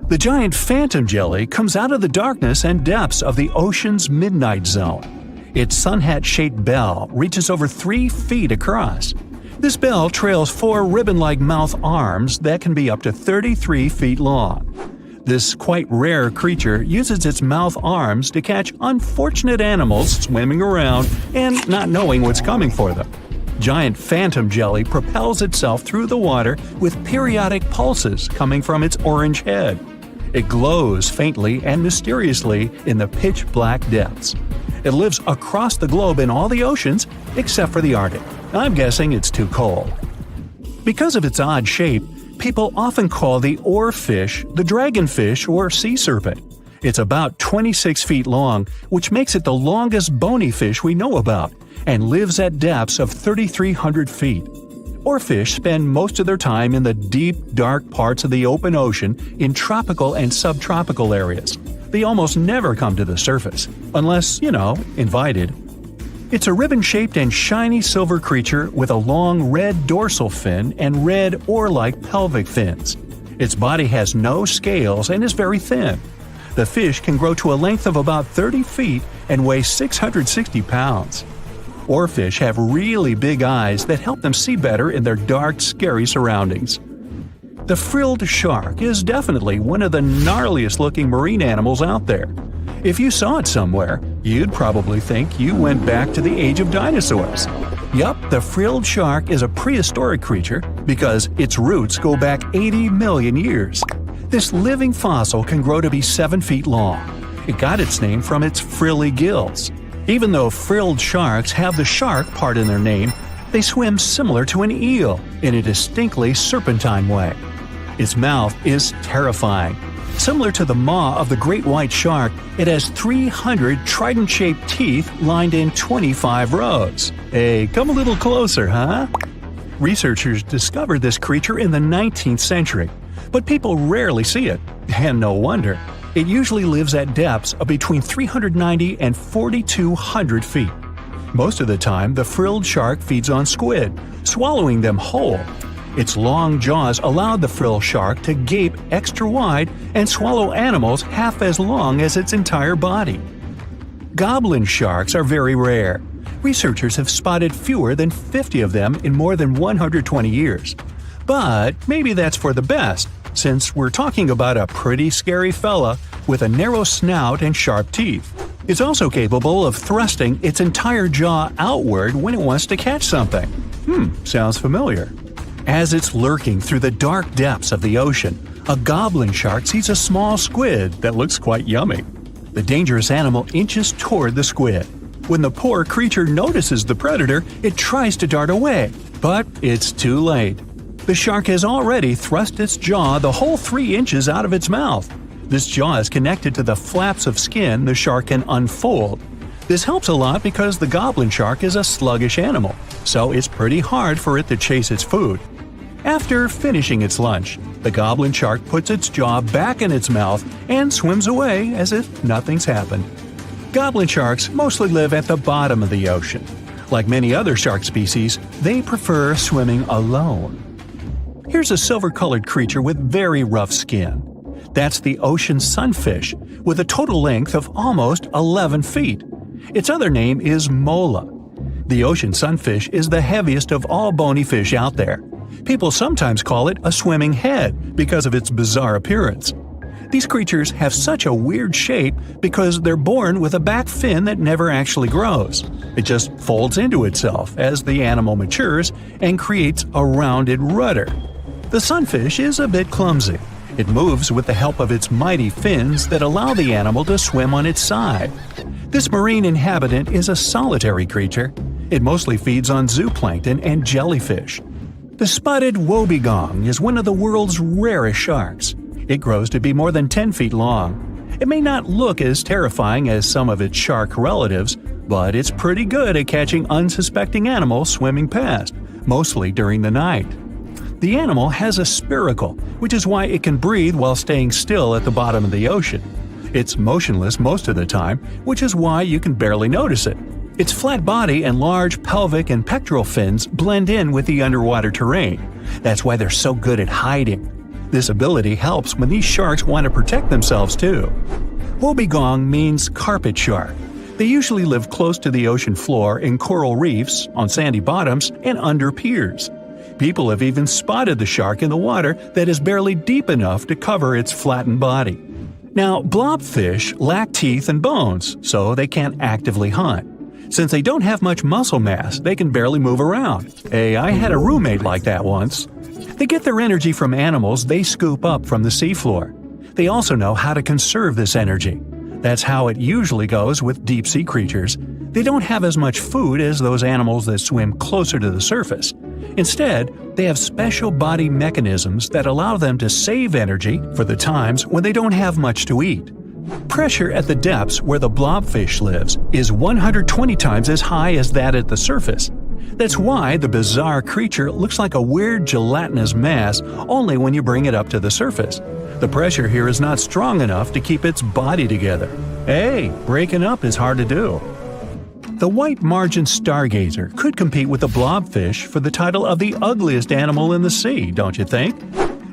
The giant phantom jelly comes out of the darkness and depths of the ocean's midnight zone. Its sun hat-shaped bell reaches over 3 feet across. This bell trails 4 ribbon-like mouth arms that can be up to 33 feet long. This quite rare creature uses its mouth arms to catch unfortunate animals swimming around and not knowing what's coming for them. Giant phantom jelly propels itself through the water with periodic pulses coming from its orange head. It glows faintly and mysteriously in the pitch-black depths. It lives across the globe in all the oceans except for the Arctic. I'm guessing it's too cold. Because of its odd shape, people often call the oarfish the dragonfish or sea serpent. It's about 26 feet long, which makes it the longest bony fish we know about, and lives at depths of 3,300 feet. Oarfish spend most of their time in the deep, dark parts of the open ocean in tropical and subtropical areas. They almost never come to the surface, unless, invited. It's a ribbon-shaped and shiny silver creature with a long red dorsal fin and red oar-like pelvic fins. Its body has no scales and is very thin. The fish can grow to a length of about 30 feet and weigh 660 pounds. Oarfish have really big eyes that help them see better in their dark, scary surroundings. The frilled shark is definitely one of the gnarliest-looking marine animals out there. If you saw it somewhere, you'd probably think you went back to the age of dinosaurs. Yup, the frilled shark is a prehistoric creature because its roots go back 80 million years. This living fossil can grow to be 7 feet long. It got its name from its frilly gills. Even though frilled sharks have the shark part in their name, they swim similar to an eel in a distinctly serpentine way. Its mouth is terrifying. Similar to the maw of the great white shark, it has 300 trident-shaped teeth lined in 25 rows. Hey, come a little closer, huh? Researchers discovered this creature in the 19th century, but people rarely see it, and no wonder. It usually lives at depths of between 390 and 4,200 feet. Most of the time, the frilled shark feeds on squid, swallowing them whole. Its long jaws allowed the frilled shark to gape extra wide and swallow animals half as long as its entire body. Goblin sharks are very rare. Researchers have spotted fewer than 50 of them in more than 120 years. But maybe that's for the best, since we're talking about a pretty scary fella with a narrow snout and sharp teeth. It's also capable of thrusting its entire jaw outward when it wants to catch something. Sounds familiar. As it's lurking through the dark depths of the ocean, a goblin shark sees a small squid that looks quite yummy. The dangerous animal inches toward the squid. When the poor creature notices the predator, it tries to dart away, but it's too late. The shark has already thrust its jaw the whole 3 inches out of its mouth. This jaw is connected to the flaps of skin the shark can unfold. This helps a lot because the goblin shark is a sluggish animal, so it's pretty hard for it to chase its food. After finishing its lunch, the goblin shark puts its jaw back in its mouth and swims away as if nothing's happened. Goblin sharks mostly live at the bottom of the ocean. Like many other shark species, they prefer swimming alone. Here's a silver-colored creature with very rough skin. That's the ocean sunfish, with a total length of almost 11 feet. Its other name is mola. The ocean sunfish is the heaviest of all bony fish out there. People sometimes call it a swimming head because of its bizarre appearance. These creatures have such a weird shape because they're born with a back fin that never actually grows. It just folds into itself as the animal matures and creates a rounded rudder. The sunfish is a bit clumsy. It moves with the help of its mighty fins that allow the animal to swim on its side. This marine inhabitant is a solitary creature. It mostly feeds on zooplankton and jellyfish. The spotted wobbegong is one of the world's rarest sharks. It grows to be more than 10 feet long. It may not look as terrifying as some of its shark relatives, but it's pretty good at catching unsuspecting animals swimming past, mostly during the night. The animal has a spiracle, which is why it can breathe while staying still at the bottom of the ocean. It's motionless most of the time, which is why you can barely notice it. Its flat body and large pelvic and pectoral fins blend in with the underwater terrain. That's why they're so good at hiding. This ability helps when these sharks want to protect themselves too. Wobbegong means carpet shark. They usually live close to the ocean floor in coral reefs, on sandy bottoms, and under piers. People have even spotted the shark in the water that is barely deep enough to cover its flattened body. Now, blobfish lack teeth and bones, so they can't actively hunt. Since they don't have much muscle mass, they can barely move around. Hey, I had a roommate like that once. They get their energy from animals they scoop up from the seafloor. They also know how to conserve this energy. That's how it usually goes with deep-sea creatures. They don't have as much food as those animals that swim closer to the surface. Instead, they have special body mechanisms that allow them to save energy for the times when they don't have much to eat. Pressure at the depths where the blobfish lives is 120 times as high as that at the surface. That's why the bizarre creature looks like a weird gelatinous mass only when you bring it up to the surface. The pressure here is not strong enough to keep its body together. Hey, breaking up is hard to do. The white margin stargazer could compete with the blobfish for the title of the ugliest animal in the sea, don't you think?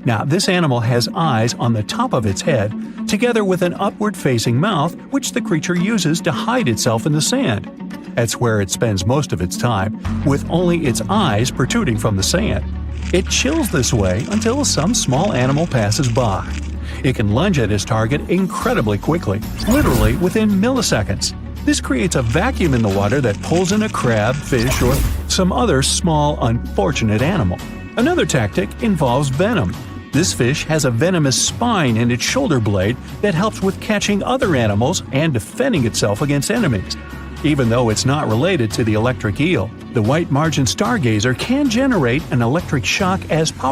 Now, this animal has eyes on the top of its head, together with an upward-facing mouth which the creature uses to hide itself in the sand. That's where it spends most of its time, with only its eyes protruding from the sand. It chills this way until some small animal passes by. It can lunge at its target incredibly quickly, literally within milliseconds. This creates a vacuum in the water that pulls in a crab, fish, or some other small, unfortunate animal. Another tactic involves venom. This fish has a venomous spine in its shoulder blade that helps with catching other animals and defending itself against enemies. Even though it's not related to the electric eel, the white margin stargazer can generate an electric shock as powerful